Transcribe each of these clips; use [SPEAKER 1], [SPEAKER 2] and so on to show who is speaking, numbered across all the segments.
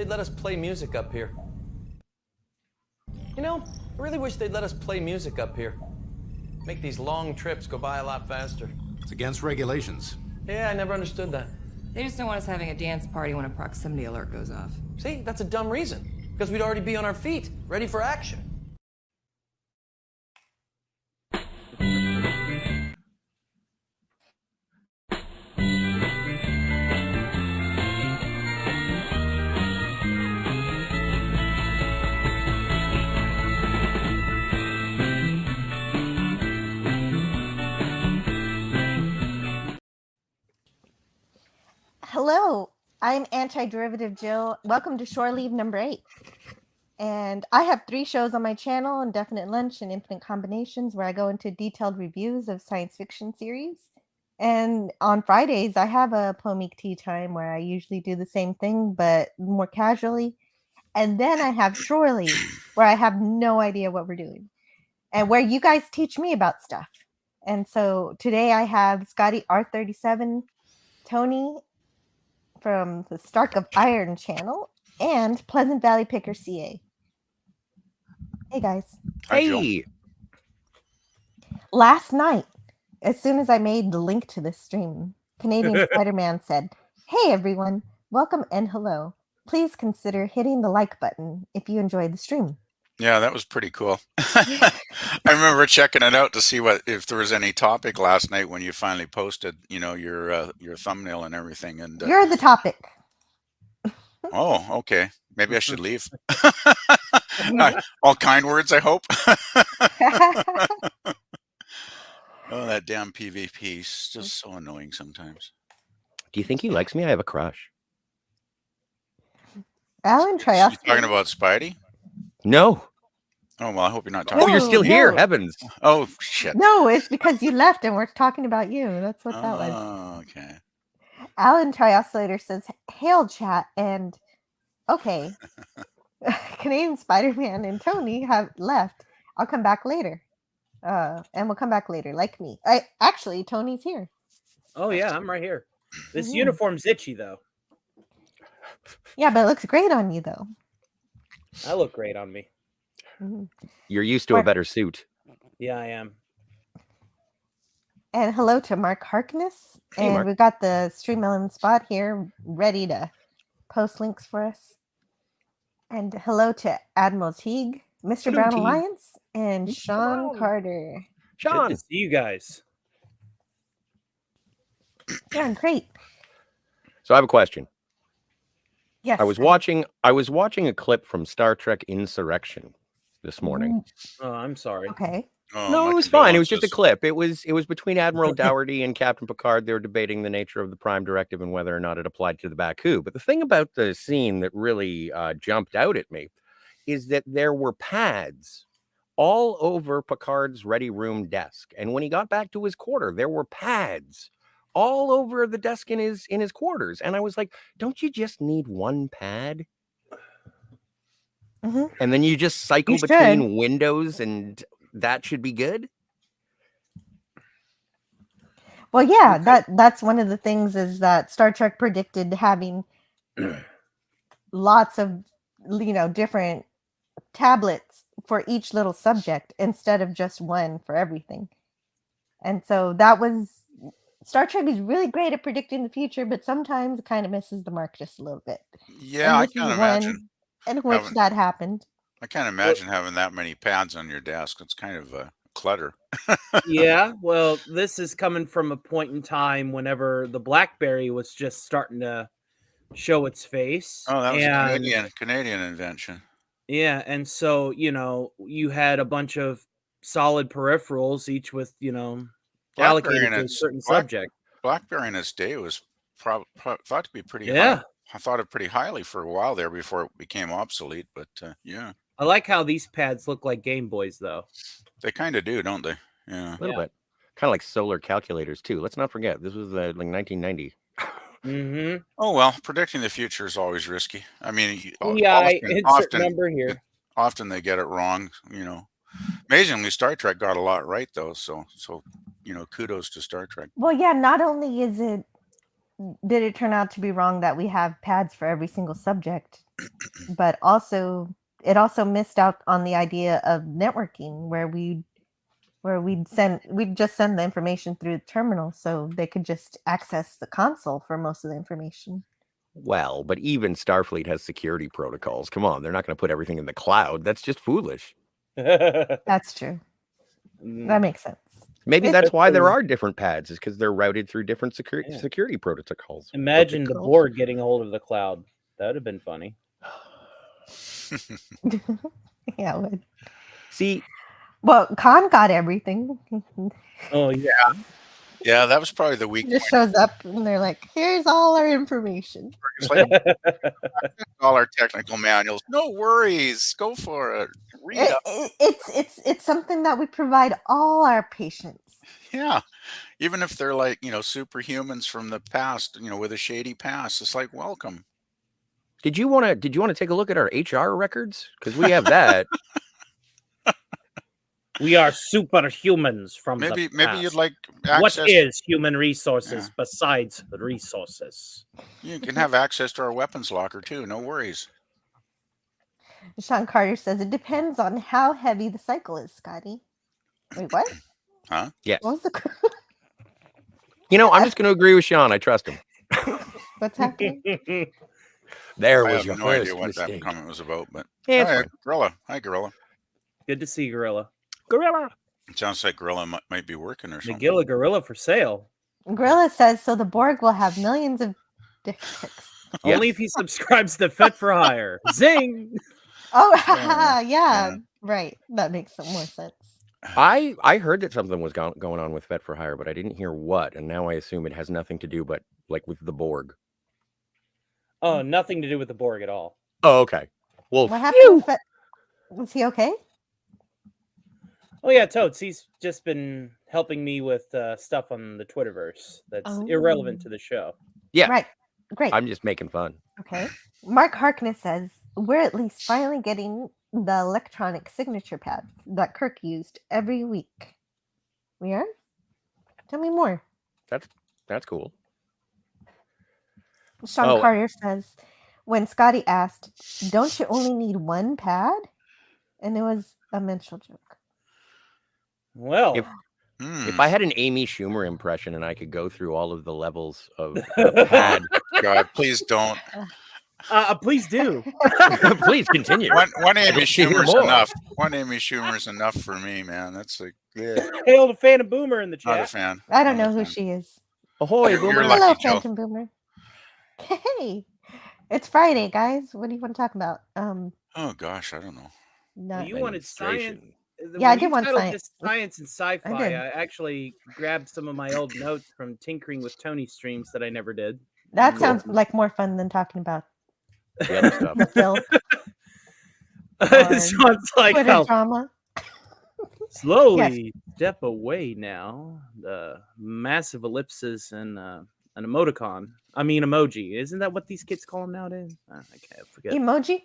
[SPEAKER 1] they'd let us play music up here. You know, I really wish they'd let us play music up here. Make these long trips go by a lot faster.
[SPEAKER 2] It's against regulations.
[SPEAKER 1] Yeah, I never understood that.
[SPEAKER 3] They just don't want us having a dance party when a proximity alert goes off.
[SPEAKER 1] See, that's a dumb reason. Because we'd already be on our feet, ready for action.
[SPEAKER 4] Hello, I'm Antiderivative Jill. Welcome to Shore Leave number 8. And I have 3 shows on my channel, Indefinite Lunch and Infinite Combinations, where I go into detailed reviews of science fiction series. And on Fridays, I have a Plomeek Tea Time where I usually do the same thing, but more casually. And then I have Shore Leave, where I have no idea what we're doing, and where you guys teach me about stuff. And so today I have Scotty R37, Tony from the Stark of Iron channel, and Pleasant Valley Picker CA. Hey guys.
[SPEAKER 5] Hey.
[SPEAKER 4] Last night, as soon as I made the link to this stream, Canadian Spider-Man said, "Hey everyone, welcome and hello. Please consider hitting the like button if you enjoyed the stream."
[SPEAKER 5] Yeah, that was pretty cool. I remember checking it out to see if there was any topic last night when you finally posted, your thumbnail and everything. And
[SPEAKER 4] You're the topic.
[SPEAKER 5] Oh, okay. Maybe I should leave. All kind words, I hope. Oh, that damn PvP is just so annoying sometimes.
[SPEAKER 6] Do you think he likes me? I have a crush.
[SPEAKER 4] Alan, try us.
[SPEAKER 5] You talking about Spidey?
[SPEAKER 6] No.
[SPEAKER 5] Oh, well, I hope you're not talking.
[SPEAKER 6] Oh, you're still here. Heavens.
[SPEAKER 5] Oh, shit.
[SPEAKER 4] No, it's because you left and we're talking about you. That's what that was.
[SPEAKER 5] Oh, okay.
[SPEAKER 4] Alan Trioscillator says, "Hail chat," and okay. Canadian Spider-Man and Tony have left. I'll come back later. And we'll come back later, like me. Actually, Tony's here.
[SPEAKER 7] Oh yeah, I'm right here. This uniform's itchy though.
[SPEAKER 4] Yeah, but it looks great on you though.
[SPEAKER 7] I look great on me.
[SPEAKER 6] You're used to a better suit.
[SPEAKER 7] Yeah, I am.
[SPEAKER 4] And hello to Mark Harkness.
[SPEAKER 6] Hey,
[SPEAKER 4] and
[SPEAKER 6] Mark.
[SPEAKER 4] we've got the Stream Element Spot here ready to post links for us. And hello to Admiral Teague, Mr.
[SPEAKER 6] Hello,
[SPEAKER 4] Brown
[SPEAKER 6] Teague.
[SPEAKER 4] Alliance, and
[SPEAKER 6] Mr.
[SPEAKER 4] Sean
[SPEAKER 6] Brown.
[SPEAKER 4] Carter.
[SPEAKER 6] Sean.
[SPEAKER 7] Good to see you guys.
[SPEAKER 4] Yeah, great.
[SPEAKER 6] So I have a question.
[SPEAKER 4] Yes.
[SPEAKER 6] I was watching a clip from Star Trek Insurrection this morning.
[SPEAKER 7] Oh, I'm sorry.
[SPEAKER 4] Okay.
[SPEAKER 5] Oh,
[SPEAKER 6] No,
[SPEAKER 5] my
[SPEAKER 6] it was fine. It was just a
[SPEAKER 5] condolences.
[SPEAKER 6] clip. It was between Admiral Dougherty and Captain Picard. They were debating the nature of the Prime Directive and whether or not it applied to the Baku. But the thing about the scene that really jumped out at me is that there were pads all over Picard's ready room desk, and when he got back to his quarter, there were pads all over the desk in his quarters. And I was like, "Don't you just need one pad?"
[SPEAKER 4] Mm-hmm.
[SPEAKER 6] And then you just cycle between windows and that should be good.
[SPEAKER 4] Well, yeah, that's one of the things is that Star Trek predicted having lots of different tablets for each little subject instead of just one for everything. And so that was Star Trek is really great at predicting the future, but sometimes it kind of misses the mark just a little bit.
[SPEAKER 5] Yeah, I can't imagine.
[SPEAKER 4] In which that happened.
[SPEAKER 5] I can't imagine having that many pads on your desk. It's kind of a clutter.
[SPEAKER 7] Yeah, well, this is coming from a point in time whenever the BlackBerry was just starting to show its face.
[SPEAKER 5] Oh, that was a Canadian invention.
[SPEAKER 7] Yeah, and so you had a bunch of solid peripherals, each with allocated to a certain subject.
[SPEAKER 5] BlackBerry in its day was thought to be pretty
[SPEAKER 7] Yeah.
[SPEAKER 5] high. I thought it pretty highly for a while there before it became obsolete, but yeah.
[SPEAKER 7] I like how these pads look like Game Boys, though.
[SPEAKER 5] They kind of do, don't they? Yeah.
[SPEAKER 6] A little bit. Kind of like solar calculators, too. Let's not forget, this was like 1990.
[SPEAKER 7] Mm-hmm.
[SPEAKER 5] Oh, well, predicting the future is always risky. I mean,
[SPEAKER 7] insert number here.
[SPEAKER 5] Often they get it wrong, Amazingly, Star Trek got a lot right, though. So kudos to Star Trek.
[SPEAKER 4] Well, yeah, not only is it did it turn out to be wrong that we have pads for every single subject, but also it also missed out on the idea of networking where we'd just send the information through the terminal so they could just access the console for most of the information.
[SPEAKER 6] Well, but even Starfleet has security protocols. Come on, they're not going to put everything in the cloud. That's just foolish.
[SPEAKER 4] That's true. That makes sense.
[SPEAKER 6] Maybe
[SPEAKER 4] It's-
[SPEAKER 6] that's why there are different pads, is because they're routed through different
[SPEAKER 7] Yeah.
[SPEAKER 6] security protocols.
[SPEAKER 7] Imagine the
[SPEAKER 6] Protocols.
[SPEAKER 7] Borg getting a hold of the cloud. That would have been funny.
[SPEAKER 4] Yeah, it would.
[SPEAKER 6] See,
[SPEAKER 4] Well, Khan got everything.
[SPEAKER 7] Oh yeah.
[SPEAKER 5] Yeah, that was probably the weak
[SPEAKER 4] He just shows up and they're like, here's all our information.
[SPEAKER 5] It's like all our technical manuals. No worries, go for it. Read up.
[SPEAKER 4] It's something that we provide all our patients.
[SPEAKER 5] Yeah, even if they're like superhumans from the past, with a shady past, it's like welcome.
[SPEAKER 6] did you want to take a look at our HR records? Because we have that.
[SPEAKER 7] We are superhumans from
[SPEAKER 5] Maybe
[SPEAKER 7] the
[SPEAKER 5] maybe you'd
[SPEAKER 7] past.
[SPEAKER 5] like
[SPEAKER 7] What
[SPEAKER 5] access.
[SPEAKER 7] is human resources besides resources?
[SPEAKER 5] You can have access to our weapons locker too. No worries.
[SPEAKER 4] Sean Carter says it depends on how heavy the cycle is, Scotty. Wait, what?
[SPEAKER 6] Yes.
[SPEAKER 4] What was the
[SPEAKER 6] I'm just going to agree with Sean. I trust him.
[SPEAKER 4] what's happening?
[SPEAKER 6] There
[SPEAKER 5] I
[SPEAKER 6] was
[SPEAKER 5] have
[SPEAKER 6] your
[SPEAKER 5] no
[SPEAKER 6] first
[SPEAKER 5] idea what that
[SPEAKER 6] mistake.
[SPEAKER 5] comment was about, but
[SPEAKER 6] Yeah, it's
[SPEAKER 5] Hi,
[SPEAKER 6] fine.
[SPEAKER 5] Gorilla. Hi, Gorilla.
[SPEAKER 7] Good to see Gorilla.
[SPEAKER 6] Gorilla.
[SPEAKER 5] It sounds like Gorilla might be working or something.
[SPEAKER 7] Nagila Gorilla for sale.
[SPEAKER 4] Gorilla says so the Borg will have millions of dick pics.
[SPEAKER 6] Yes.
[SPEAKER 7] Only if he subscribes to Fet for Hire. Zing!
[SPEAKER 4] Oh, yeah, right. That makes some more sense.
[SPEAKER 6] I heard that something was going on with Fet for Hire, but I didn't hear what, and now I assume it has nothing to do but like with the Borg.
[SPEAKER 7] Oh, nothing to do with the Borg at all.
[SPEAKER 6] Oh, okay. Well,
[SPEAKER 4] What happened with that? Was he okay?
[SPEAKER 7] Oh yeah, Totes. He's just been helping me with stuff on the Twitterverse that's irrelevant to the show.
[SPEAKER 6] Yeah.
[SPEAKER 4] Right. Great.
[SPEAKER 6] I'm just making fun.
[SPEAKER 4] Okay. Mark Harkness says we're at least finally getting the electronic signature pads that Kirk used every week. We are? Tell me more.
[SPEAKER 6] That's cool.
[SPEAKER 4] Sean
[SPEAKER 6] Oh.
[SPEAKER 4] Carter says when Scotty asked, don't you only need one pad? And it was a mental joke.
[SPEAKER 7] Well,
[SPEAKER 6] If I had an Amy Schumer impression and I could go through all of the levels of pad,
[SPEAKER 5] God, please don't.
[SPEAKER 7] please do.
[SPEAKER 6] please continue.
[SPEAKER 5] One Amy
[SPEAKER 6] don't see
[SPEAKER 5] Schumer's
[SPEAKER 6] more.
[SPEAKER 5] enough. One Amy Schumer's enough for me, man. That's like
[SPEAKER 7] Hail to Phantom Boomer in the
[SPEAKER 5] not a
[SPEAKER 7] chat.
[SPEAKER 5] fan.
[SPEAKER 4] I don't
[SPEAKER 5] Not a
[SPEAKER 4] know who
[SPEAKER 5] fan.
[SPEAKER 4] she is.
[SPEAKER 6] Ahoy,
[SPEAKER 5] You're
[SPEAKER 6] Boomer.
[SPEAKER 5] lucky,
[SPEAKER 4] Hello,
[SPEAKER 5] Joe.
[SPEAKER 4] Phantom Boomer. Hey, it's Friday, guys. What do you want to talk about?
[SPEAKER 5] Oh gosh, I don't know.
[SPEAKER 4] No,
[SPEAKER 7] You wanted science.
[SPEAKER 6] Administration.
[SPEAKER 4] Yeah, I
[SPEAKER 7] When
[SPEAKER 4] did
[SPEAKER 7] you
[SPEAKER 4] want
[SPEAKER 7] titled
[SPEAKER 4] science.
[SPEAKER 7] this science and sci-fi.
[SPEAKER 4] did.
[SPEAKER 7] I actually grabbed some of my old notes from tinkering with Tony streams that I never did.
[SPEAKER 4] that
[SPEAKER 7] Cool.
[SPEAKER 4] sounds like more fun than talking about
[SPEAKER 6] The other stuff.
[SPEAKER 4] the film
[SPEAKER 7] It sounds like
[SPEAKER 4] Twitter
[SPEAKER 7] how
[SPEAKER 4] drama.
[SPEAKER 7] slowly step away now. The massive ellipses and an emoticon. I mean emoji. Isn't that what these kids call them nowadays? I can't forget.
[SPEAKER 4] Emoji?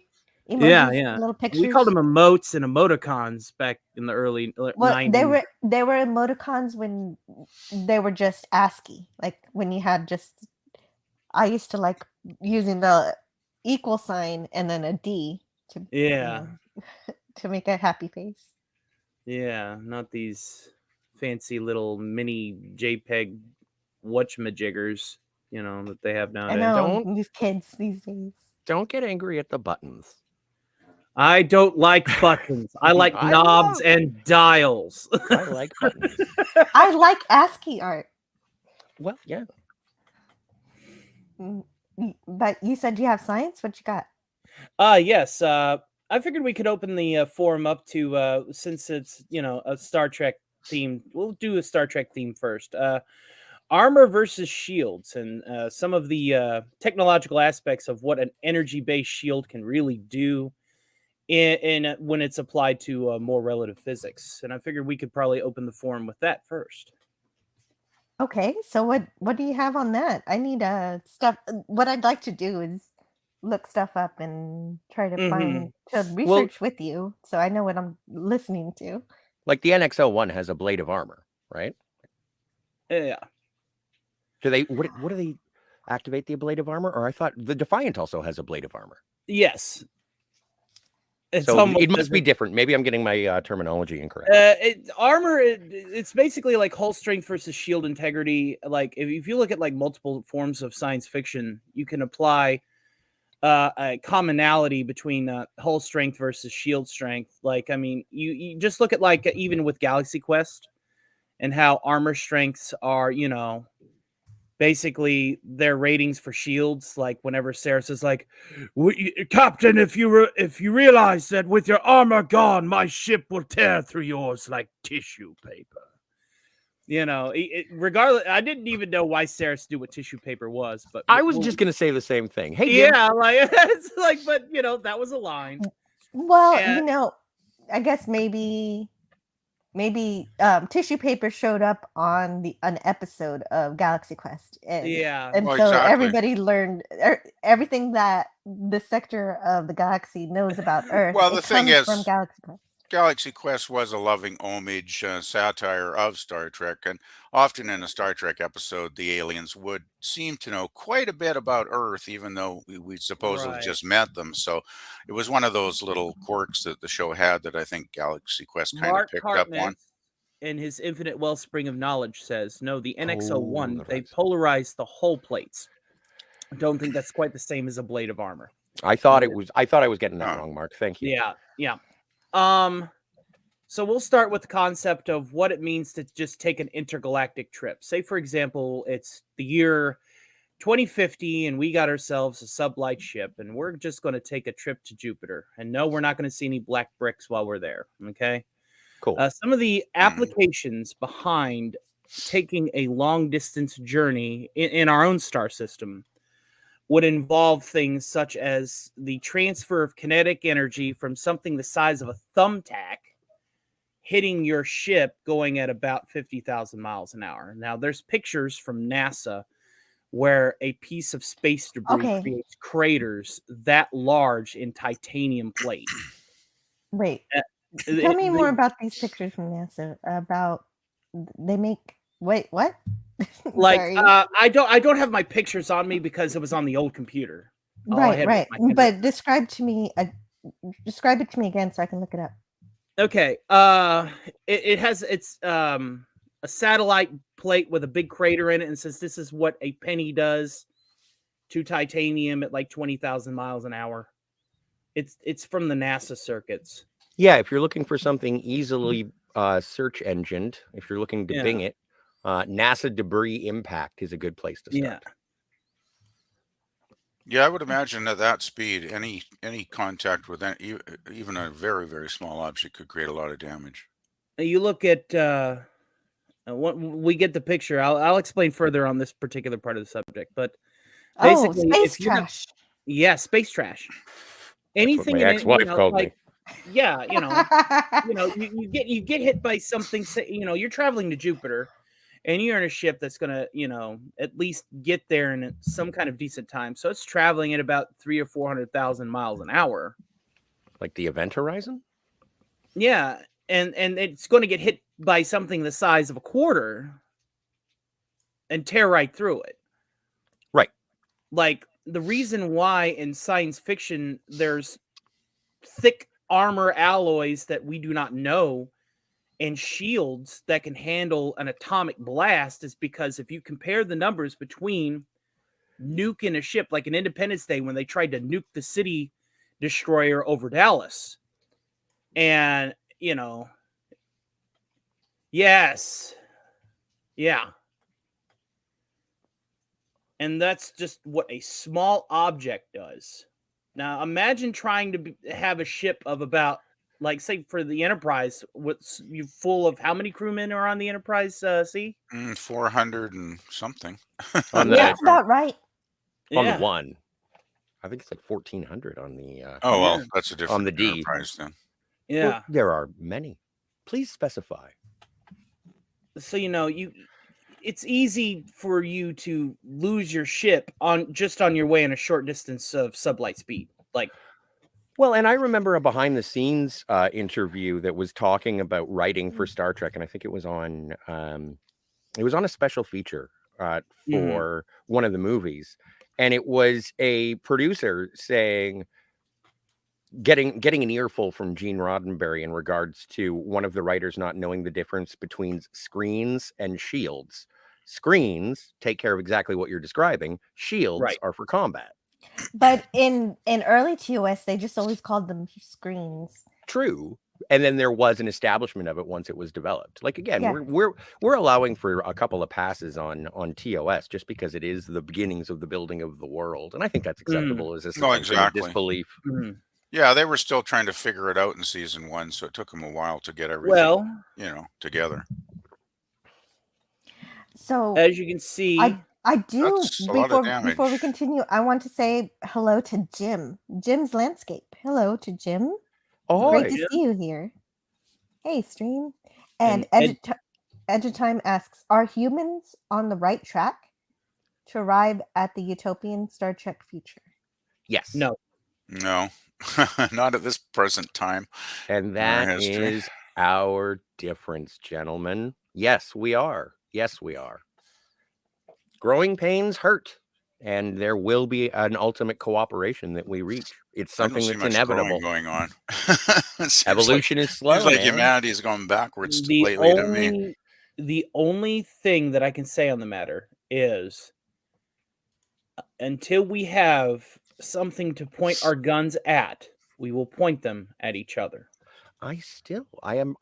[SPEAKER 7] Yeah,
[SPEAKER 4] Emojis,
[SPEAKER 7] yeah.
[SPEAKER 4] Little pictures.
[SPEAKER 7] We called them emotes and emoticons back in the early
[SPEAKER 4] Well,
[SPEAKER 7] 90s.
[SPEAKER 4] they were emoticons when they were just ASCII. Like when you had just. I used to like using the equal sign and then a D to
[SPEAKER 7] Yeah.
[SPEAKER 4] to make a happy face.
[SPEAKER 7] Yeah, not these fancy little mini JPEG whatchamajiggers, that they have
[SPEAKER 4] I
[SPEAKER 7] nowadays.
[SPEAKER 4] know these kids these days.
[SPEAKER 6] Don't get angry at the buttons.
[SPEAKER 7] I don't like buttons. I like
[SPEAKER 6] I
[SPEAKER 7] knobs
[SPEAKER 6] love-
[SPEAKER 7] and dials.
[SPEAKER 6] I like buttons.
[SPEAKER 4] I like ASCII art.
[SPEAKER 6] Well, yeah.
[SPEAKER 4] But you said you have science? What you got?
[SPEAKER 7] Yes. I figured we could open the forum up to since it's a Star Trek theme. We'll do a Star Trek theme first. Armor versus shields and some of the technological aspects of what an energy-based shield can really do in when it's applied to more relative physics. And I figured we could probably open the forum with that first.
[SPEAKER 4] Okay, so what do you have on that? I need stuff. What I'd like to do is look stuff up and try to find to research with you, so I know what I'm listening to.
[SPEAKER 6] Like the NX-01 has a blade of armor, right?
[SPEAKER 7] Yeah.
[SPEAKER 6] Do they? What do they? activate the ablative armor? Or I thought the Defiant also has ablative armor.
[SPEAKER 7] Yes. It's
[SPEAKER 6] So
[SPEAKER 7] almost
[SPEAKER 6] it must
[SPEAKER 7] as
[SPEAKER 6] be
[SPEAKER 7] if-
[SPEAKER 6] different. Maybe I'm getting my terminology incorrect.
[SPEAKER 7] It's basically like hull strength versus shield integrity. Like if you look at like multiple forms of science fiction, you can apply a commonality between hull strength versus shield strength. Like, I mean, you just look at like even with Galaxy Quest and how armor strengths are, you know, basically their ratings for shields. Like whenever Sarah says like, Captain, if you realize that with your armor gone, my ship will tear through yours like tissue paper. You know, regardless, I didn't even know why Sarah knew what tissue paper was, but
[SPEAKER 6] I was just going to say the same thing. Hey, Jim.
[SPEAKER 7] yeah, like it's like, but you know, that was a line.
[SPEAKER 4] Well,
[SPEAKER 7] And-
[SPEAKER 4] you know, I guess maybe tissue paper showed up on an episode of Galaxy Quest, and
[SPEAKER 7] Yeah,
[SPEAKER 4] and
[SPEAKER 5] Well,
[SPEAKER 4] so
[SPEAKER 5] exactly.
[SPEAKER 4] everybody learned everything that the sector of the galaxy knows about Earth.
[SPEAKER 5] Well,
[SPEAKER 4] it
[SPEAKER 5] the thing
[SPEAKER 4] comes
[SPEAKER 5] is,
[SPEAKER 4] from Galaxy Quest.
[SPEAKER 5] Galaxy Quest was a loving homage, satire of Star Trek, and often in a Star Trek episode, the aliens would seem to know quite a bit about Earth, even though we supposedly
[SPEAKER 7] Right.
[SPEAKER 5] just met them. So it was one of those little quirks that the show had that I think Galaxy Quest kind of
[SPEAKER 7] Mark
[SPEAKER 5] picked up
[SPEAKER 7] Hartnett
[SPEAKER 5] on.
[SPEAKER 7] in his Infinite Wellspring of Knowledge says, no, the NX-01, they
[SPEAKER 6] Polarized.
[SPEAKER 7] polarized the hull plates. I don't think that's quite the same as a blade of armor.
[SPEAKER 6] I thought it was. I thought I was getting that
[SPEAKER 5] Oh.
[SPEAKER 6] wrong, Mark. Thank you.
[SPEAKER 7] Yeah. So we'll start with the concept of what it means to just take an intergalactic trip. Say, for example, it's the year 2050 and we got ourselves a sublight ship and we're just going to take a trip to Jupiter. And no, we're not going to see any black bricks while we're there. Okay.
[SPEAKER 6] Cool.
[SPEAKER 7] Some of the applications behind taking a long distance journey in our own star system would involve things such as the transfer of kinetic energy from something the size of a thumbtack hitting your ship going at about 50,000 miles an hour. Now, there's pictures from NASA where a piece of space debris
[SPEAKER 4] Okay.
[SPEAKER 7] creates craters that large in titanium plate.
[SPEAKER 4] Wait,
[SPEAKER 7] It-
[SPEAKER 4] tell me
[SPEAKER 7] it-
[SPEAKER 4] more about these pictures from NASA. About they make what?
[SPEAKER 7] Like
[SPEAKER 4] Sorry.
[SPEAKER 7] I don't have my pictures on me because it was on the old computer. All I had was
[SPEAKER 4] right.
[SPEAKER 7] my Kindle.
[SPEAKER 4] But describe it to me again so I can look it up.
[SPEAKER 7] Okay. It has a satellite plate with a big crater in it, and says this is what a penny does to titanium at like 20,000 miles an hour. It's from the NASA circuits.
[SPEAKER 6] Yeah, if you're looking for something easily search engined, if you're looking to
[SPEAKER 7] Yeah.
[SPEAKER 6] bing it, NASA debris impact is a good place to start.
[SPEAKER 5] Yeah, I would imagine at that speed, any contact with even a very, very small object could create a lot of damage.
[SPEAKER 7] You look at what we get the picture. I'll explain further on this particular part of the subject, but
[SPEAKER 4] Oh,
[SPEAKER 7] basically,
[SPEAKER 4] space
[SPEAKER 7] if you have-
[SPEAKER 4] trash.
[SPEAKER 7] yeah, space trash. Anything
[SPEAKER 6] my
[SPEAKER 7] in it,
[SPEAKER 6] ex-wife called me.
[SPEAKER 7] yeah, you get hit by something. You're traveling to Jupiter, and you're in a ship that's gonna, at least get there in some kind of decent time. So it's traveling at about 300,000 or 400,000 miles an hour.
[SPEAKER 6] Like the Event Horizon?
[SPEAKER 7] Yeah, and it's going to get hit by something the size of a quarter and tear right through it.
[SPEAKER 6] Right.
[SPEAKER 7] Like the reason why in science fiction there's thick armor alloys that we do not know and shields that can handle an atomic blast is because if you compare the numbers between nuking a ship like an Independence Day when they tried to nuke the city destroyer over Dallas, and yes, yeah, and that's just what a small object does. Now imagine trying to have a ship of about, like, say for the Enterprise, what's you full of how many crewmen are on the Enterprise C?
[SPEAKER 5] 400 and something.
[SPEAKER 6] On the,
[SPEAKER 4] That's about right.
[SPEAKER 6] on
[SPEAKER 7] Yeah.
[SPEAKER 6] the one. I think it's like 1,400 on the.
[SPEAKER 5] Oh, well,
[SPEAKER 7] Yeah.
[SPEAKER 5] that's a different
[SPEAKER 6] the D.
[SPEAKER 5] enterprise then.
[SPEAKER 7] Yeah.
[SPEAKER 6] Well, there are many. Please specify.
[SPEAKER 7] So it's easy for you to lose your ship on your way in a short distance of sublight speed. Like,
[SPEAKER 6] Well, and I remember a behind the scenes interview that was talking about writing for Star Trek, and I think it was on a special feature for one of the movies, and it was a producer saying, getting an earful from Gene Roddenberry in regards to one of the writers not knowing the difference between screens and shields. Screens take care of exactly what you're describing. Shields are for combat.
[SPEAKER 4] But in early TOS, they just always called them screens.
[SPEAKER 6] True. And then there was an establishment of it once it was developed. Like, again, we're allowing for a couple of passes on TOS just because it is the beginnings of the building of the world, and I think that's acceptable as a suspension of disbelief.
[SPEAKER 5] Yeah, they were still trying to figure it out in season 1, so it took them a while to get everything together.
[SPEAKER 4] So
[SPEAKER 7] as you can see,
[SPEAKER 4] I do
[SPEAKER 5] That's a lot of damage.
[SPEAKER 4] before we continue, I want to say hello to Jim. Jim's Landscape. Hello to Jim.
[SPEAKER 6] Oh,
[SPEAKER 4] great to see you here. Hey, stream. And Edutime asks, are humans on the right track to arrive at the utopian Star Trek future?
[SPEAKER 6] Yes.
[SPEAKER 5] No, not at this present time.
[SPEAKER 6] And that is our difference, gentlemen. Yes, we are. Yes, we are. Growing pains hurt, and there will be an ultimate cooperation that we reach. It's something that's inevitable.
[SPEAKER 5] Going on.
[SPEAKER 6] Evolution is slow.
[SPEAKER 5] Seems like humanity is going backwards lately to me.
[SPEAKER 7] The only thing that I can say on the matter is, until we have something to point our guns at, we will point them at each other.
[SPEAKER 6] I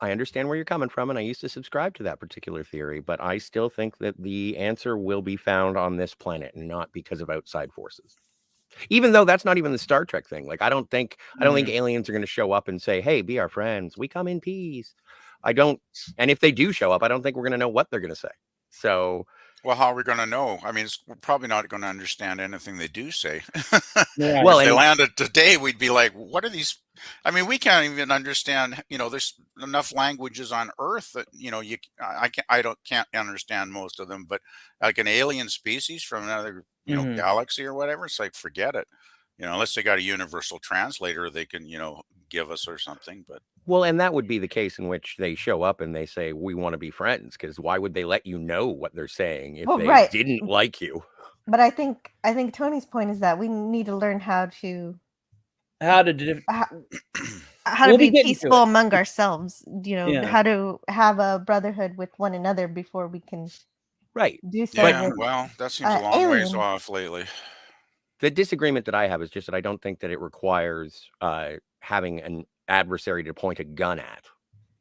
[SPEAKER 6] understand where you're coming from, and I used to subscribe to that particular theory, but I still think that the answer will be found on this planet, and not because of outside forces. Even though that's not even the Star Trek thing. Like, I don't think aliens are going to show up and say, "Hey, be our friends. We come in peace." I don't. And if they do show up, I don't think we're going to know what they're going to say. So,
[SPEAKER 5] well, how are we going to know? I mean, we're probably not going to understand anything they do say.
[SPEAKER 7] Yeah.
[SPEAKER 5] Well, if they landed today, we'd be like, "What are these?" I mean, we can't even understand. There's enough languages on Earth that I can't understand most of them. But like an alien species from another galaxy or whatever, it's like, forget it. Unless they got a universal translator, they can give us or something. But
[SPEAKER 6] well, and that would be the case in which they show up and they say, "We want to be friends," because why would they let you know what they're saying if they didn't like you?
[SPEAKER 4] But I think Tony's point is that we need to learn how to be peaceful among ourselves. How to have a brotherhood with one another before we can do so.
[SPEAKER 5] Yeah, well, that seems a long ways off lately.
[SPEAKER 6] The disagreement that I have is just that I don't think that it requires having an adversary to point a gun at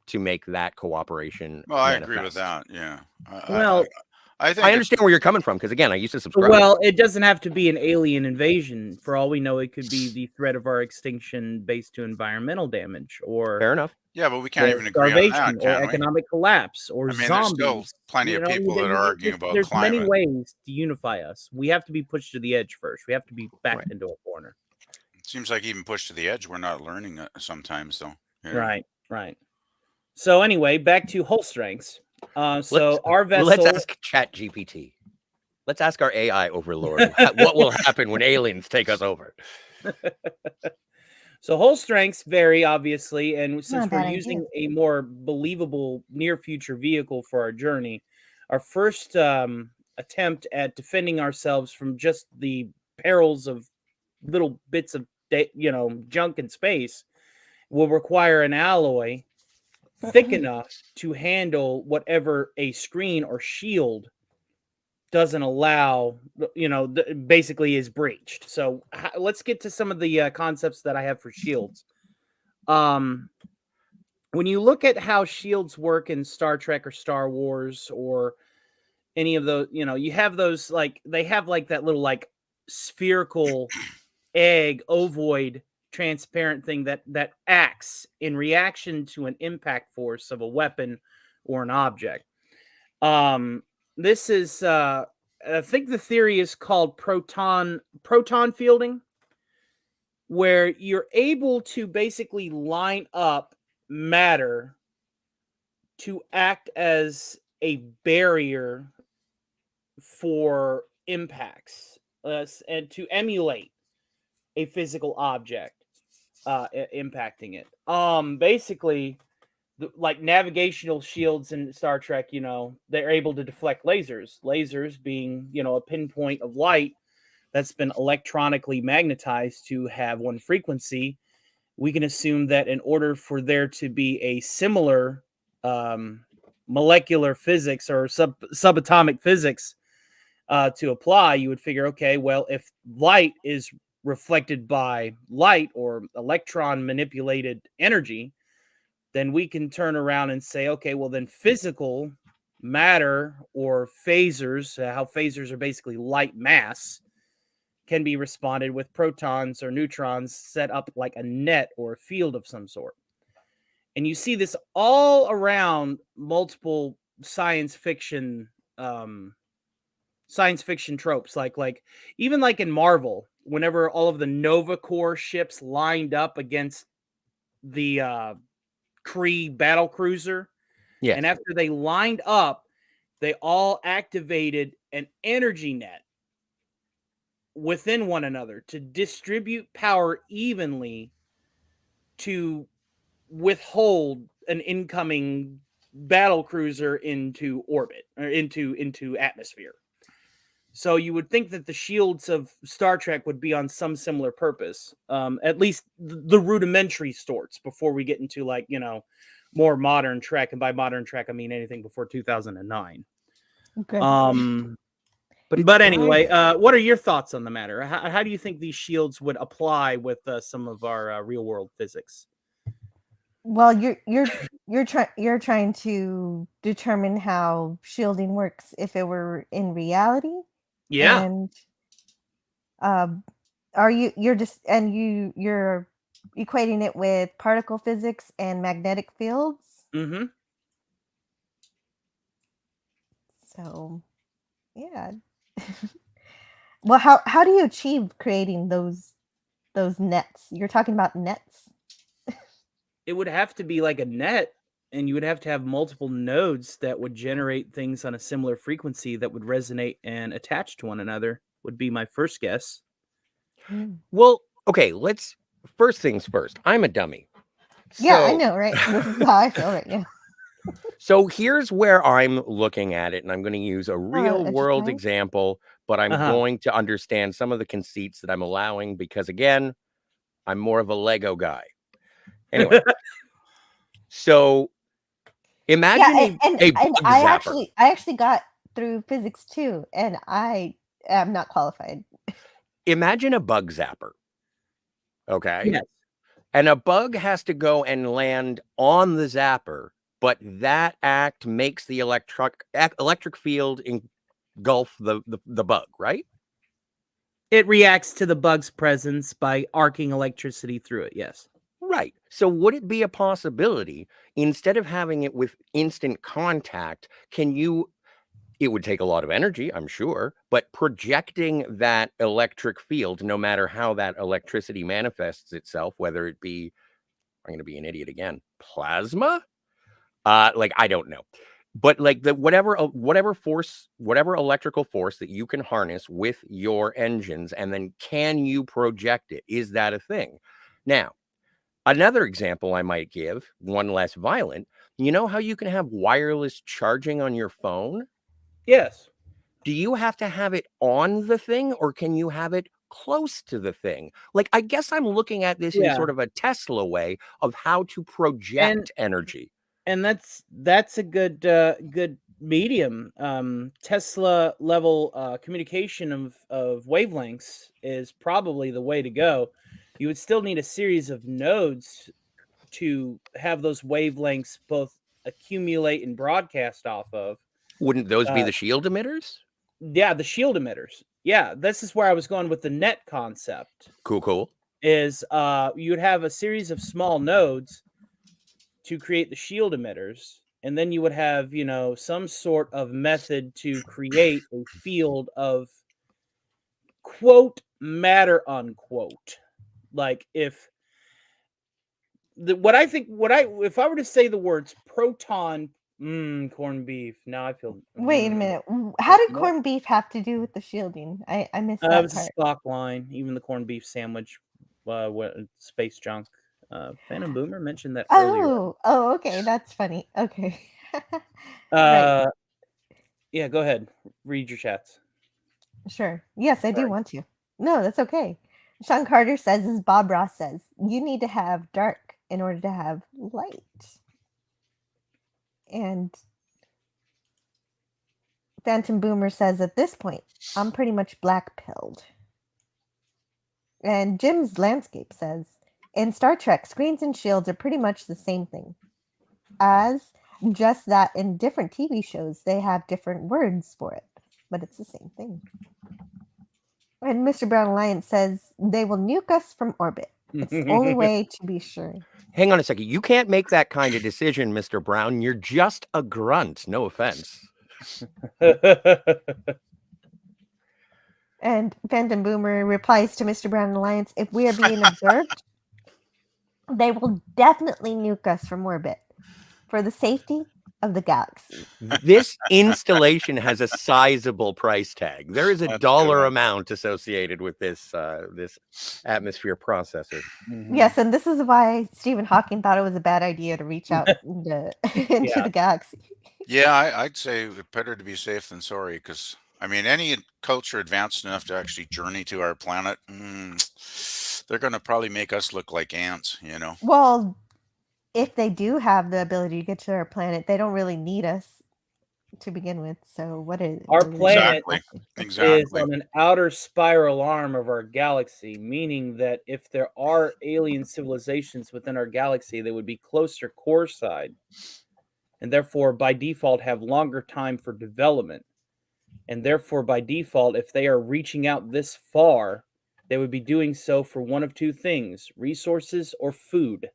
[SPEAKER 6] to make that cooperation.
[SPEAKER 5] Well, I agree with that. Yeah.
[SPEAKER 6] I understand where you're coming from, because again, I used to subscribe.
[SPEAKER 7] Well, it doesn't have to be an alien invasion. For all we know, it could be the threat of our extinction based to environmental damage, or
[SPEAKER 6] fair enough.
[SPEAKER 5] Yeah, but we can't even agree on that,
[SPEAKER 7] or economic collapse, or zombies.
[SPEAKER 5] There's still plenty of people that are arguing about
[SPEAKER 7] there's
[SPEAKER 5] climate.
[SPEAKER 7] There's many ways to unify us. We have to be pushed to the edge first. We have to be backed into a corner.
[SPEAKER 5] It seems like even pushed to the edge, we're not learning it sometimes, though.
[SPEAKER 7] Right. So anyway, back to hull strengths. Our vessel.
[SPEAKER 6] Let's ask ChatGPT. Let's ask our AI overlord what will happen when aliens take us over.
[SPEAKER 7] So hull strengths vary, obviously, and since we're using a more believable near future vehicle for our journey, our first attempt at defending ourselves from just the perils of little bits of junk in space will require an alloy thick enough to handle whatever a screen or shield doesn't allow, basically is breached. So let's get to some of the concepts that I have for shields. When you look at how shields work in Star Trek or Star Wars or any of those, you have those, they have that little spherical egg ovoid transparent thing that acts in reaction to an impact force of a weapon or an object. This is I think the theory is called proton fielding, where you're able to basically line up matter to act as a barrier for impacts and to emulate a physical object impacting it. Basically, like navigational shields in Star Trek, they're able to deflect lasers. Lasers being, a pinpoint of light that's been electronically magnetized to have one frequency. We can assume that in order for there to be a similar molecular physics or subatomic physics to apply, you would figure, okay, well, if light is reflected by light or electron manipulated energy, then we can turn around and say, okay, well, then physical matter or phasers, how phasers are basically light mass, can be responded with protons or neutrons set up like a net or a field of some sort. And you see this all around multiple science fiction tropes, like even like in Marvel, whenever all of the Nova Corps ships lined up against the Kree battle cruiser, and after they lined up, they all activated an energy net within one another to distribute power evenly to withhold an incoming battle cruiser into orbit or into atmosphere. So you would think that the shields of Star Trek would be on some similar purpose, at least the rudimentary sorts, before we get into more modern Trek. And by modern Trek, I mean anything before 2009.
[SPEAKER 4] Okay.
[SPEAKER 7] But anyway, what are your thoughts on the matter? How do you think these shields would apply with some of our real world physics?
[SPEAKER 4] Well, you're trying to determine how shielding works if it were in reality.
[SPEAKER 7] Yeah.
[SPEAKER 4] And are you're equating it with particle physics and magnetic fields?
[SPEAKER 7] Mm-hmm.
[SPEAKER 4] So, yeah. Well, how do you achieve creating those nets? You're talking about nets?
[SPEAKER 7] It would have to be like a net, and you would have to have multiple nodes that would generate things on a similar frequency that would resonate and attach to one another, would be my first guess.
[SPEAKER 6] Well, okay, first things first. I'm a dummy.
[SPEAKER 4] Yeah, I know, right? This is how I feel right now.
[SPEAKER 6] So here's where I'm looking at it, and I'm going to use a real world example, but I'm going to understand some of the conceits that I'm allowing because, again, I'm more of a Lego guy. Anyway, so imagine a bug zapper.
[SPEAKER 4] I actually got through physics too, and I am not qualified.
[SPEAKER 6] Imagine a bug zapper. Okay.
[SPEAKER 7] Yes.
[SPEAKER 6] And a bug has to go and land on the zapper, but that act makes the electric field engulf the bug, right?
[SPEAKER 7] It reacts to the bug's presence by arcing electricity through it, yes.
[SPEAKER 6] Right. So would it be a possibility, instead of having it with instant contact, it would take a lot of energy, I'm sure, but projecting that electric field, no matter how that electricity manifests itself, whether it be, I'm going to be an idiot again, plasma? I don't know. But whatever electrical force that you can harness with your engines, and then can you project it? Is that a thing? Now, another example I might give, one less violent, you know how you can have wireless charging on your phone?
[SPEAKER 7] Yes.
[SPEAKER 6] Do you have to have it on the thing, or can you have it close to the thing? I guess I'm looking at this in sort of a Tesla way of how to project energy.
[SPEAKER 7] And that's a good medium. Tesla level communication of wavelengths is probably the way to go. You would still need a series of nodes to have those wavelengths both accumulate and broadcast off of.
[SPEAKER 6] Wouldn't those be the shield emitters?
[SPEAKER 7] Yeah, the shield emitters. Yeah, this is where I was going with the net concept.
[SPEAKER 6] Cool.
[SPEAKER 7] Is you would have a series of small nodes to create the shield emitters, and then you would have, some sort of method to create a field of quote matter unquote. Like if I were to say the words proton corned beef, now I feel.
[SPEAKER 4] Wait a minute. How did corned beef have to do with the shielding? I missed that
[SPEAKER 7] It was
[SPEAKER 4] part.
[SPEAKER 7] a stock line. Even the corned beef sandwich, space junk. Phantom Boomer mentioned that earlier.
[SPEAKER 4] Oh, okay. That's funny. Okay.
[SPEAKER 7] Uh, yeah, go ahead. Read your chats.
[SPEAKER 4] Sure. Yes, I do
[SPEAKER 7] Sorry.
[SPEAKER 4] want to. No, that's okay. Sean Carter says, as Bob Ross says, you need to have dark in order to have light. And Phantom Boomer says, at this point, I'm pretty much black-pilled. And Jim's Landscape says, in Star Trek, screens and shields are pretty much the same thing. As just that in different TV shows, they have different words for it, but it's the same thing. And Mr. Brown Alliance says, they will nuke us from orbit. It's the only way to be sure.
[SPEAKER 6] Hang on a second. You can't make that kind of decision, Mr. Brown. You're just a grunt. No offense.
[SPEAKER 4] And Phantom Boomer replies to Mr. Brown Alliance, if we are being observed, they will definitely nuke us from orbit for the safety of the galaxy.
[SPEAKER 6] This installation has a sizable price tag. There is a
[SPEAKER 5] That's
[SPEAKER 6] dollar
[SPEAKER 5] good.
[SPEAKER 6] amount associated with this this atmosphere processor.
[SPEAKER 4] Yes, and this is why Stephen Hawking thought it was a bad idea to reach out into
[SPEAKER 7] Yeah.
[SPEAKER 4] the galaxy.
[SPEAKER 5] Yeah, I'd say better to be safe than sorry, because I mean, any culture advanced enough to actually journey to our planet, they're going to probably make us look like ants, you know.
[SPEAKER 4] Well, if they do have the ability to get to our planet, they don't really need us to begin with. So what is
[SPEAKER 7] Our
[SPEAKER 4] what is-
[SPEAKER 7] planet
[SPEAKER 5] Exactly.
[SPEAKER 7] is
[SPEAKER 5] Exactly.
[SPEAKER 7] on an outer spiral arm of our galaxy, meaning that if there are alien civilizations within our galaxy, they would be closer core side, and therefore by default have longer time for development. And therefore, by default, if they are reaching out this far, they would be doing so for one of two things: resources or food.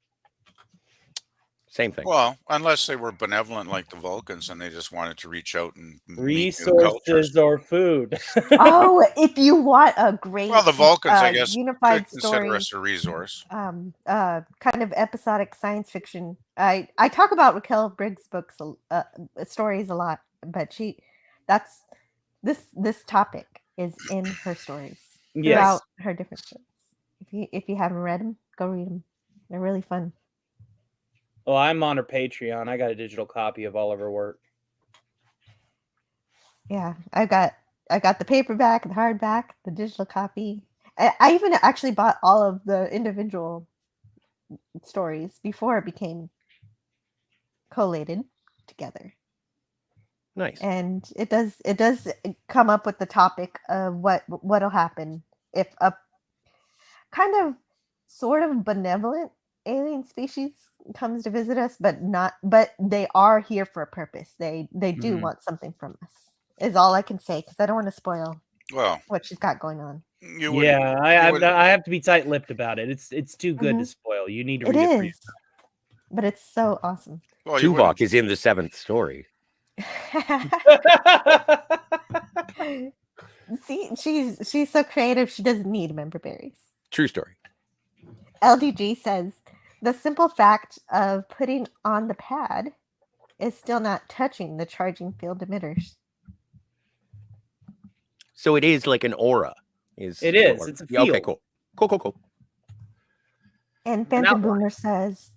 [SPEAKER 6] Same thing.
[SPEAKER 5] Well, unless they were benevolent like the Vulcans and they just wanted to reach out and meet new cultures.
[SPEAKER 7] Resources or food.
[SPEAKER 4] Oh, if you want a great
[SPEAKER 5] Well, the Vulcans, I guess,
[SPEAKER 4] unified
[SPEAKER 5] could consider
[SPEAKER 4] story,
[SPEAKER 5] us a resource.
[SPEAKER 4] kind of episodic science fiction. I talk about Raquel Briggs' books, stories a lot, but this topic is in her stories
[SPEAKER 7] Yes.
[SPEAKER 4] throughout her different shows. If you haven't read them, go read them. They're really fun.
[SPEAKER 7] Well, I'm on her Patreon. I got a digital copy of all of her work.
[SPEAKER 4] Yeah, I got the paperback, the hardback, the digital copy. I even actually bought all of the individual stories before it became collated together.
[SPEAKER 6] Nice.
[SPEAKER 4] And it does come up with the topic of what'll happen if a kind of sort of benevolent alien species comes to visit us, but they are here for a purpose. They do want something from us. Is all I can say, because I don't want to spoil
[SPEAKER 5] Well,
[SPEAKER 4] what she's got going on.
[SPEAKER 5] you wouldn't.
[SPEAKER 7] Yeah,
[SPEAKER 5] wouldn't-
[SPEAKER 7] I have to be tight-lipped about it. It's too good to
[SPEAKER 4] Mhm.
[SPEAKER 7] spoil. You need to
[SPEAKER 4] It
[SPEAKER 7] read it for
[SPEAKER 4] is, but it's so awesome.
[SPEAKER 5] Well, you
[SPEAKER 6] Tuvok
[SPEAKER 5] wouldn't.
[SPEAKER 6] is in the 7th story.
[SPEAKER 7] yourself.
[SPEAKER 4] See, she's so creative. She doesn't need member berries.
[SPEAKER 6] True story.
[SPEAKER 4] LDG says the simple fact of putting on the pad is still not touching the charging field emitters.
[SPEAKER 6] So it is like an aura.
[SPEAKER 7] It is. It's a
[SPEAKER 6] Yeah, okay,
[SPEAKER 7] field.
[SPEAKER 6] cool.
[SPEAKER 4] And
[SPEAKER 7] An
[SPEAKER 4] Phantom
[SPEAKER 7] outline.
[SPEAKER 4] Boomer says,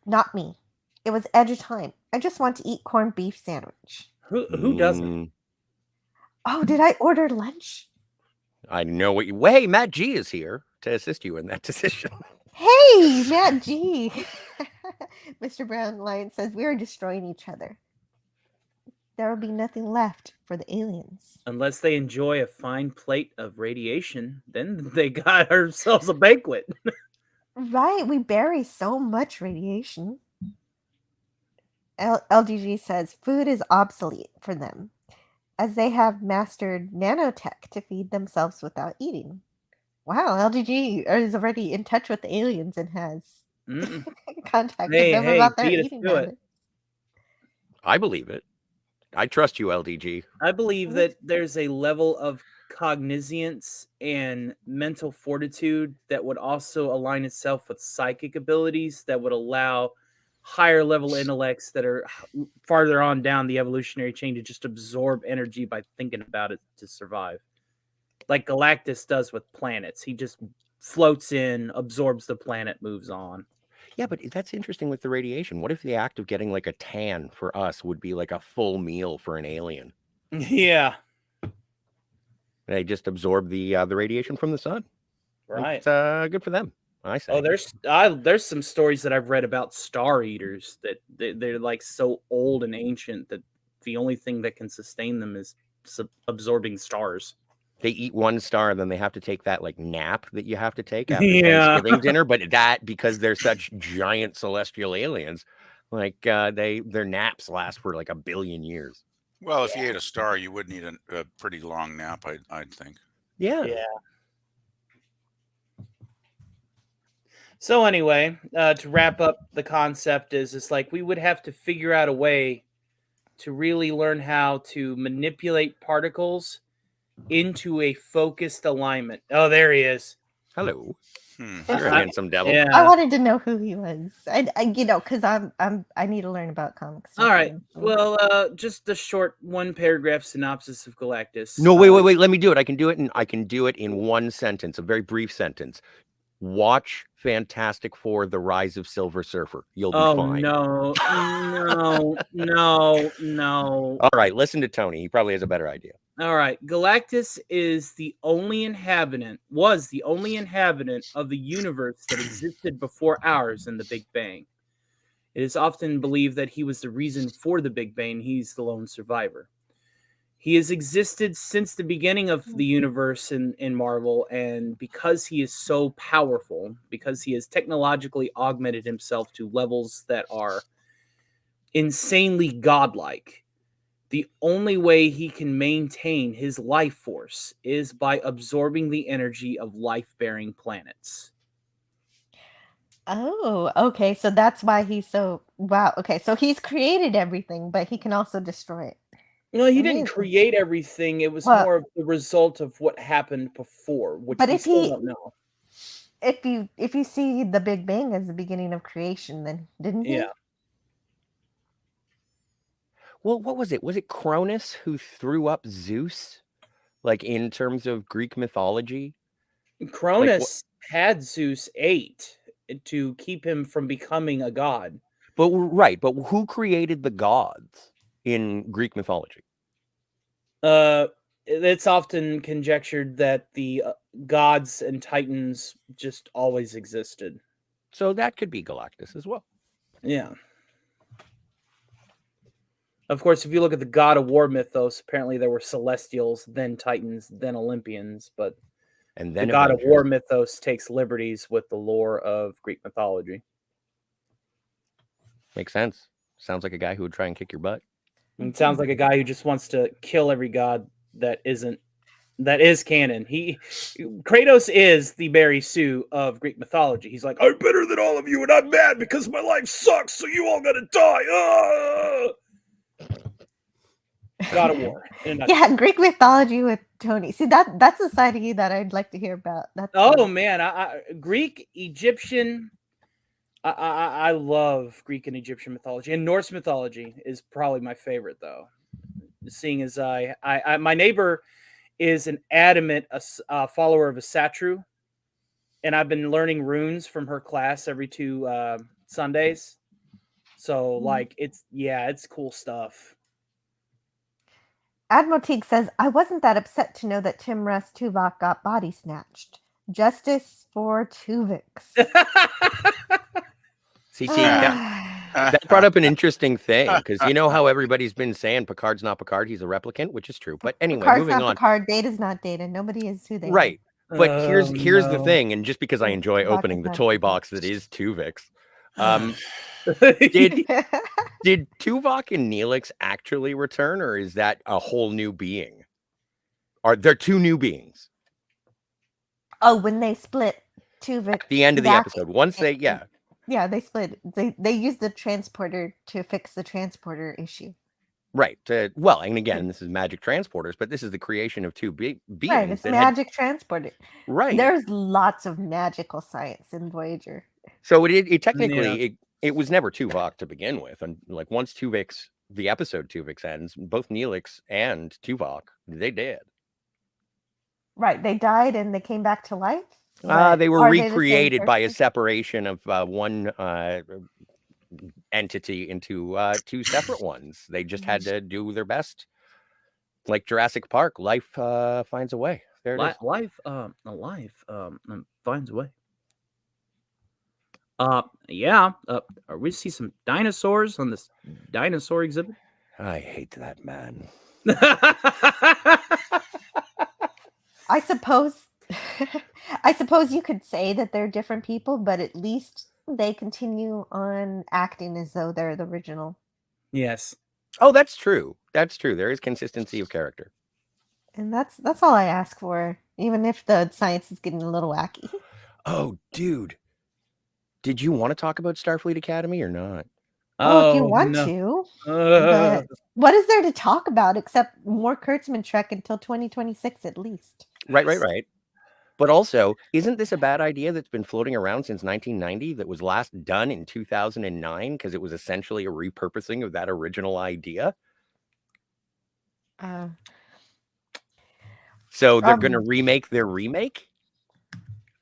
[SPEAKER 4] "Not me. It was edge of time. I just want to eat corned beef sandwich."
[SPEAKER 7] Who doesn't?
[SPEAKER 4] Oh, did I order lunch?
[SPEAKER 6] I know what you. Hey, Matt G is here to assist you in that decision.
[SPEAKER 4] Hey, Matt G. Mr. Brown Lion says we are destroying each other. There will be nothing left for the aliens.
[SPEAKER 7] Unless they enjoy a fine plate of radiation, then they got ourselves a banquet.
[SPEAKER 4] Right, we bury so much radiation. LGG says food is obsolete for them, as they have mastered nanotech to feed themselves without eating. Wow, LGG is already in touch with the aliens and has
[SPEAKER 7] Mm-mm.
[SPEAKER 4] contacted
[SPEAKER 7] Hey,
[SPEAKER 4] them
[SPEAKER 7] hey,
[SPEAKER 4] about their
[SPEAKER 7] beat us
[SPEAKER 4] eating
[SPEAKER 7] to it.
[SPEAKER 4] habits.
[SPEAKER 6] I believe it. I trust you, LDG.
[SPEAKER 7] I believe that there's a level of cognizance and mental fortitude that would also align itself with psychic abilities that would allow higher level intellects that are farther on down the evolutionary chain to just absorb energy by thinking about it to survive. Like Galactus does with planets. He just floats in, absorbs the planet, moves on.
[SPEAKER 6] Yeah, but that's interesting with the radiation. What if the act of getting like a tan for us would be like a full meal for an alien?
[SPEAKER 7] Yeah,
[SPEAKER 6] They just absorb the radiation from the sun.
[SPEAKER 7] right.
[SPEAKER 6] It's, good for them, I say.
[SPEAKER 7] Oh, there's some stories that I've read about star eaters that they're like so old and ancient that the only thing that can sustain them is absorbing stars.
[SPEAKER 6] They eat one star, then they have to take that like nap that you have to take after
[SPEAKER 7] Yeah.
[SPEAKER 6] Thanksgiving dinner. But that, because they're such giant celestial aliens, like their naps last for like 1 billion years.
[SPEAKER 5] Well, if you ate a star, you would need a pretty long nap, I'd think.
[SPEAKER 6] Yeah.
[SPEAKER 7] Yeah. So anyway, to wrap up the concept is it's like we would have to figure out a way to really learn how to manipulate particles into a focused alignment. Oh, there he is.
[SPEAKER 6] Hello.
[SPEAKER 5] Hmm.
[SPEAKER 6] You're a handsome devil.
[SPEAKER 7] Yeah.
[SPEAKER 4] I wanted to know who he was. I because I need to learn about comics.
[SPEAKER 7] All right. Well, just a short 1-paragraph synopsis of Galactus.
[SPEAKER 6] No, wait. Let me do it. I can do it in one sentence, a very brief sentence. Watch Fantastic Four: The Rise of Silver Surfer. You'll be fine.
[SPEAKER 7] No.
[SPEAKER 6] All right, listen to Tony. He probably has a better idea.
[SPEAKER 7] All right. Galactus was the only inhabitant of the universe that existed before ours in the Big Bang. It is often believed that he was the reason for the Big Bang. He's the lone survivor. He has existed since the beginning of the universe in Marvel, and because he is so powerful, because he has technologically augmented himself to levels that are insanely godlike, the only way he can maintain his life force is by absorbing the energy of life-bearing planets.
[SPEAKER 4] Oh, okay. So that's why he's so wow. Okay, so he's created everything, but he can also destroy it.
[SPEAKER 7] No, he didn't
[SPEAKER 4] Amazing.
[SPEAKER 7] create everything. It was
[SPEAKER 4] Well-
[SPEAKER 7] more of the result of what happened before, which
[SPEAKER 4] But
[SPEAKER 7] we
[SPEAKER 4] if
[SPEAKER 7] still
[SPEAKER 4] he-
[SPEAKER 7] don't know.
[SPEAKER 4] If you see the Big Bang as the beginning of creation, then didn't he?
[SPEAKER 7] Yeah.
[SPEAKER 6] Well, what was it? Was it Cronus who threw up Zeus? Like in terms of Greek mythology?
[SPEAKER 7] Cronus had Zeus ate to keep him from becoming a god.
[SPEAKER 6] But right, but who created the gods in Greek mythology?
[SPEAKER 7] It's often conjectured that the gods and titans just always existed.
[SPEAKER 6] So that could be Galactus as well.
[SPEAKER 7] Yeah. Of course, if you look at the God of War mythos, apparently there were Celestials, then Titans, then Olympians, but
[SPEAKER 6] And
[SPEAKER 7] the
[SPEAKER 6] then
[SPEAKER 7] God of
[SPEAKER 6] Avengers.
[SPEAKER 7] War mythos takes liberties with the lore of Greek mythology.
[SPEAKER 6] Makes sense. Sounds like a guy who would try and kick your butt.
[SPEAKER 7] It sounds like a guy who just wants to kill every god that is canon. Kratos is the Mary Sue of Greek mythology. He's like, I'm better than all of you, and I'm mad because my life sucks, so you all gotta die. Ah! God of War.
[SPEAKER 4] Yeah, Greek mythology with Tony. See that's a side of you that I'd like to hear about. That's
[SPEAKER 7] Oh man, Greek, Egyptian. I love Greek and Egyptian mythology, and Norse mythology is probably my favorite, though. Seeing as my neighbor is an adamant follower of Asatru, and I've been learning runes from her class every 2 Sundays. So like it's cool stuff.
[SPEAKER 4] Admiral Teague says, I wasn't that upset to know that Tim Russ Tuvok got body snatched. Justice for Tuvix.
[SPEAKER 6] See, that brought up an interesting thing, because you know how everybody's been saying Picard's not Picard, he's a replicant, which is true. But anyway,
[SPEAKER 4] Picard's
[SPEAKER 6] moving
[SPEAKER 4] not
[SPEAKER 6] on.
[SPEAKER 4] Picard, Data's not Data. Nobody is who they are.
[SPEAKER 6] Right. But here's the
[SPEAKER 7] no.
[SPEAKER 6] thing, and just because I enjoy
[SPEAKER 4] Lots
[SPEAKER 6] opening
[SPEAKER 4] of
[SPEAKER 6] the
[SPEAKER 4] fun.
[SPEAKER 6] toy box that is Tuvix, did Tuvok and Neelix actually return, or is that a whole new being? Are there two new beings?
[SPEAKER 4] Oh, when they split Tuvix.
[SPEAKER 6] At the end of the
[SPEAKER 4] back-
[SPEAKER 6] episode, once they
[SPEAKER 4] Yeah, they split. They used the transporter to fix the transporter issue.
[SPEAKER 6] right. Well, and again, this is magic transporters, but this is the creation of two beings.
[SPEAKER 4] Right, it's
[SPEAKER 6] that had-
[SPEAKER 4] magic transporter.
[SPEAKER 6] right.
[SPEAKER 4] There's lots of magical science in Voyager.
[SPEAKER 6] So it technically it was never Tuvok to begin with, and like once the episode Tuvix ends, both Neelix and Tuvok they did.
[SPEAKER 4] Right, they died and they came back to life.
[SPEAKER 6] They were
[SPEAKER 4] Are they the same
[SPEAKER 6] recreated by a
[SPEAKER 4] person?
[SPEAKER 6] separation of one entity into two separate ones. They just had to do their best. Like Jurassic Park, life finds a way. There it is.
[SPEAKER 7] Life finds a way. Yeah. Are we see some dinosaurs on this dinosaur exhibit?
[SPEAKER 6] I hate that man.
[SPEAKER 4] I suppose you could say that they're different people, but at least they continue on acting as though they're the original.
[SPEAKER 7] Yes.
[SPEAKER 6] Oh, that's true. That's true. There is consistency of character.
[SPEAKER 4] And that's all I ask for, even if the science is getting a little wacky.
[SPEAKER 6] Oh, dude. Did you want to talk about Starfleet Academy or not?
[SPEAKER 4] Oh, if you want
[SPEAKER 7] no.
[SPEAKER 4] to. But what is there to talk about except more Kurtzman Trek until 2026 at least?
[SPEAKER 6] Right. But also, isn't this a bad idea that's been floating around since 1990 that was last done in 2009 because it was essentially a repurposing of that original idea? So they're going to remake their remake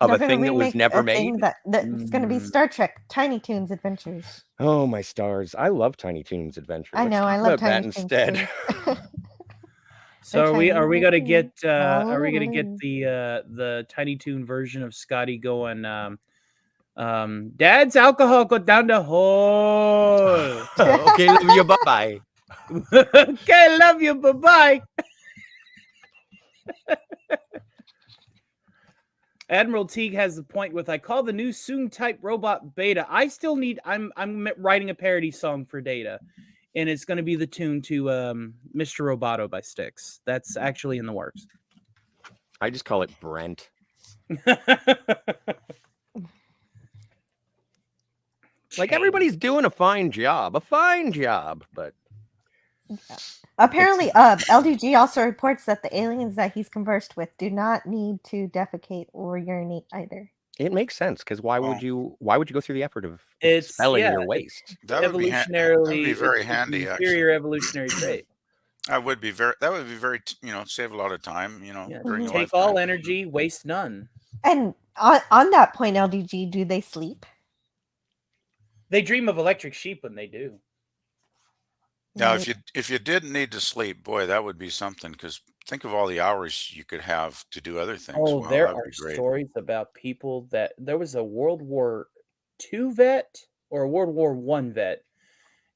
[SPEAKER 6] of a thing that was never made?
[SPEAKER 4] That's going to be Star Trek Tiny Toons Adventures.
[SPEAKER 6] Oh, my stars. I love Tiny Toons Adventures.
[SPEAKER 4] I know, I
[SPEAKER 6] Let's
[SPEAKER 4] love
[SPEAKER 6] talk about
[SPEAKER 4] Tiny
[SPEAKER 6] that
[SPEAKER 4] Toons
[SPEAKER 6] instead.
[SPEAKER 7] So are we gonna
[SPEAKER 4] Tiny
[SPEAKER 7] get
[SPEAKER 4] Toons.
[SPEAKER 7] are we gonna get the Tiny Toon version of Scotty going Dad's alcohol go down the hole.
[SPEAKER 6] Okay, love you, bye-bye.
[SPEAKER 7] Okay, love you, bye-bye. Admiral Teague has the point with, I call the new Soong type robot Beta. I still need, I'm writing a parody song for Data, and it's going to be the tune to Mr. Roboto by Styx. That's actually in the works.
[SPEAKER 6] I just call it Brent. Like, everybody's doing a fine job, but
[SPEAKER 4] apparently LDG also reports that the aliens that he's conversed with do not need to defecate or urinate either.
[SPEAKER 6] it makes sense, because why would you go through the effort of
[SPEAKER 7] It's-
[SPEAKER 6] expelling
[SPEAKER 7] yeah,
[SPEAKER 6] your waste?
[SPEAKER 5] That would be
[SPEAKER 7] evolutionarily
[SPEAKER 5] very
[SPEAKER 7] it's
[SPEAKER 5] handy,
[SPEAKER 7] an
[SPEAKER 5] actually.
[SPEAKER 7] inferior evolutionary trait.
[SPEAKER 5] That would be very, save a lot of time,
[SPEAKER 7] Yeah.
[SPEAKER 5] during your
[SPEAKER 7] Take
[SPEAKER 5] lifetime.
[SPEAKER 7] all energy, waste none.
[SPEAKER 4] And on that point, LDG, do they sleep?
[SPEAKER 7] They dream of electric sheep when they do.
[SPEAKER 5] Now,
[SPEAKER 4] Right.
[SPEAKER 5] if you didn't need to sleep, boy, that would be something. Because think of all the hours you could have to do other things.
[SPEAKER 7] Oh,
[SPEAKER 5] Wow,
[SPEAKER 7] there
[SPEAKER 5] that'd
[SPEAKER 7] are
[SPEAKER 5] be great.
[SPEAKER 7] stories about people that there was a World War II vet or a World War I vet,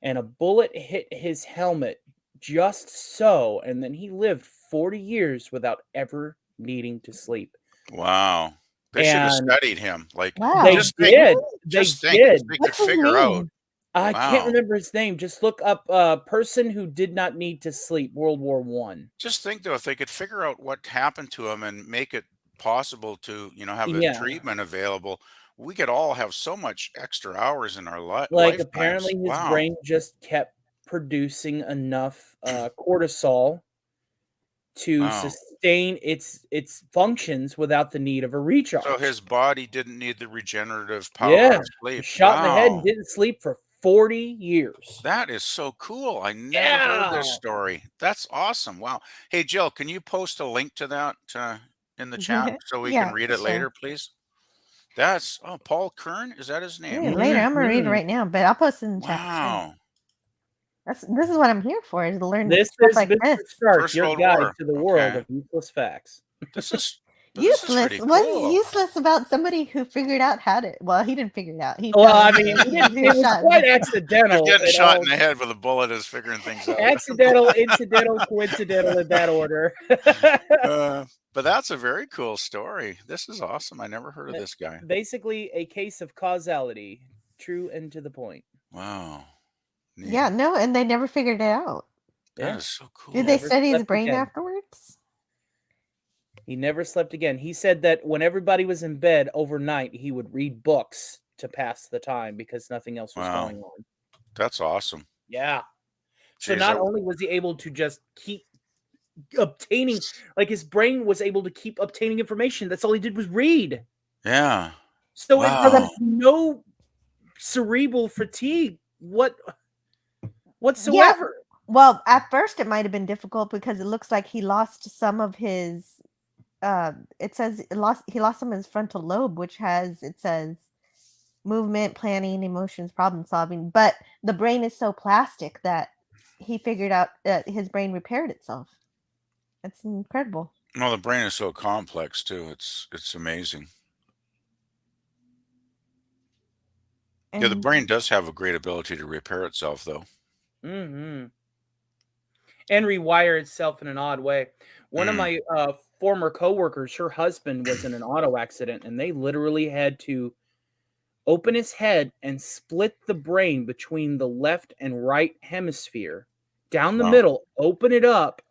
[SPEAKER 7] and a bullet hit his helmet just so, and then he lived 40 years without ever needing to sleep.
[SPEAKER 5] Wow, they should have
[SPEAKER 7] And-
[SPEAKER 5] studied him. Like,
[SPEAKER 4] Wow.
[SPEAKER 7] They
[SPEAKER 5] just think-
[SPEAKER 7] did. They
[SPEAKER 5] just think
[SPEAKER 7] did.
[SPEAKER 5] if they could
[SPEAKER 4] What's his
[SPEAKER 5] figure out.
[SPEAKER 4] name?
[SPEAKER 7] I can't
[SPEAKER 5] Wow.
[SPEAKER 7] remember his name. Just look up person who did not need to sleep, World War I.
[SPEAKER 5] Just think though, if they could figure out what happened to him and make it possible to, have a
[SPEAKER 7] Yeah.
[SPEAKER 5] treatment available, we could all have so much extra hours in our
[SPEAKER 7] Like
[SPEAKER 5] lifetimes.
[SPEAKER 7] apparently his
[SPEAKER 5] Wow.
[SPEAKER 7] brain just kept producing enough cortisol to
[SPEAKER 5] Wow.
[SPEAKER 7] sustain its functions without the need of a recharge.
[SPEAKER 5] So his body didn't need the regenerative power
[SPEAKER 7] Yeah,
[SPEAKER 5] of sleep.
[SPEAKER 7] shot in the head and
[SPEAKER 5] Wow.
[SPEAKER 7] didn't sleep for 40 years.
[SPEAKER 5] That is so cool. I never heard this
[SPEAKER 7] Yeah.
[SPEAKER 5] story. That's awesome. Wow. Hey, Jill, can you post a link to that in the chat so we
[SPEAKER 4] Yeah,
[SPEAKER 5] can read it
[SPEAKER 4] sure.
[SPEAKER 5] later, please? That's Paul Kern. Is that his name?
[SPEAKER 4] Yeah, later, I'm gonna read it
[SPEAKER 7] Mhm.
[SPEAKER 4] right now, but I'll post it in the chat. too.
[SPEAKER 5] Wow.
[SPEAKER 4] This is what I'm here for, is to learn
[SPEAKER 7] This
[SPEAKER 4] stuff
[SPEAKER 7] is
[SPEAKER 4] like
[SPEAKER 7] Mr.
[SPEAKER 4] this.
[SPEAKER 7] Stark,
[SPEAKER 5] First
[SPEAKER 7] your
[SPEAKER 5] World
[SPEAKER 7] guide
[SPEAKER 5] War.
[SPEAKER 7] to the world
[SPEAKER 5] Okay.
[SPEAKER 7] of useless facts.
[SPEAKER 5] This is
[SPEAKER 4] Useless.
[SPEAKER 5] pretty
[SPEAKER 4] What's
[SPEAKER 5] cool.
[SPEAKER 4] useless about somebody who figured out how to? Well, he didn't figure it out. He
[SPEAKER 7] Well,
[SPEAKER 4] fell
[SPEAKER 7] I
[SPEAKER 4] into
[SPEAKER 7] mean,
[SPEAKER 4] it. He
[SPEAKER 7] it was
[SPEAKER 4] shot
[SPEAKER 7] quite
[SPEAKER 4] him.
[SPEAKER 7] accidental.
[SPEAKER 5] Getting
[SPEAKER 7] it
[SPEAKER 5] shot
[SPEAKER 7] all-
[SPEAKER 5] in the head with a bullet is figuring things out.
[SPEAKER 7] accidental, incidental, coincidental in that order.
[SPEAKER 5] But that's a very cool story. This is awesome. I never heard of this guy.
[SPEAKER 7] Basically, a case of causality, true and to the point.
[SPEAKER 5] Wow. Neat.
[SPEAKER 4] Yeah, no, and they never figured it out.
[SPEAKER 5] That
[SPEAKER 7] Yeah.
[SPEAKER 5] is so cool.
[SPEAKER 4] Did they
[SPEAKER 7] Never
[SPEAKER 4] study his
[SPEAKER 7] slept
[SPEAKER 4] brain
[SPEAKER 7] again.
[SPEAKER 4] afterwards?
[SPEAKER 7] He never slept again. He said that when everybody was in bed overnight, he would read books to pass the time because nothing else was
[SPEAKER 5] Wow.
[SPEAKER 7] going on.
[SPEAKER 5] That's awesome.
[SPEAKER 7] Yeah. So
[SPEAKER 5] Jeez,
[SPEAKER 7] not
[SPEAKER 5] that-
[SPEAKER 7] only was he able to just keep obtaining, like his brain was able to keep obtaining information. That's all he did was read.
[SPEAKER 5] Yeah.
[SPEAKER 7] So
[SPEAKER 5] Wow.
[SPEAKER 7] it was no cerebral fatigue whatsoever.
[SPEAKER 4] Well, at first it might have been difficult because it looks like he lost some of his it says he lost some of his frontal lobe, which has, it says, movement, planning, emotions, problem solving. But the brain is so plastic that he figured out that his brain repaired itself. That's incredible.
[SPEAKER 5] Well, the brain is so complex too. It's amazing. Yeah, the
[SPEAKER 4] And
[SPEAKER 5] brain does have a great ability to repair itself, though.
[SPEAKER 7] Mm-hmm. And rewire itself in an odd way. One of my former coworkers, her husband was in an auto accident, and they literally had to open his head and split the brain between the left and right hemisphere down the
[SPEAKER 5] Wow.
[SPEAKER 7] middle, open it up,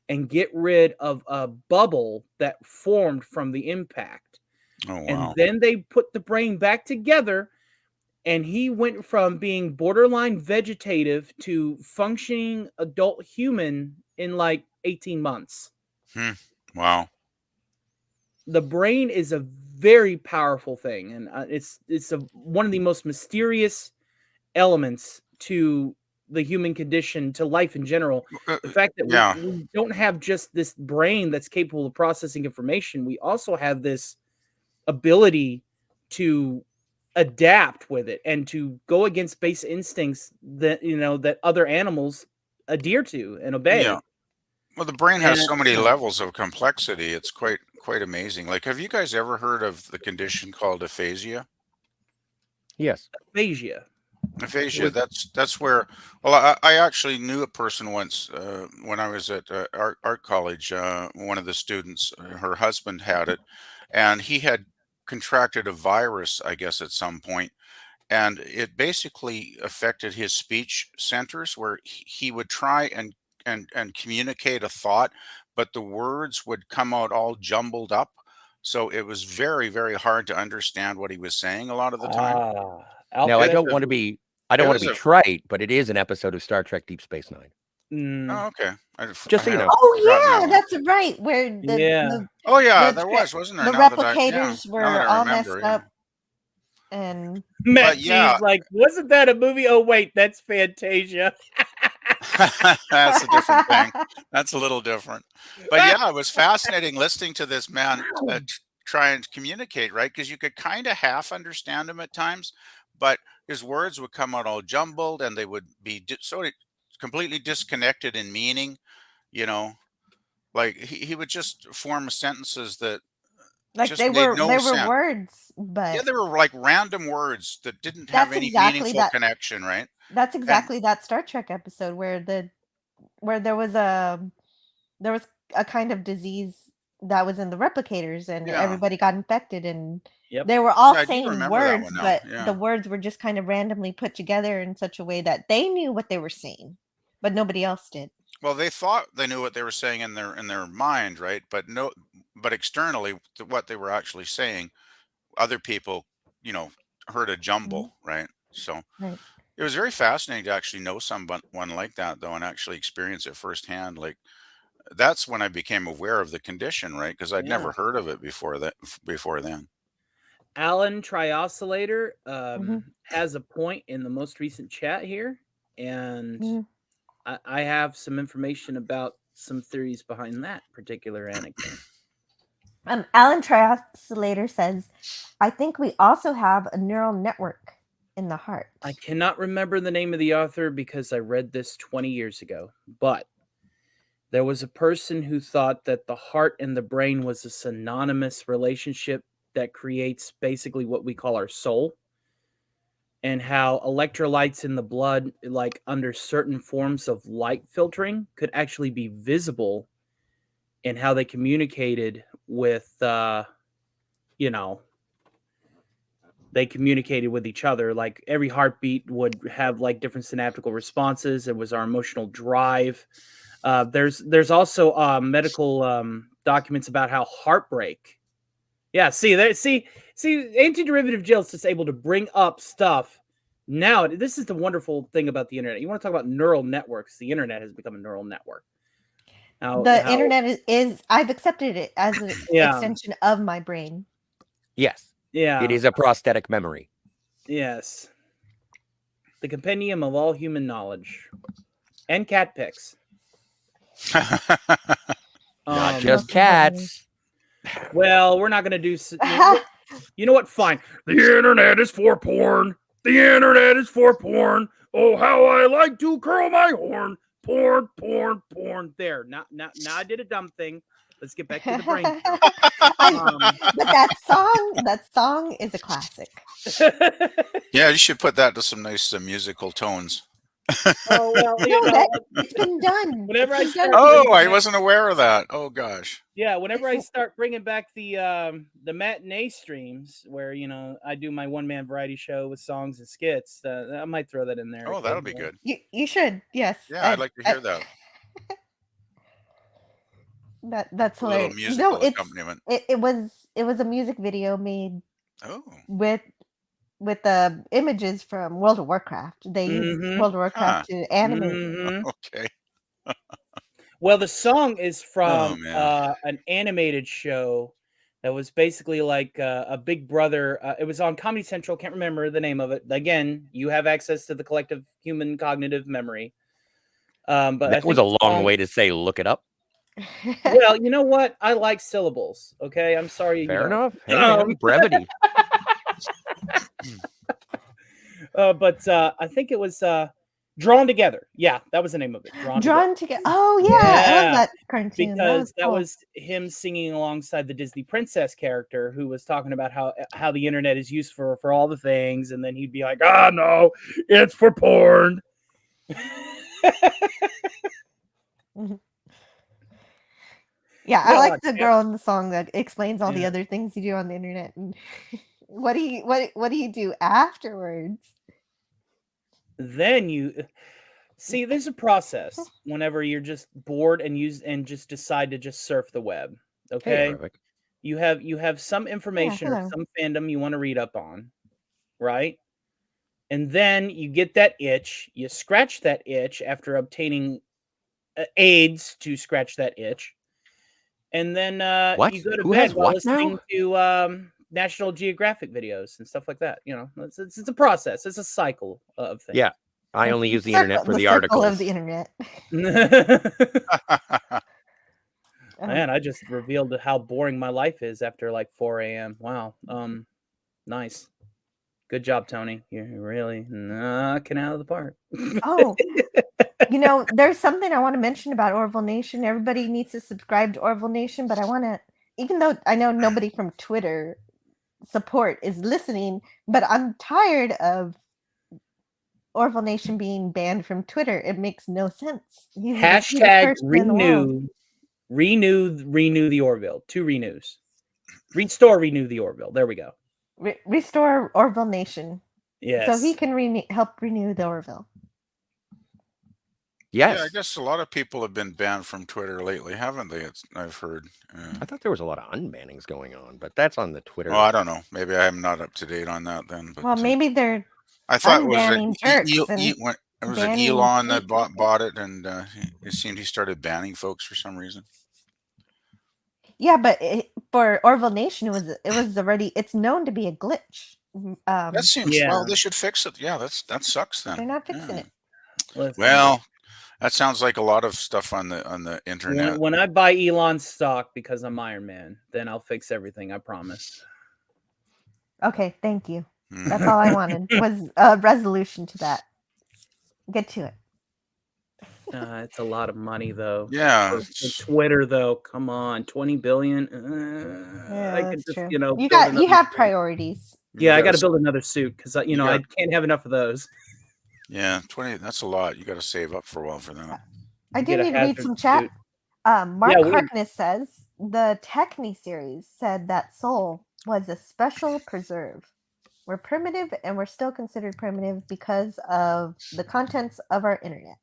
[SPEAKER 7] and get rid of a bubble that formed from the impact.
[SPEAKER 5] Oh,
[SPEAKER 7] And
[SPEAKER 5] wow.
[SPEAKER 7] then they put the brain back together, and he went from being borderline vegetative to functioning adult human in like 18 months.
[SPEAKER 5] Wow.
[SPEAKER 7] The brain is a very powerful thing, and it's one of the most mysterious elements to the human condition, to life in general. The fact that
[SPEAKER 5] Yeah.
[SPEAKER 7] we don't have just this brain that's capable of processing information, we also have this ability to adapt with it and to go against base instincts that that other animals adhere to and obey.
[SPEAKER 5] Yeah. Well, the brain has
[SPEAKER 7] And-
[SPEAKER 5] so many levels of complexity. It's quite amazing. Like, have you guys ever heard of the condition called aphasia?
[SPEAKER 6] Yes.
[SPEAKER 7] Aphasia.
[SPEAKER 5] Aphasia. That's where. Well, I actually knew a person once when I was at art college. One of the students, her husband had it, and he had contracted a virus, I guess, at some point, and it basically affected his speech centers, where he would try and communicate a thought, but the words would come out all jumbled up. So it was very, very hard to understand what he was saying a lot of the time.
[SPEAKER 6] Now, I
[SPEAKER 5] It
[SPEAKER 6] don't
[SPEAKER 5] was
[SPEAKER 6] want to
[SPEAKER 5] a-
[SPEAKER 6] be
[SPEAKER 5] it was
[SPEAKER 6] trite, but it is an episode of Star Trek Deep Space Nine.
[SPEAKER 5] Oh, okay.
[SPEAKER 6] Just so you
[SPEAKER 5] I
[SPEAKER 6] know.
[SPEAKER 4] oh
[SPEAKER 5] forgotten
[SPEAKER 4] yeah,
[SPEAKER 5] that one.
[SPEAKER 4] that's right. Where the
[SPEAKER 7] Yeah.
[SPEAKER 5] Oh yeah,
[SPEAKER 4] the
[SPEAKER 5] there
[SPEAKER 4] tra-
[SPEAKER 5] wasn't there?
[SPEAKER 4] the
[SPEAKER 5] Now that I-
[SPEAKER 4] replicators
[SPEAKER 5] now that
[SPEAKER 4] were
[SPEAKER 5] I
[SPEAKER 4] all
[SPEAKER 5] remember,
[SPEAKER 4] messed
[SPEAKER 5] yeah.
[SPEAKER 4] up, and
[SPEAKER 7] Matt
[SPEAKER 5] yeah.
[SPEAKER 7] G's like, wasn't that a movie? Oh wait, that's Fantasia.
[SPEAKER 5] That's a different thing. That's a little different. But yeah, it was fascinating listening to this man try and communicate, right? Because you could kind of half understand him at times, but his words would come out all jumbled, and they would be completely disconnected in meaning. You know, like he would just form sentences that
[SPEAKER 4] like
[SPEAKER 5] just
[SPEAKER 4] they
[SPEAKER 5] made
[SPEAKER 4] were
[SPEAKER 5] no sense.
[SPEAKER 4] words,
[SPEAKER 5] Yeah,
[SPEAKER 4] but
[SPEAKER 5] they were like random words that didn't have
[SPEAKER 4] That's
[SPEAKER 5] any
[SPEAKER 4] exactly
[SPEAKER 5] meaningful
[SPEAKER 4] that-
[SPEAKER 5] connection, right?
[SPEAKER 4] that's exactly that Star Trek episode where there was a kind of disease that was in the replicators, and
[SPEAKER 5] Yeah.
[SPEAKER 4] everybody got infected, and
[SPEAKER 7] Yep.
[SPEAKER 4] they were all
[SPEAKER 5] Yeah, I do
[SPEAKER 4] saying
[SPEAKER 5] remember that
[SPEAKER 4] words,
[SPEAKER 5] one now,
[SPEAKER 4] but
[SPEAKER 5] yeah.
[SPEAKER 4] the words were just kind of randomly put together in such a way that they knew what they were saying, but nobody else did.
[SPEAKER 5] Well, they thought they knew what they were saying in their mind, right? But externally, what they were actually saying, other people, heard a jumble, right? So
[SPEAKER 4] Right.
[SPEAKER 5] it was very fascinating to actually know someone like that, though, and actually experience it firsthand. Like, that's when I became aware of the condition, right? Because I'd never
[SPEAKER 7] Yeah.
[SPEAKER 5] heard of it before then.
[SPEAKER 7] Alan Trioscillator
[SPEAKER 4] Mhm.
[SPEAKER 7] has a point in the most recent chat here, and
[SPEAKER 4] Mhm.
[SPEAKER 7] I have some information about some theories behind that particular anecdote.
[SPEAKER 4] Alan Trioscillator says, I think we also have a neural network in the heart.
[SPEAKER 7] I cannot remember the name of the author because I read this 20 years ago, but there was a person who thought that the heart and the brain was a synonymous relationship that creates basically what we call our soul, and how electrolytes in the blood, like under certain forms of light filtering, could actually be visible in how they communicated with, they communicated with each other. Like every heartbeat would have like different synaptical responses. It was our emotional drive. There's also medical documents about how heartbreak. Yeah, see, antiderivative Jill is just able to bring up stuff. Now, this is the wonderful thing about the internet. You want to talk about neural networks? The internet has become a neural network.
[SPEAKER 4] The internet is I've accepted it as an
[SPEAKER 7] Yeah.
[SPEAKER 4] extension of my brain.
[SPEAKER 6] Yes.
[SPEAKER 7] Yeah,
[SPEAKER 6] It is a prosthetic memory.
[SPEAKER 7] yes, the compendium of all human knowledge and cat pics.
[SPEAKER 6] Not
[SPEAKER 7] Um,
[SPEAKER 6] just
[SPEAKER 4] Most definitely.
[SPEAKER 6] cats.
[SPEAKER 7] Well, we're not going to do. You know what? Fine. The internet is for porn. The internet is for porn. Oh, how I like to curl my horn. Porn, porn, porn. There. Now I did a dumb thing. Let's get back to the brain.
[SPEAKER 4] But that song is a classic.
[SPEAKER 5] Yeah, you should put that to some nice musical tones.
[SPEAKER 7] Oh well, you
[SPEAKER 4] No,
[SPEAKER 7] know,
[SPEAKER 4] it's been done.
[SPEAKER 7] Whenever
[SPEAKER 4] It's
[SPEAKER 7] I
[SPEAKER 4] been
[SPEAKER 7] start-
[SPEAKER 4] done.
[SPEAKER 5] Oh, I wasn't aware of that. Oh gosh.
[SPEAKER 7] yeah. Whenever I start bringing back the matinee streams, where I do my one-man variety show with songs and skits, I might throw that in there.
[SPEAKER 5] Oh, that'll be good.
[SPEAKER 4] You should, yes.
[SPEAKER 5] Yeah, I'd like to hear that.
[SPEAKER 4] That's
[SPEAKER 5] A little
[SPEAKER 4] hilarious.
[SPEAKER 5] musical
[SPEAKER 4] No,
[SPEAKER 5] accompaniment.
[SPEAKER 4] it was a music video made
[SPEAKER 5] Oh.
[SPEAKER 4] with the images from World of Warcraft. They used
[SPEAKER 7] Mhm.
[SPEAKER 4] World of Warcraft to animate.
[SPEAKER 7] Mhm.
[SPEAKER 5] Okay.
[SPEAKER 7] Well, the song is
[SPEAKER 5] Oh,
[SPEAKER 7] from
[SPEAKER 5] man.
[SPEAKER 7] an animated show that was basically like a Big Brother. It was on Comedy Central. Can't remember the name of it. Again, you have access to the collective human cognitive memory. But I
[SPEAKER 6] That was
[SPEAKER 7] think
[SPEAKER 6] a
[SPEAKER 7] the
[SPEAKER 6] long
[SPEAKER 7] song-
[SPEAKER 6] way to say look it up.
[SPEAKER 7] Well, you know what? I like syllables. Okay, I'm sorry. you
[SPEAKER 6] Fair
[SPEAKER 7] don't.
[SPEAKER 6] enough. Hey, man, brevity.
[SPEAKER 7] But I think it was Drawn Together. Yeah, that was the name of it. Drawn Together.
[SPEAKER 4] Drawn together. Oh yeah, I
[SPEAKER 7] Yeah,
[SPEAKER 4] love that cartoon.
[SPEAKER 7] Because that
[SPEAKER 4] cool.
[SPEAKER 7] was him singing alongside the Disney princess character who was talking about how the internet is used for all the things, and then he'd be like, "Ah, no, it's for porn."
[SPEAKER 4] Yeah, I
[SPEAKER 7] Yeah,
[SPEAKER 4] like the
[SPEAKER 7] yeah.
[SPEAKER 4] girl in the song that explains all the
[SPEAKER 7] Yeah.
[SPEAKER 4] other things you do on the internet. And what do you do afterwards?
[SPEAKER 7] Then you see there's a process whenever you're just bored and just decide to just surf the web.
[SPEAKER 6] Hey,
[SPEAKER 7] Okay,
[SPEAKER 6] perfect.
[SPEAKER 7] you have some information or
[SPEAKER 4] hello.
[SPEAKER 7] some fandom you want to read up on, right? And then you get that itch, you scratch that itch after obtaining aids to scratch that itch, and then
[SPEAKER 6] What?
[SPEAKER 7] you go to
[SPEAKER 6] Who
[SPEAKER 7] bed
[SPEAKER 6] has
[SPEAKER 7] while
[SPEAKER 6] what
[SPEAKER 7] listening
[SPEAKER 6] now?
[SPEAKER 7] to National Geographic videos and stuff like that. It's a process. It's a cycle of things.
[SPEAKER 6] Yeah, I only use the
[SPEAKER 4] Circle-
[SPEAKER 6] internet for the
[SPEAKER 4] circle
[SPEAKER 6] articles.
[SPEAKER 4] of the internet.
[SPEAKER 7] Man, I just revealed how boring my life is after like 4 a.m. Wow. Nice. Good job, Tony. You're really knocking out of the park.
[SPEAKER 4] Oh, there's something I want to mention about Orville Nation. Everybody needs to subscribe to Orville Nation, but I want to, even though I know nobody from Twitter support is listening, but I'm tired of Orville Nation being banned from Twitter. It makes no sense. He's the sweetest
[SPEAKER 7] Hashtag
[SPEAKER 4] person in the world.
[SPEAKER 7] renew the Orville. 2 renews. Restore renew the Orville. There we go.
[SPEAKER 4] Restore Orville Nation
[SPEAKER 7] Yes.
[SPEAKER 4] so he can help renew the Orville.
[SPEAKER 6] Yes.
[SPEAKER 5] Yeah, I guess a lot of people have been banned from Twitter lately, haven't they? I've heard.
[SPEAKER 6] I thought there was a lot of unbannings going on, but that's on the Twitter.
[SPEAKER 5] Well, I don't know. Maybe I'm not up to date on that then. But,
[SPEAKER 4] Well, maybe they're
[SPEAKER 5] I thought
[SPEAKER 4] unbanning Turks and
[SPEAKER 5] was it
[SPEAKER 4] banning
[SPEAKER 5] Elon that
[SPEAKER 4] people.
[SPEAKER 5] bought it, and it seemed he started banning folks for some reason.
[SPEAKER 4] Yeah, but for Orville Nation, it's known to be a glitch.
[SPEAKER 5] That seems
[SPEAKER 7] Yeah.
[SPEAKER 5] well. They should fix it. Yeah, that sucks then.
[SPEAKER 4] They're not fixing
[SPEAKER 5] Yeah.
[SPEAKER 4] it.
[SPEAKER 7] Listen,
[SPEAKER 5] Well, that sounds like a lot of stuff on the internet.
[SPEAKER 7] when I buy Elon stock because I'm Iron Man, then I'll fix everything. I promise.
[SPEAKER 4] Okay, thank you.
[SPEAKER 5] Mhm.
[SPEAKER 4] That's all I wanted was a resolution to that. Get to it.
[SPEAKER 7] It's a lot of money though.
[SPEAKER 5] Yeah,
[SPEAKER 7] For
[SPEAKER 5] it's-
[SPEAKER 7] Twitter though, come on, 20 billion.
[SPEAKER 4] Yeah,
[SPEAKER 7] I could
[SPEAKER 4] that's
[SPEAKER 7] just,
[SPEAKER 4] true.
[SPEAKER 7] build
[SPEAKER 4] You
[SPEAKER 7] another
[SPEAKER 4] have
[SPEAKER 7] suit.
[SPEAKER 4] priorities.
[SPEAKER 7] Yeah, I got to
[SPEAKER 5] gotta-
[SPEAKER 7] build another suit because I
[SPEAKER 5] got-
[SPEAKER 7] can't have enough of those.
[SPEAKER 5] Yeah, 20. That's a lot. You got to save up for a while for that.
[SPEAKER 4] I
[SPEAKER 7] Get
[SPEAKER 4] do
[SPEAKER 7] a
[SPEAKER 4] need to read
[SPEAKER 7] hazard
[SPEAKER 4] some chat.
[SPEAKER 7] suit.
[SPEAKER 4] Mark
[SPEAKER 7] Yeah, we-
[SPEAKER 4] Harkness says the Techni series said that Soul was a special preserve. We're primitive and we're still considered primitive because of the contents of our internet.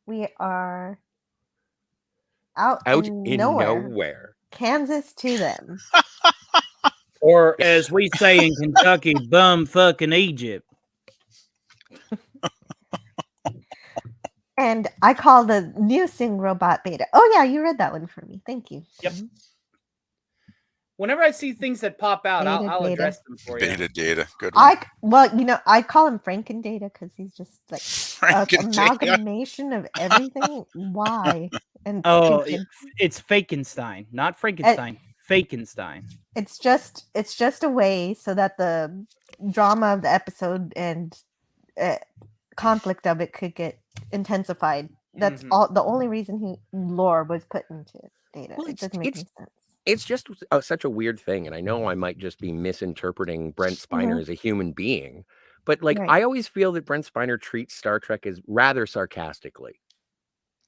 [SPEAKER 4] We are out in
[SPEAKER 6] in
[SPEAKER 4] nowhere.
[SPEAKER 6] nowhere.
[SPEAKER 4] Kansas to them.
[SPEAKER 7] Or as we say in Kentucky, bum fucking Egypt.
[SPEAKER 4] And I call the new Sing Robot beta. Oh yeah, you read that one for me. Thank you.
[SPEAKER 7] Yep. Whenever I see things that pop out,
[SPEAKER 4] Beta,
[SPEAKER 7] I'll
[SPEAKER 4] beta.
[SPEAKER 7] address them for you.
[SPEAKER 5] Beta data. Good one.
[SPEAKER 4] I call him Franken Data because he's just like an
[SPEAKER 5] Frankendata.
[SPEAKER 4] amalgamation of everything. Why? And
[SPEAKER 7] Oh,
[SPEAKER 4] stupid.
[SPEAKER 7] it's Fakenstein, not Frankenstein. Fakenstein.
[SPEAKER 4] It's just a way so that the drama of the episode and conflict of it could get intensified. That's
[SPEAKER 7] Mhm.
[SPEAKER 4] all. The only reason lore was put into Data.
[SPEAKER 6] Well,
[SPEAKER 4] It doesn't make any sense.
[SPEAKER 6] It's just such a weird thing, and I know I might just be misinterpreting Brent Spiner as a human being, but like
[SPEAKER 4] Right.
[SPEAKER 6] I always feel that Brent Spiner treats Star Trek as rather sarcastically.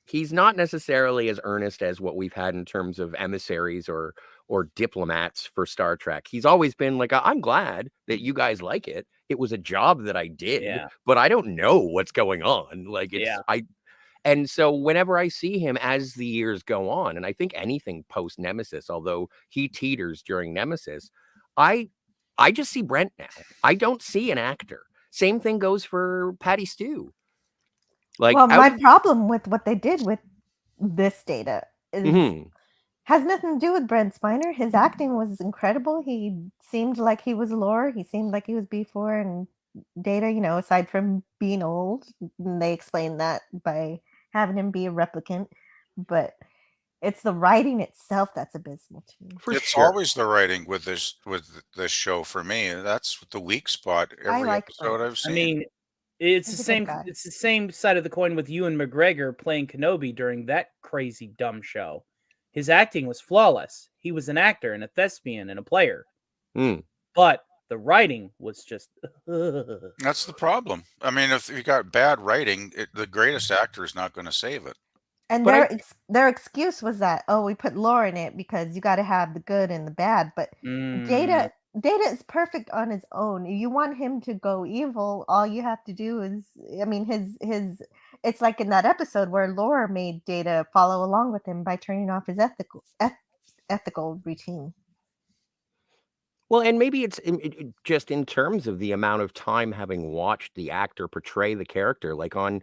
[SPEAKER 6] He's not necessarily as earnest as what we've had in terms of emissaries or diplomats for Star Trek. He's always been like, I'm glad that you guys like it. It was a job that I did,
[SPEAKER 7] Yeah.
[SPEAKER 6] but I don't know what's going on. Like it's
[SPEAKER 7] Yeah.
[SPEAKER 6] and so whenever I see him as the years go on, and I think anything post Nemesis, although he teeters during Nemesis, I just see Brent now. I don't see an actor. Same thing goes for Patty Stew. Like
[SPEAKER 4] Well, my problem with what they did with this Data is has nothing to do with Brent Spiner. His acting was incredible. He seemed like he was lore. He seemed like he was before and Data, aside from being old. And they explained that by having him be a replicant. But it's the writing itself that's abysmal to me.
[SPEAKER 5] It's always the writing with this show for me. That's the weak spot every
[SPEAKER 4] like
[SPEAKER 5] episode
[SPEAKER 4] Brent.
[SPEAKER 5] I've seen.
[SPEAKER 7] I mean, it's
[SPEAKER 4] He's
[SPEAKER 7] the
[SPEAKER 4] a good
[SPEAKER 7] same.
[SPEAKER 4] guy.
[SPEAKER 7] It's the same side of the coin with Ewan McGregor playing Kenobi during that crazy dumb show. His acting was flawless. He was an actor and a thespian and a player, but the writing was just.
[SPEAKER 5] That's the problem. I mean, if you got bad writing, the greatest actor is not going to save it.
[SPEAKER 4] And their excuse was that, we put lore in it because you got to have the good and the bad. But Data is perfect on his own. You want him to go evil, all you have to do is, his it's like in that episode where Lore made Data follow along with him by turning off his ethical routine.
[SPEAKER 6] Well, and maybe it's just in terms of the amount of time having watched the actor portray the character. Like on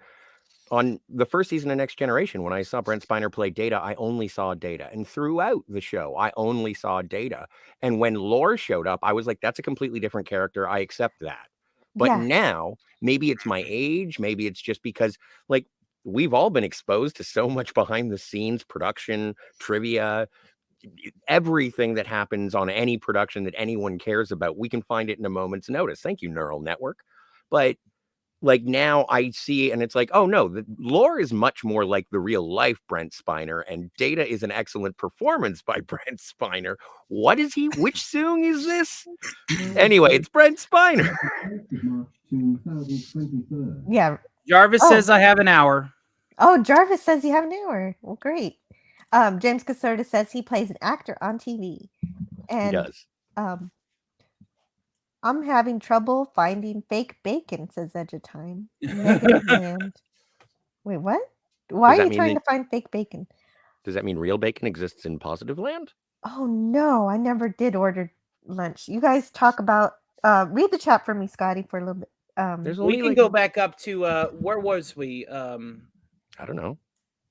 [SPEAKER 6] the first season of Next Generation, when I saw Brent Spiner play Data, I only saw Data. And throughout the show, I only saw Data. And when Lore showed up, I was like, that's a completely different character. I accept that. But now, maybe it's my age. Maybe it's just because, like, we've all been exposed to so much behind the scenes production, trivia, everything that happens on any production that anyone cares about. We can find it in a moment's notice. Thank you, Neural Network. But like now I see, and it's like, oh no, the lore is much more like the real life Brent Spiner, and Data is an excellent performance by Brent Spiner. What is he? Which Soong is this? Anyway, it's Brent Spiner.
[SPEAKER 4] Yeah.
[SPEAKER 7] Jarvis says I have an hour.
[SPEAKER 4] Oh, Jarvis says you have an hour. Well, great. James Caserta says he plays an actor on TV. And
[SPEAKER 6] he does.
[SPEAKER 4] I'm having trouble finding fake bacon, says Edge of Time. Negative. Wait, what? Why are you trying to find fake bacon?
[SPEAKER 6] Does that mean real bacon exists in positive land?
[SPEAKER 4] Oh, no. I never did order lunch. You guys talk about... read the chat for me, Scotty, for a little bit.
[SPEAKER 7] We can go back up to... where was we?
[SPEAKER 6] I don't know.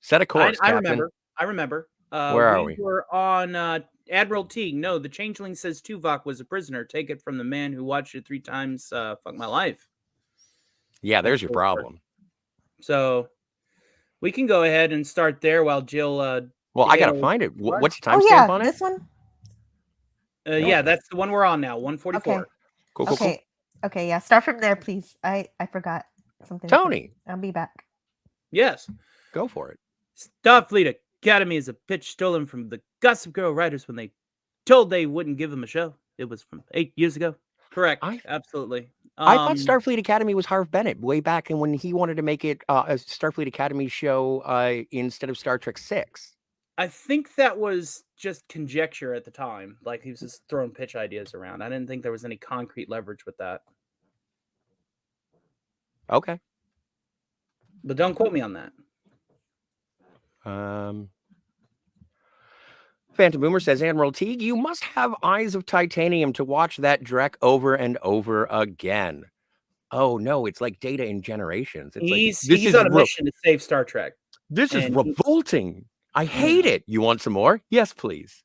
[SPEAKER 6] Set a course, Captain.
[SPEAKER 7] I remember.
[SPEAKER 6] Where are we?
[SPEAKER 7] We're on... Admiral Teague, no, the Changeling says Tuvok was a prisoner. Take it from the man who watched it 3 times. Fuck my life.
[SPEAKER 6] Yeah, there's your problem.
[SPEAKER 7] So we can go ahead and start there while Jill.
[SPEAKER 6] Well, I gotta find it. What's the timestamp on it?
[SPEAKER 4] This one.
[SPEAKER 7] Yeah, that's the one we're on now. 144.
[SPEAKER 4] Okay.
[SPEAKER 6] Cool.
[SPEAKER 4] Okay. Yeah, start from there, please. I forgot something.
[SPEAKER 6] Tony,
[SPEAKER 4] I'll be back.
[SPEAKER 7] Yes,
[SPEAKER 6] go for it.
[SPEAKER 7] Starfleet Academy is a pitch stolen from the Gossip Girl writers when they told they wouldn't give them a show. It was from 8 years ago. Correct. Absolutely.
[SPEAKER 6] I thought Starfleet Academy was Harv Bennett way back, and when he wanted to make it a Starfleet Academy show instead of Star Trek 6.
[SPEAKER 7] I think that was just conjecture at the time. Like he was just throwing pitch ideas around. I didn't think there was any concrete leverage with that.
[SPEAKER 6] Okay.
[SPEAKER 7] But don't quote me on that.
[SPEAKER 6] Phantom Boomer says, Admiral Teague, you must have eyes of titanium to watch that Drek over and over again. Oh, no, it's like Data in Generations. It's
[SPEAKER 7] he's on a mission to save Star Trek.
[SPEAKER 6] This is revolting. I hate it. You want some more? Yes, please.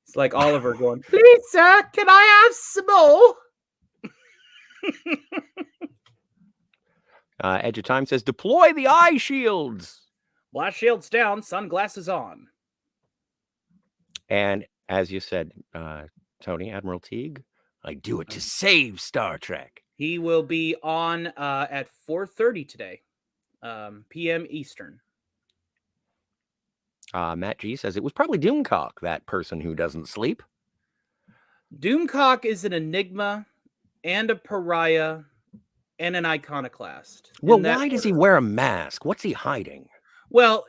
[SPEAKER 7] It's like Oliver going, please, sir, can I have some more?
[SPEAKER 6] Edge of Time says, deploy the eye shields.
[SPEAKER 7] Blast shields down, sunglasses on.
[SPEAKER 6] And As you said, Tony, Admiral Teague, I do it to save Star Trek.
[SPEAKER 7] He will be on at 4:30 today, p.m. Eastern.
[SPEAKER 6] Matt G says it was probably Doomcock, that person who doesn't sleep.
[SPEAKER 7] Doomcock is an enigma and a pariah and an iconoclast.
[SPEAKER 6] Well, why does he wear a mask? What's he hiding?
[SPEAKER 7] Well,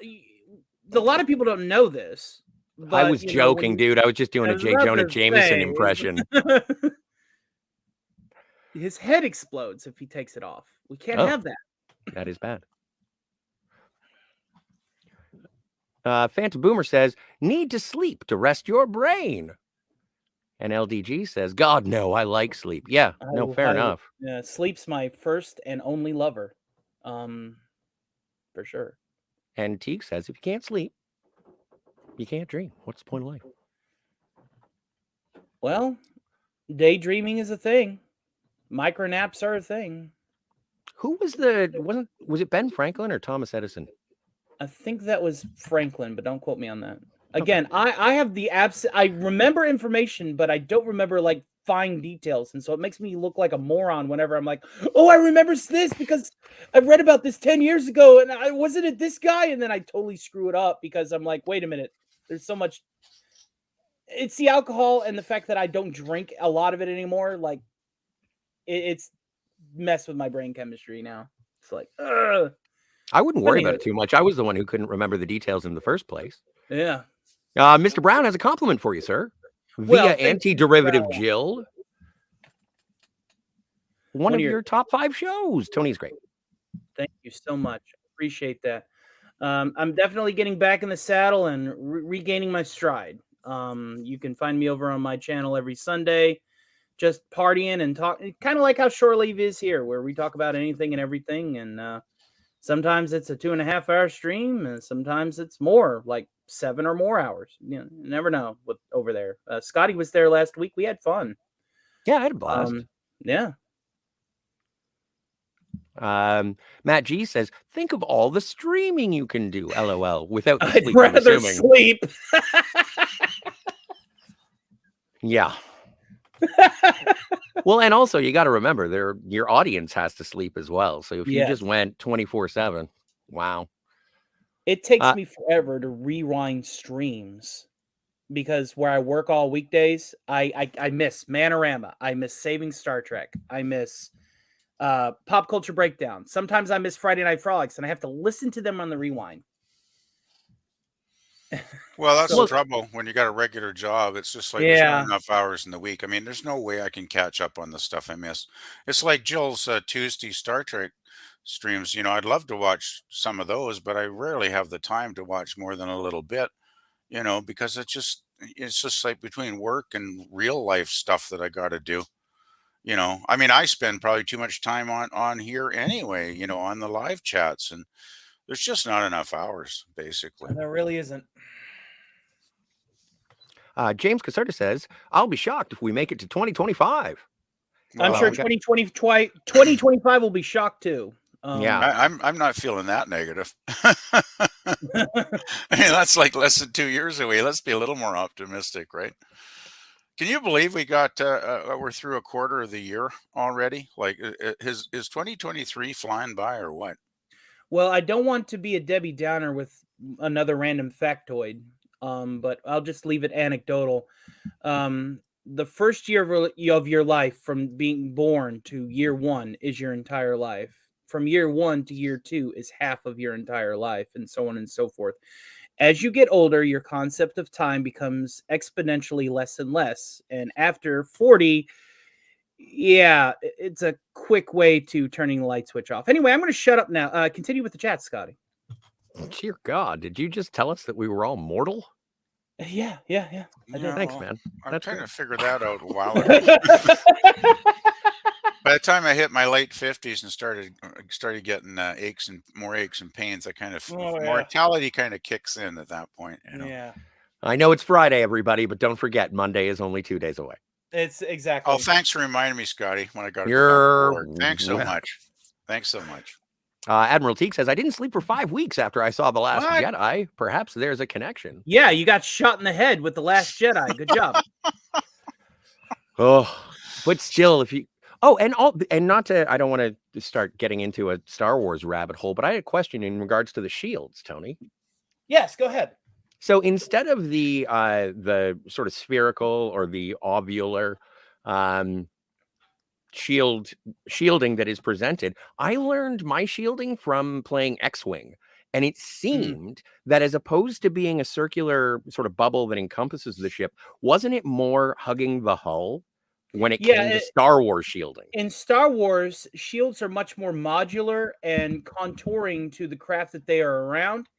[SPEAKER 7] a lot of people don't know this. But,
[SPEAKER 6] I was joking, dude. I was just doing a J. Jonah Jameson impression.
[SPEAKER 7] His head explodes if he takes it off. We can't have that.
[SPEAKER 6] That is bad. Phantom Boomer says, need to sleep to rest your brain. And LDG says, God, no, I like sleep. Yeah, no, fair enough.
[SPEAKER 7] Yeah, sleep's my first and only lover. For sure.
[SPEAKER 6] And Teague says, if you can't sleep, you can't dream. What's the point of life?
[SPEAKER 7] Well, daydreaming is a thing. Micro naps are a thing.
[SPEAKER 6] Who was was it Ben Franklin or Thomas Edison?
[SPEAKER 7] I think that was Franklin, but don't quote me on that. Again, okay. I have the I remember information, but I don't remember like fine details. And so it makes me look like a moron whenever I'm like, oh, I remember this because I read about this 10 years ago and wasn't it this guy? And then I totally screw it up because I'm like, wait a minute, there's so much. It's the alcohol and the fact that I don't drink a lot of it anymore. Like it's messed with my brain chemistry now. It's like, ugh.
[SPEAKER 6] I wouldn't worry about it too much. I was the one who couldn't remember the details in the first place.
[SPEAKER 7] Yeah.
[SPEAKER 6] Mr. Brown has a compliment for you, sir. Via Antiderivative Jill. One of your top 5 shows. Tony's great.
[SPEAKER 7] Thank you so much. Appreciate that. I'm definitely getting back in the saddle and regaining my stride. You can find me over on my channel every Sunday, just partying and talking, kind of like how Shore Leave is here, where we talk about anything and everything. And sometimes it's a 2.5-hour stream, and sometimes it's more, like 7 or more hours. You never know what over there. Scotty was there last week. We had fun.
[SPEAKER 6] Yeah, I had a blast.
[SPEAKER 7] Yeah.
[SPEAKER 6] Matt G says, think of all the streaming you can do, LOL, without the
[SPEAKER 7] I'd
[SPEAKER 6] sleep.
[SPEAKER 7] rather sleep.
[SPEAKER 6] Yeah. Well, and also you got to remember your audience has to sleep as well. So if you just went 24/7, wow.
[SPEAKER 7] It takes me forever to rewind streams because where I work all weekdays, I miss Manorama. I miss Saving Star Trek. I miss Pop Culture Breakdown. Sometimes I miss Friday Night Frolics and I have to listen to them on the rewind.
[SPEAKER 5] Well, that's the trouble when you got a regular job. It's just like there's not enough hours in the week. I mean, there's no way I can catch up on the stuff I miss. It's like Jill's Tuesday Star Trek streams. I'd love to watch some of those, but I rarely have the time to watch more than a little bit, because it's just like between work and real life stuff that I got to do. I mean, I spend probably too much time on here anyway, on the live chats, and there's just not enough hours, basically.
[SPEAKER 7] There really isn't.
[SPEAKER 6] James Caserta says, I'll be shocked if we make it to 2025.
[SPEAKER 7] I'm sure 2025 will be shocked too.
[SPEAKER 5] Yeah, I'm not feeling that negative. I mean, that's like less than 2 years away. Let's be a little more optimistic, right? Can you believe we got we're through a quarter of the year already? Like, is 2023 flying by or what?
[SPEAKER 7] Well, I don't want to be a Debbie Downer with another random factoid, but I'll just leave it anecdotal. The first year of your life, from being born to year 1, is your entire life. From year 1 to year 2 is half of your entire life, and so on and so forth. As you get older, your concept of time becomes exponentially less and less. And after 40, it's a quick way to turning the light switch off. Anyway, I'm going to shut up now. Continue with the chat, Scotty.
[SPEAKER 6] Dear God, did you just tell us that we were all mortal?
[SPEAKER 7] Yeah. I did.
[SPEAKER 6] Thanks, man.
[SPEAKER 5] I'm trying to figure that out a while ago. By the time I hit my late 50s and started getting more aches and pains, I kind of mortality kind of kicks in at that point.
[SPEAKER 7] Yeah.
[SPEAKER 6] I know it's Friday, everybody, but don't forget Monday is only 2 days away.
[SPEAKER 7] It's exactly.
[SPEAKER 5] Oh, thanks for reminding me, Scotty. When I got
[SPEAKER 6] You're
[SPEAKER 5] thanks so much. Thanks so much.
[SPEAKER 6] Admiral Teague says, I didn't sleep for 5 weeks after I saw The Last
[SPEAKER 7] What?
[SPEAKER 6] Jedi. Perhaps there's a connection.
[SPEAKER 7] Yeah, you got shot in the head with The Last Jedi. Good job.
[SPEAKER 6] Oh, but still, if you and not to, I don't want to start getting into a Star Wars rabbit hole, but I had a question in regards to the shields, Tony.
[SPEAKER 7] Yes, go ahead.
[SPEAKER 6] So instead of the sort of spherical or the ovular shielding that is presented, I learned my shielding from playing X-Wing. And it seemed that as opposed to being a circular sort of bubble that encompasses the ship, wasn't it more hugging the hull when it came to Star Wars shielding?
[SPEAKER 7] In Star Wars, shields are much more modular and contouring to the craft that they are around.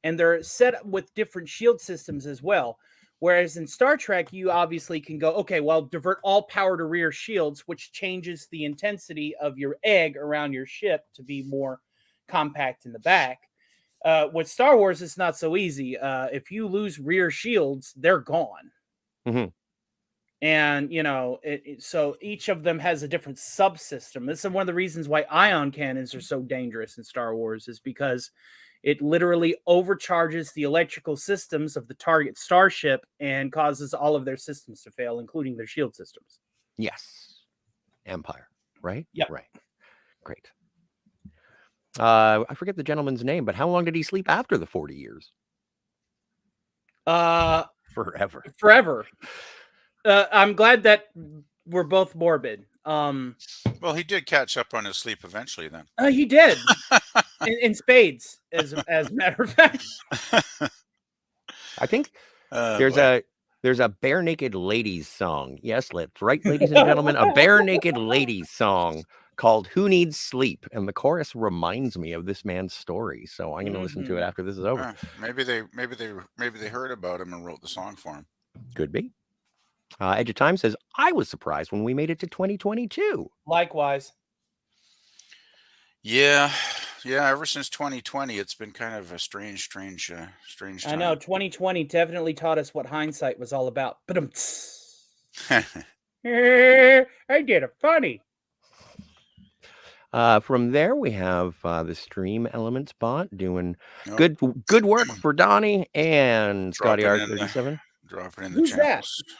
[SPEAKER 7] And they're set up with different shield systems as well. Whereas in Star Trek, you obviously can go, okay, well, divert all power to rear shields, which changes the intensity of your egg around your ship to be more compact in the back. With Star Wars, it's not so easy. If you lose rear shields, they're gone.
[SPEAKER 6] Mm-hmm.
[SPEAKER 7] And, you know, so each of them has a different subsystem. This is one of the reasons why ion cannons are so dangerous in Star Wars, is because it literally overcharges the electrical systems of the target starship and causes all of their systems to fail, including their shield systems.
[SPEAKER 6] Yes. Empire, right?
[SPEAKER 7] Yeah.
[SPEAKER 6] Right. Great. I forget the gentleman's name, but how long did he sleep after the 40 years? Forever.
[SPEAKER 7] Forever. I'm glad that we're both morbid.
[SPEAKER 5] Well, he did catch up on his sleep eventually then.
[SPEAKER 7] He did. in spades, as a matter of fact.
[SPEAKER 6] I think there's a bare naked ladies song. Yes, let's right, ladies and gentlemen, a bare naked ladies song called "Who Needs Sleep," and the chorus reminds me of this man's story. So I'm going to listen to it after this is over.
[SPEAKER 5] Maybe they heard about him and wrote the song for him.
[SPEAKER 6] Could be. Edge of Time says, I was surprised when we made it to 2022.
[SPEAKER 7] Likewise.
[SPEAKER 5] Yeah. Ever since 2020, it's been kind of a strange time.
[SPEAKER 7] I know 2020 definitely taught us what hindsight was all about. But I did it funny.
[SPEAKER 6] From there, we have the Stream Elements bot doing good work for Donnie and Scotty R37.
[SPEAKER 5] Dropping in the
[SPEAKER 7] Who's
[SPEAKER 5] channels.
[SPEAKER 7] that?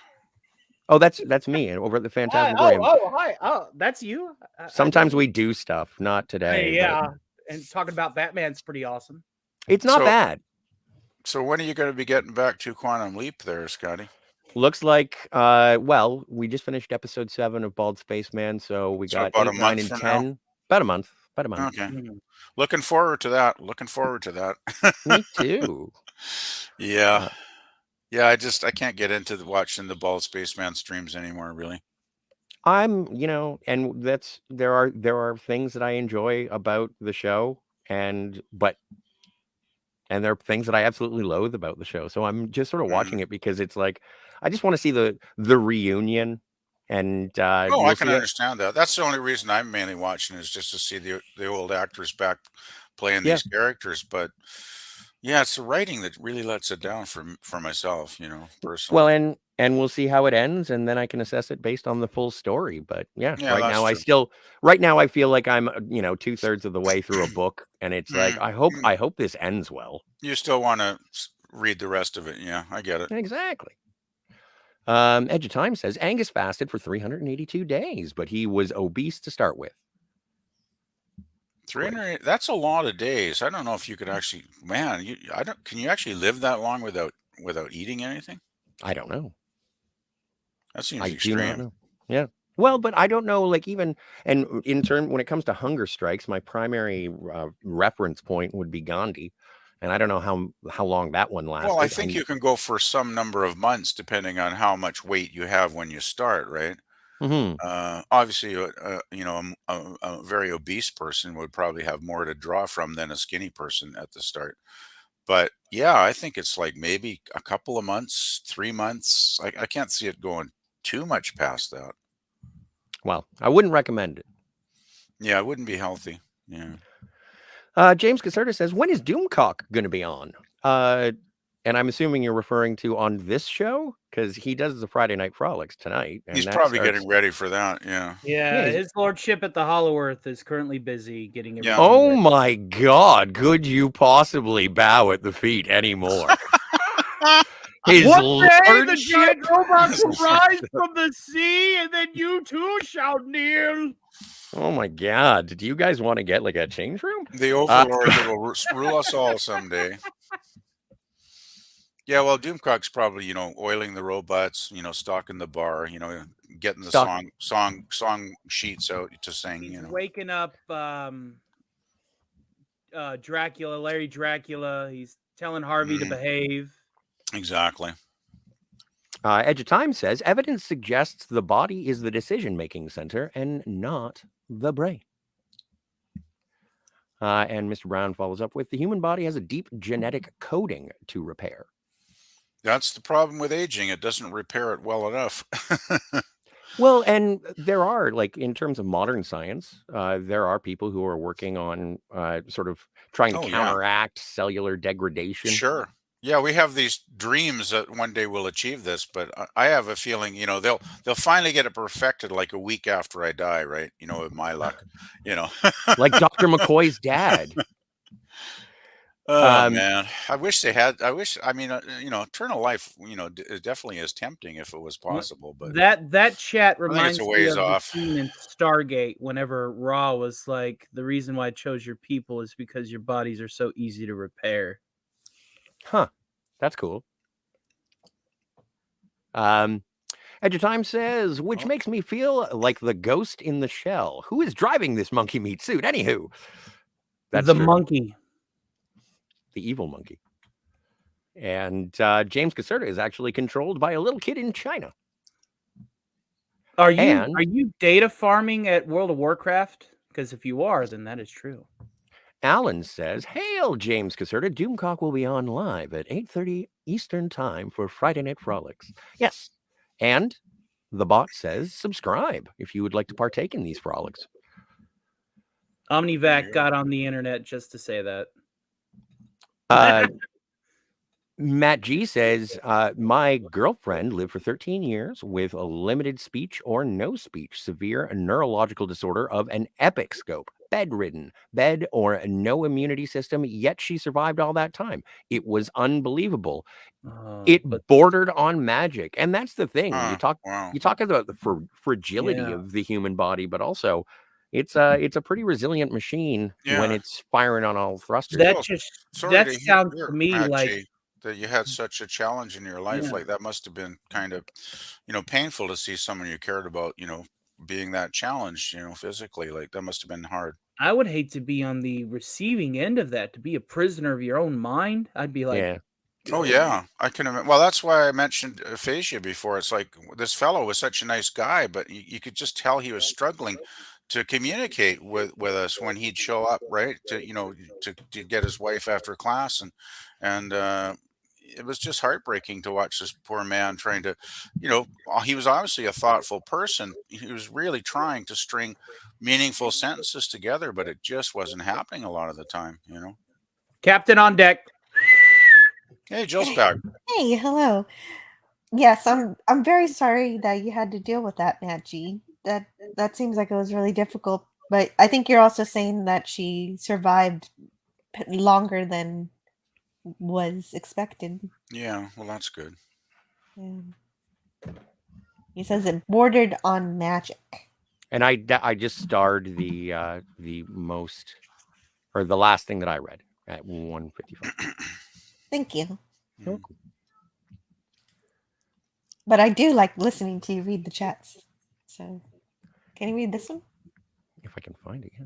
[SPEAKER 6] Oh, that's me over at the Phantasmagoria.
[SPEAKER 7] Hi. Oh, that's you?
[SPEAKER 6] Sometimes we do stuff, not today.
[SPEAKER 7] Yeah, and talking about Batman's pretty awesome.
[SPEAKER 6] It's not bad.
[SPEAKER 5] So when are you going to be getting back to Quantum Leap there, Scotty?
[SPEAKER 6] Looks like, well, we just finished episode 7 of Bald Spaceman, so we got 8, 9, and 10.
[SPEAKER 5] Now?
[SPEAKER 6] About a month.
[SPEAKER 5] Okay. Looking forward to that.
[SPEAKER 6] Me too.
[SPEAKER 5] Yeah. Yeah, I can't get into watching the Bald Spaceman streams anymore, really.
[SPEAKER 6] I'm, and there are things that I enjoy about the show, and there are things that I absolutely loathe about the show. So I'm just sort of watching it because it's like I just want to see the reunion. And
[SPEAKER 5] I can understand that. That's the only reason I'm mainly watching, is just to see the old actors back playing these characters. But yeah, it's the writing that really lets it down for myself, personally.
[SPEAKER 6] Well, and we'll see how it ends, and then I can assess it based on the full story. But right now I feel like I'm 2/3 of the way through a book, and it's like I hope this ends well.
[SPEAKER 5] You still want to read the rest of it. Yeah, I get it.
[SPEAKER 6] Exactly. Edge of Time says Angus fasted for 382 days, but he was obese to start with.
[SPEAKER 5] 300. That's a lot of days. I don't know if you could actually, can you actually live that long without eating anything?
[SPEAKER 6] I don't know.
[SPEAKER 5] That seems extreme.
[SPEAKER 6] Yeah. Well, but I don't know, when it comes to hunger strikes, my primary reference point would be Gandhi. And I don't know how long that one lasted.
[SPEAKER 5] Well, I think you can go for some number of months depending on how much weight you have when you start, right?
[SPEAKER 6] Mm-hmm.
[SPEAKER 5] Obviously, a very obese person would probably have more to draw from than a skinny person at the start. But yeah, I think it's like maybe a couple of months, 3 months. I can't see it going too much past that.
[SPEAKER 6] Well, I wouldn't recommend it.
[SPEAKER 5] Yeah, it wouldn't be healthy. Yeah.
[SPEAKER 6] James Caserta says, when is Doomcock going to be on? And I'm assuming you're referring to on this show because he does the Friday Night Frolics tonight. And
[SPEAKER 5] He's
[SPEAKER 6] that
[SPEAKER 5] probably
[SPEAKER 6] starts-
[SPEAKER 5] getting ready for that. Yeah.
[SPEAKER 7] Yeah,
[SPEAKER 6] he's-
[SPEAKER 7] his lordship at the Hollow Earth is currently busy getting
[SPEAKER 5] Yeah.
[SPEAKER 7] everything
[SPEAKER 6] Oh
[SPEAKER 7] ready.
[SPEAKER 6] my God! Could you possibly bow at the feet anymore? His
[SPEAKER 7] One day the
[SPEAKER 6] lordship.
[SPEAKER 7] giant robots will rise from the sea, and then you too shall kneel.
[SPEAKER 6] Oh my God! Do you guys want to get like a change room?
[SPEAKER 5] The overlord that will rule us all someday. Yeah, well, Doomcock's probably, oiling the robots, stocking the bar, getting the
[SPEAKER 6] Stock-
[SPEAKER 5] song sheets out to sing,
[SPEAKER 7] He's waking up Dracula, Larry Dracula. He's telling Harvey to behave.
[SPEAKER 5] Exactly.
[SPEAKER 6] Edge of Time says evidence suggests the body is the decision-making center and not the brain. And Mr. Brown follows up with the human body has a deep genetic coding to repair.
[SPEAKER 5] That's the problem with aging. It doesn't repair it well enough.
[SPEAKER 6] Well, and there are, like, in terms of modern science, there are people who are working on sort of trying to
[SPEAKER 5] Oh, yeah.
[SPEAKER 6] counteract cellular degradation.
[SPEAKER 5] Sure. Yeah, we have these dreams that one day we'll achieve this, but I have a feeling, they'll finally get it perfected like a week after I die, right? With my luck,
[SPEAKER 6] Like Dr. McCoy's dad.
[SPEAKER 5] Oh man, I wish they had. Eternal life, definitely is tempting if it was possible. But
[SPEAKER 7] That chat
[SPEAKER 5] think it's
[SPEAKER 7] reminds
[SPEAKER 5] a
[SPEAKER 7] me
[SPEAKER 5] ways
[SPEAKER 7] of
[SPEAKER 5] off.
[SPEAKER 7] the scene in Stargate whenever Ra was like, the reason why I chose your people is because your bodies are so easy to repair.
[SPEAKER 6] Huh. That's cool. Edge of Time says, which makes me feel like the ghost in the shell. Who is driving this monkey meat suit? Anywho. That's
[SPEAKER 7] the
[SPEAKER 6] true.
[SPEAKER 7] monkey.
[SPEAKER 6] The evil monkey. And James Caserta is actually controlled by a little kid in China.
[SPEAKER 7] Are
[SPEAKER 6] And-
[SPEAKER 7] you data farming at World of Warcraft? Because if you are, then that is true.
[SPEAKER 6] Alan says, hail, James Caserta. Doomcock will be on live at 8:30 Eastern Time for Friday Night Frolics. Yes. And the bot says, subscribe if you would like to partake in these frolics.
[SPEAKER 7] Omnivac got on the internet just to say that.
[SPEAKER 6] Matt G says, my girlfriend lived for 13 years with a limited speech or no speech, severe neurological disorder of an epic scope, bedridden, bed or no immunity system, yet she survived all that time. It was unbelievable. It bordered on magic. And that's the thing. You talk about the fragility
[SPEAKER 7] Yeah.
[SPEAKER 6] of the human body, but also it's a pretty resilient machine when
[SPEAKER 5] Yeah.
[SPEAKER 6] it's firing on all thrusters.
[SPEAKER 7] That
[SPEAKER 5] Well,
[SPEAKER 7] just
[SPEAKER 5] sorry
[SPEAKER 7] that
[SPEAKER 5] to hear,
[SPEAKER 7] sounds to me
[SPEAKER 5] Matt
[SPEAKER 7] like
[SPEAKER 5] G, that you had such a challenge in your life.
[SPEAKER 7] Yeah.
[SPEAKER 5] Like that must have been kind of, painful to see someone you cared about, being that challenged, physically. Like that must have been hard.
[SPEAKER 7] I would hate to be on the receiving end of that, to be a prisoner of your own mind. I'd be like,
[SPEAKER 6] Yeah.
[SPEAKER 5] Oh yeah, I can. Well, that's why I mentioned aphasia before. It's like this fellow was such a nice guy, but you could just tell he was struggling to communicate with us when he'd show up, right? To get his wife after class, and it was just heartbreaking to watch this poor man trying to, he was obviously a thoughtful person. He was really trying to string meaningful sentences together, but it just wasn't happening a lot of the time.
[SPEAKER 7] Captain on deck.
[SPEAKER 5] Hey, Jill's back.
[SPEAKER 4] Hey, hello. Yes, I'm very sorry that you had to deal with that, Matt G. That seems like it was really difficult. But I think you're also saying that she survived longer than was expected.
[SPEAKER 5] Yeah, well, that's good.
[SPEAKER 4] Yeah. He says it bordered on magic.
[SPEAKER 6] And I just starred the last thing that I read at 1:55.
[SPEAKER 4] Thank you.
[SPEAKER 6] You're welcome.
[SPEAKER 4] But I do like listening to you read the chats. So, can you read this one?
[SPEAKER 6] If I can find it, yeah.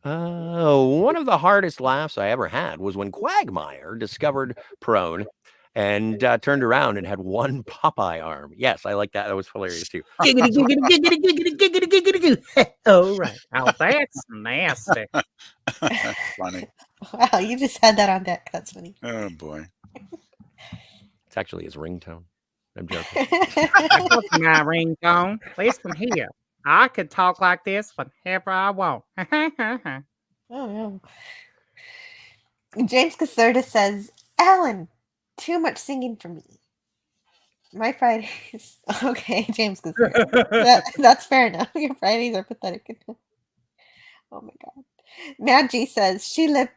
[SPEAKER 6] One of the hardest laughs I ever had was when Quagmire discovered Prone and turned around and had one Popeye arm. Yes, I like that. That was hilarious too.
[SPEAKER 7] Giggity, giggity, giggity, giggity, giggity, giggity, giggity. Oh, right. Oh, that's nasty.
[SPEAKER 5] Funny.
[SPEAKER 4] Wow, you just had that on deck. That's funny.
[SPEAKER 5] Oh boy.
[SPEAKER 6] It's actually his ringtone. I'm joking.
[SPEAKER 7] That's my ringtone. Listen here. I could talk like this whenever I want.
[SPEAKER 4] Oh no. James Caserta says, Alan, too much singing for me. My Fridays. Okay, James goes. That's fair enough. Your Fridays are pathetic. Oh my god. Mad G says she lived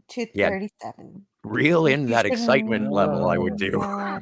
[SPEAKER 4] to
[SPEAKER 6] Yeah.
[SPEAKER 4] 37.
[SPEAKER 6] Reel in
[SPEAKER 4] You
[SPEAKER 6] that
[SPEAKER 4] should
[SPEAKER 6] excitement level, I would do.
[SPEAKER 4] know.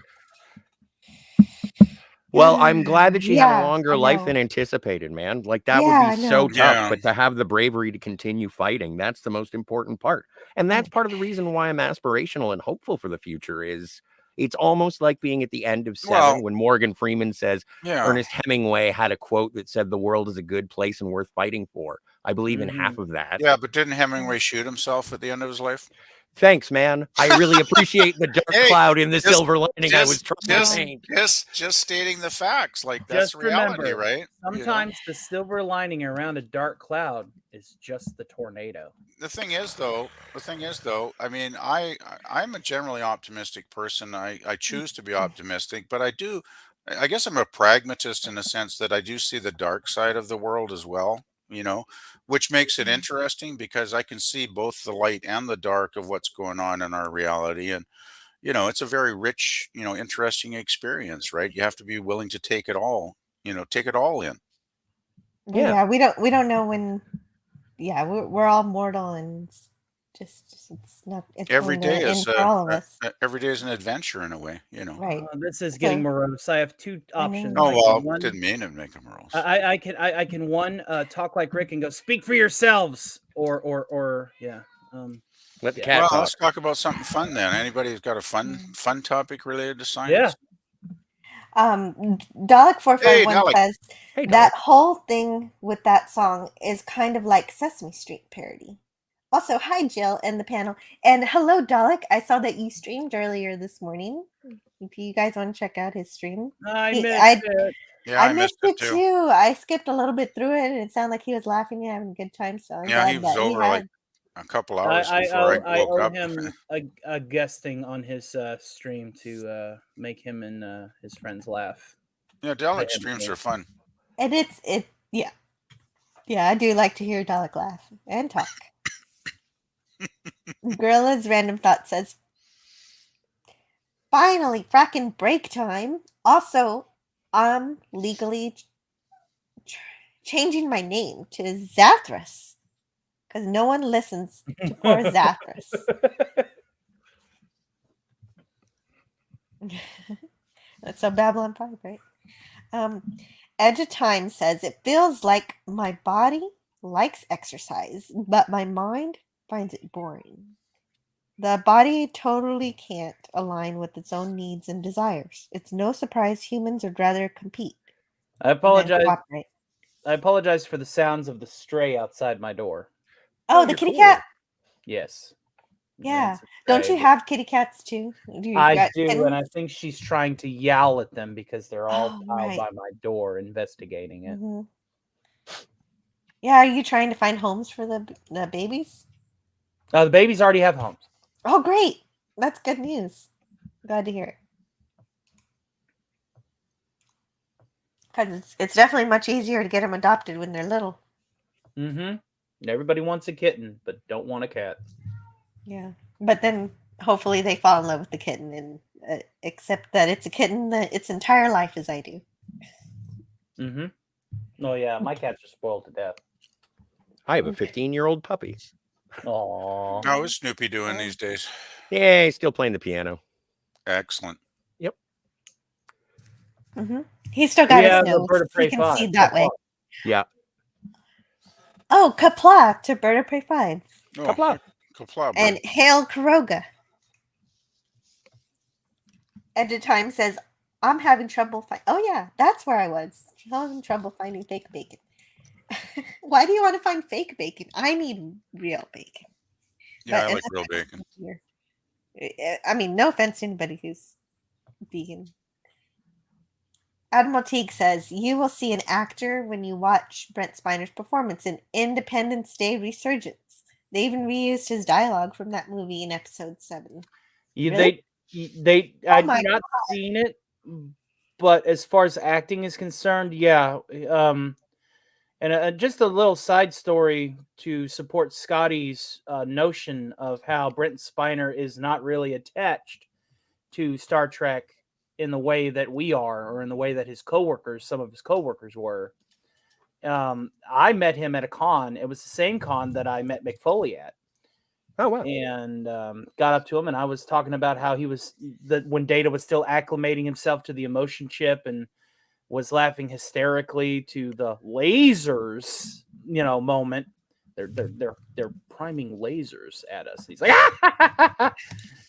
[SPEAKER 6] Well, I'm glad that she had a
[SPEAKER 4] Yeah,
[SPEAKER 6] longer
[SPEAKER 4] I
[SPEAKER 6] life
[SPEAKER 4] know.
[SPEAKER 6] than anticipated, man. Like that
[SPEAKER 4] Yeah, I
[SPEAKER 6] would be so
[SPEAKER 4] know.
[SPEAKER 6] tough,
[SPEAKER 5] Yeah.
[SPEAKER 6] but to have the bravery to continue fighting, that's the most important part. And that's part of the reason why I'm aspirational and hopeful for the future is it's almost like being at the end of Seven
[SPEAKER 5] Well,
[SPEAKER 6] when Morgan Freeman says
[SPEAKER 5] yeah.
[SPEAKER 6] Ernest Hemingway had a quote that said the world is a good place and worth fighting for. I believe in half of that.
[SPEAKER 5] Yeah, but didn't Hemingway shoot himself at the end of his life?
[SPEAKER 6] Thanks, man. I really appreciate the dark
[SPEAKER 5] Hey,
[SPEAKER 6] cloud in the
[SPEAKER 5] just-
[SPEAKER 6] silver lining I was trying
[SPEAKER 5] just,
[SPEAKER 6] to paint.
[SPEAKER 5] just stating the facts. Like that's
[SPEAKER 7] Just
[SPEAKER 5] reality,
[SPEAKER 7] remember,
[SPEAKER 5] right? You know?
[SPEAKER 7] Sometimes the silver lining around a dark cloud is just the tornado.
[SPEAKER 5] The thing is though, I mean, I'm a generally optimistic person. I choose to be optimistic, but I guess I'm a pragmatist in the sense that I do see the dark side of the world as well, you know, which makes it interesting because I can see both the light and the dark of what's going on in our reality. And, you know, it's a very rich, you know, interesting experience, right? You have to be willing to take it all, you know, take it all in.
[SPEAKER 6] Yeah.
[SPEAKER 4] Yeah, we don't know when. Yeah, we're all mortal, and it's not. It's
[SPEAKER 5] Every
[SPEAKER 4] going to
[SPEAKER 5] day
[SPEAKER 4] end
[SPEAKER 5] is
[SPEAKER 4] for all of us,
[SPEAKER 5] every day is an adventure in a way, you know.
[SPEAKER 4] right?
[SPEAKER 7] This is getting
[SPEAKER 4] So-
[SPEAKER 7] morose. I have two
[SPEAKER 4] I mean-
[SPEAKER 7] options.
[SPEAKER 5] Oh
[SPEAKER 7] I can
[SPEAKER 5] well,
[SPEAKER 7] one-
[SPEAKER 5] didn't mean to make them rules.
[SPEAKER 7] I can one talk like Rick and go speak for yourselves, or yeah.
[SPEAKER 6] Let the
[SPEAKER 7] Yeah.
[SPEAKER 6] cat
[SPEAKER 5] Well,
[SPEAKER 6] talk.
[SPEAKER 5] let's talk about something fun then. Anybody who's got a fun topic related to science?
[SPEAKER 7] Yeah.
[SPEAKER 4] Dalek 451
[SPEAKER 5] Hey, Dalek.
[SPEAKER 4] says
[SPEAKER 6] Hey,
[SPEAKER 4] that
[SPEAKER 6] Dalek.
[SPEAKER 4] whole thing with that song is kind of like Sesame Street parody. Also, hi Jill and the panel, and hello Dalek. I saw that you streamed earlier this morning. If you guys want to check out his stream,
[SPEAKER 7] I
[SPEAKER 4] He-
[SPEAKER 7] missed
[SPEAKER 4] I-
[SPEAKER 7] it.
[SPEAKER 5] Yeah,
[SPEAKER 4] I missed it too. I skipped a little bit through it, and it sounded like he was laughing and having a good time. So I'm
[SPEAKER 5] Yeah,
[SPEAKER 4] glad
[SPEAKER 5] he was
[SPEAKER 4] that
[SPEAKER 5] over
[SPEAKER 4] had.
[SPEAKER 5] like a couple hours
[SPEAKER 7] I
[SPEAKER 5] before I woke
[SPEAKER 7] owe
[SPEAKER 5] up.
[SPEAKER 7] him a guesting on his stream to make him and his friends laugh.
[SPEAKER 5] Yeah, Dalek
[SPEAKER 7] Yeah,
[SPEAKER 5] streams
[SPEAKER 7] yeah.
[SPEAKER 5] are fun.
[SPEAKER 4] And yeah. I do like to hear Dalek laugh and talk. Gorilla's random thought says, finally, fracking break time. Also, I'm legally changing my name to Zathras because no one listens to poor Zathras. That's so Babylon 5, right? Edge of Time says, it feels like my body likes exercise, but my mind finds it boring. The body totally can't align with its own needs and desires. It's no surprise humans would rather compete.
[SPEAKER 7] I
[SPEAKER 4] than
[SPEAKER 7] apologize.
[SPEAKER 4] cooperate.
[SPEAKER 7] I apologize for the sounds of the stray outside my door.
[SPEAKER 4] Oh, the
[SPEAKER 6] you're
[SPEAKER 4] kitty
[SPEAKER 6] cool.
[SPEAKER 4] cat.
[SPEAKER 7] Yes.
[SPEAKER 4] Yeah.
[SPEAKER 7] It's a
[SPEAKER 4] Don't
[SPEAKER 7] stray,
[SPEAKER 4] you
[SPEAKER 7] but-
[SPEAKER 4] have kitty cats too? Do you
[SPEAKER 7] I
[SPEAKER 4] got
[SPEAKER 7] do, and I
[SPEAKER 4] kittens?
[SPEAKER 7] think she's trying to yowl at them because they're all
[SPEAKER 4] Oh,
[SPEAKER 7] piled
[SPEAKER 4] right.
[SPEAKER 7] by my door investigating it.
[SPEAKER 4] Mhm. Yeah, are you trying to find homes for the babies?
[SPEAKER 7] The babies already have homes.
[SPEAKER 4] Oh, great. That's good news. Glad to hear it. Because it's definitely much easier to get them adopted when they're little.
[SPEAKER 7] Mm-hmm. Everybody wants a kitten, but don't want a cat.
[SPEAKER 4] Yeah. But then hopefully they fall in love with the kitten and accept that it's a kitten that its entire life as I do.
[SPEAKER 7] Mm-hmm. Oh yeah, my cats are spoiled to death.
[SPEAKER 6] I have a 15-year-old puppy.
[SPEAKER 7] Aww.
[SPEAKER 5] How is Snoopy doing these days?
[SPEAKER 6] Yeah, he's still playing the piano.
[SPEAKER 5] Excellent.
[SPEAKER 4] Mm-hmm. He's still got
[SPEAKER 7] Yeah,
[SPEAKER 4] his
[SPEAKER 7] the
[SPEAKER 4] nose.
[SPEAKER 7] Bird of Prey
[SPEAKER 4] He can
[SPEAKER 7] 5.
[SPEAKER 4] see that way.
[SPEAKER 6] Yeah.
[SPEAKER 4] Oh, Kapla to Bird of Prey 5.
[SPEAKER 5] Oh,
[SPEAKER 6] Kapla.
[SPEAKER 5] Kapla, bud.
[SPEAKER 4] And Hail Karoga. Edge of Time says, I'm having trouble Oh yeah, that's where I was. Having trouble finding fake bacon. Why do you want to find fake bacon? I need real bacon.
[SPEAKER 5] Yeah, I
[SPEAKER 4] But
[SPEAKER 5] like real bacon.
[SPEAKER 4] I mean, no offense to anybody who's vegan. Admiral Teague says, you will see an actor when you watch Brent Spiner's performance in Independence Day Resurgence. They even reused his dialogue from that movie in episode 7.
[SPEAKER 7] They
[SPEAKER 4] Oh
[SPEAKER 7] I've
[SPEAKER 4] my
[SPEAKER 7] not seen it, but as far as acting is concerned, yeah. And just a little side story to support Scotty's notion of how Brent Spiner is not really attached to Star Trek in the way that we are, or in the way that some of his coworkers were. I met him at a con. It was the same con that I met McFoley at.
[SPEAKER 6] Oh wow.
[SPEAKER 7] And got up to him, and I was talking about how he was when Data was still acclimating himself to the emotion chip and was laughing hysterically to the lasers, moment. They're priming lasers at us. He's like,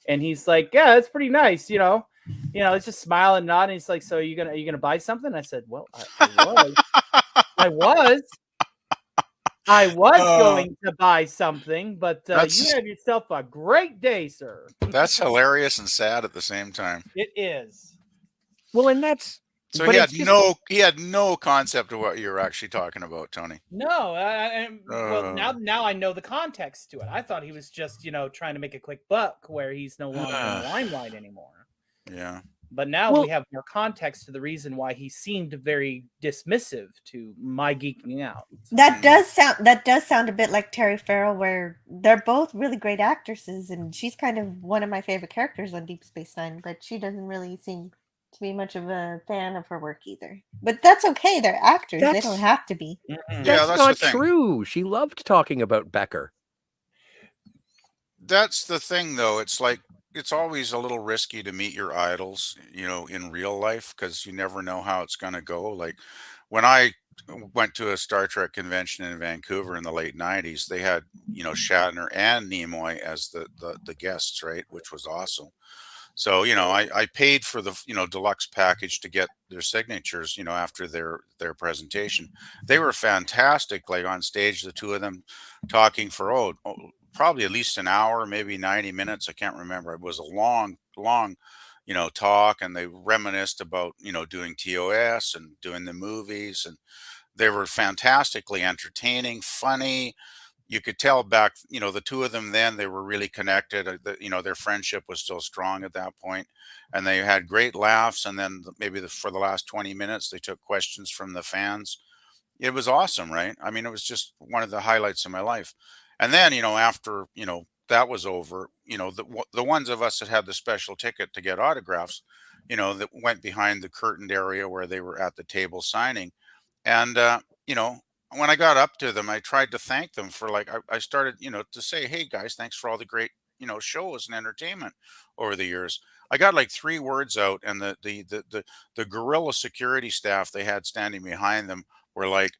[SPEAKER 7] and he's like, yeah, that's pretty nice, it's just smiling, nodding. He's like, so are you gonna buy something? I said, well, I was going to buy something, but you have yourself a great day, sir.
[SPEAKER 5] That's hilarious and sad at the same time.
[SPEAKER 7] It is.
[SPEAKER 6] Well, and that's
[SPEAKER 5] So
[SPEAKER 6] but
[SPEAKER 5] he
[SPEAKER 6] it's
[SPEAKER 5] had no concept of what you were actually talking about, Tony.
[SPEAKER 7] No, well, now I know the context to it. I thought he was just, trying to make a quick buck where he's no longer in the limelight anymore.
[SPEAKER 5] Yeah.
[SPEAKER 7] But now we have more context to the reason why he seemed very dismissive to my geeking out.
[SPEAKER 4] That does sound a bit like Terry Farrell, where they're both really great actresses, and she's kind of one of my favorite characters on Deep Space Nine, but she doesn't really seem to be much of a fan of her work either. But that's okay. They're actors. They don't have to be.
[SPEAKER 5] Yeah,
[SPEAKER 6] that's not true. She loved talking about Becker.
[SPEAKER 5] That's the thing, though. It's like, it's always a little risky to meet your idols, in real life, because you never know how it's going to go. Like when I went to a Star Trek convention in Vancouver in the late 90s, they had, Shatner and Nimoy as the guests, right? Which was awesome. So, I paid for the, deluxe package to get their signatures, after their presentation. They were fantastic, like on stage, the two of them talking for, probably at least an hour, maybe 90 minutes. I can't remember. It was a long, talk, and they reminisced about, doing TOS and doing the movies, and they were fantastically entertaining, funny. You could tell back, the two of them then, they were really connected. Their friendship was still strong at that point, and they had great laughs. And then maybe for the last 20 minutes, they took questions from the fans. It was awesome, right? I mean, it was just one of the highlights of my life. And then, after, that was over, the ones of us that had the special ticket to get autographs, that went behind the curtained area where they were at the table signing. And, when I got up to them, I tried to thank them for, like, I started, to say, hey guys, thanks for all the great, shows and entertainment over the years. I got like 3 words out, and the guerrilla security staff they had standing behind them were like,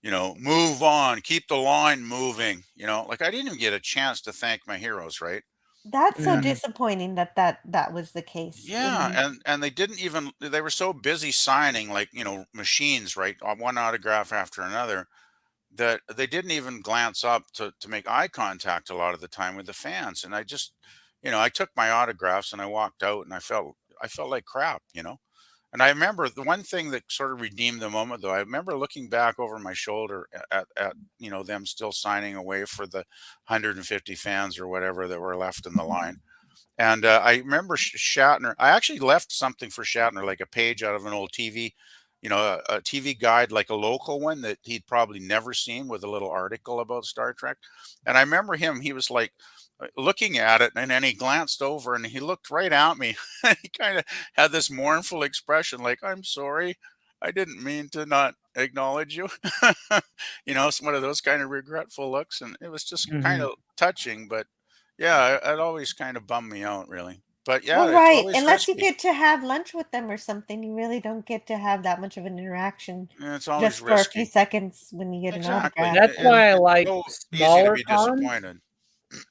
[SPEAKER 5] move on, keep the line moving. Like I didn't even get a chance to thank my heroes, right?
[SPEAKER 4] That's so disappointing that was the case.
[SPEAKER 5] Yeah, and they didn't even, they were so busy signing, like, machines, right? One autograph after another, that they didn't even glance up to make eye contact a lot of the time with the fans. And I just, I took my autographs and I walked out, and I felt like crap. And I remember the one thing that sort of redeemed the moment, though. I remember looking back over my shoulder at them still signing away for the 150 fans or whatever that were left in the line. And I remember Shatner. I actually left something for Shatner, like a page out of an old TV, a TV guide, like a local one that he'd probably never seen, with a little article about Star Trek. And I remember he was like looking at it, and then he glanced over and he looked right at me. He kind of had this mournful expression, like, I'm sorry, I didn't mean to not acknowledge you. It's one of those kind of regretful looks, and it was just kind of touching. But yeah, it always kind of bummed me out, really. But yeah,
[SPEAKER 4] Well,
[SPEAKER 5] it's
[SPEAKER 4] right.
[SPEAKER 5] always
[SPEAKER 4] Unless you
[SPEAKER 5] risky.
[SPEAKER 4] get to have lunch with them or something, you really don't get to have that much of an interaction
[SPEAKER 5] Yeah, it's always
[SPEAKER 4] just for a few
[SPEAKER 5] risky.
[SPEAKER 4] seconds when you get
[SPEAKER 5] Exactly.
[SPEAKER 4] an autograph.
[SPEAKER 7] That's why I like
[SPEAKER 5] so easy to
[SPEAKER 7] smaller
[SPEAKER 5] be
[SPEAKER 7] cons.
[SPEAKER 5] disappointed.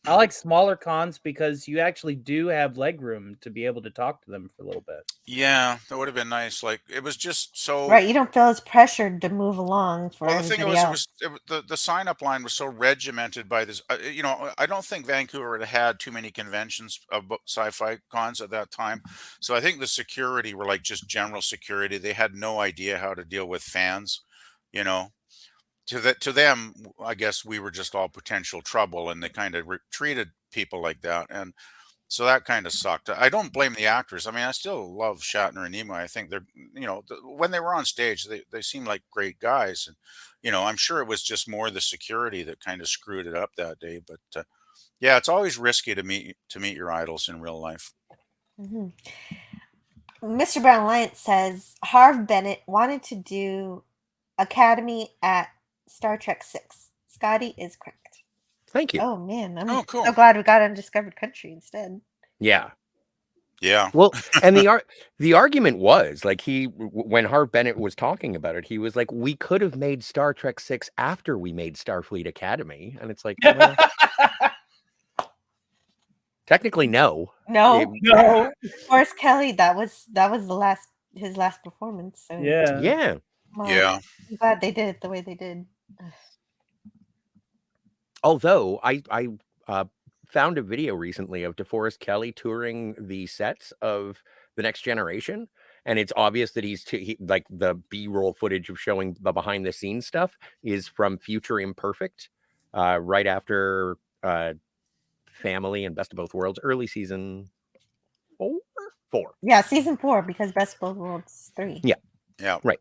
[SPEAKER 7] I like smaller cons because you actually do have leg room to be able to talk to them for a little bit.
[SPEAKER 5] Yeah, that would have been nice. Like, it was just so.
[SPEAKER 4] Right, you don't feel as pressured to move along for
[SPEAKER 5] Well, the thing
[SPEAKER 4] everybody
[SPEAKER 5] was,
[SPEAKER 4] else.
[SPEAKER 5] the sign up line was so regimented by this. I don't think Vancouver had too many conventions of sci-fi cons at that time. So I think the security were like just general security. They had no idea how to deal with fans. You know, to them, I guess we were just all potential trouble, and they kind of treated people like that. And so that kind of sucked. I don't blame the actors. I mean, I still love Shatner and Nimoy. I think they're, when they were on stage, they seemed like great guys. And, I'm sure it was just more the security that kind of screwed it up that day. But yeah, it's always risky to meet your idols in real life.
[SPEAKER 4] Mhm. Mr. Brown Alliance says Harv Bennett wanted to do Academy at Star Trek 6. Scotty is correct.
[SPEAKER 6] Thank you.
[SPEAKER 4] Oh man, I'm
[SPEAKER 5] Oh, cool.
[SPEAKER 4] so glad we got Undiscovered Country instead.
[SPEAKER 6] Yeah.
[SPEAKER 5] Yeah.
[SPEAKER 6] Well, and the argument was like when Harv Bennett was talking about it, he was like, we could have made Star Trek 6 after we made Starfleet Academy, and it's like, well, technically no.
[SPEAKER 4] No,
[SPEAKER 7] No.
[SPEAKER 4] Forrest Kelly. That was his last performance. So
[SPEAKER 7] Yeah.
[SPEAKER 6] Yeah.
[SPEAKER 4] well,
[SPEAKER 5] Yeah.
[SPEAKER 4] I'm glad they did it the way they did.
[SPEAKER 6] Although I found a video recently of DeForest Kelly touring the sets of The Next Generation, and it's obvious that he's like the B-roll footage of showing the behind the scenes stuff is from Future Imperfect, right after Family and Best of Both Worlds, early season 4.
[SPEAKER 4] Yeah, season 4 because Best of Both Worlds 3.
[SPEAKER 6] Yeah.
[SPEAKER 5] Yeah.
[SPEAKER 6] Right.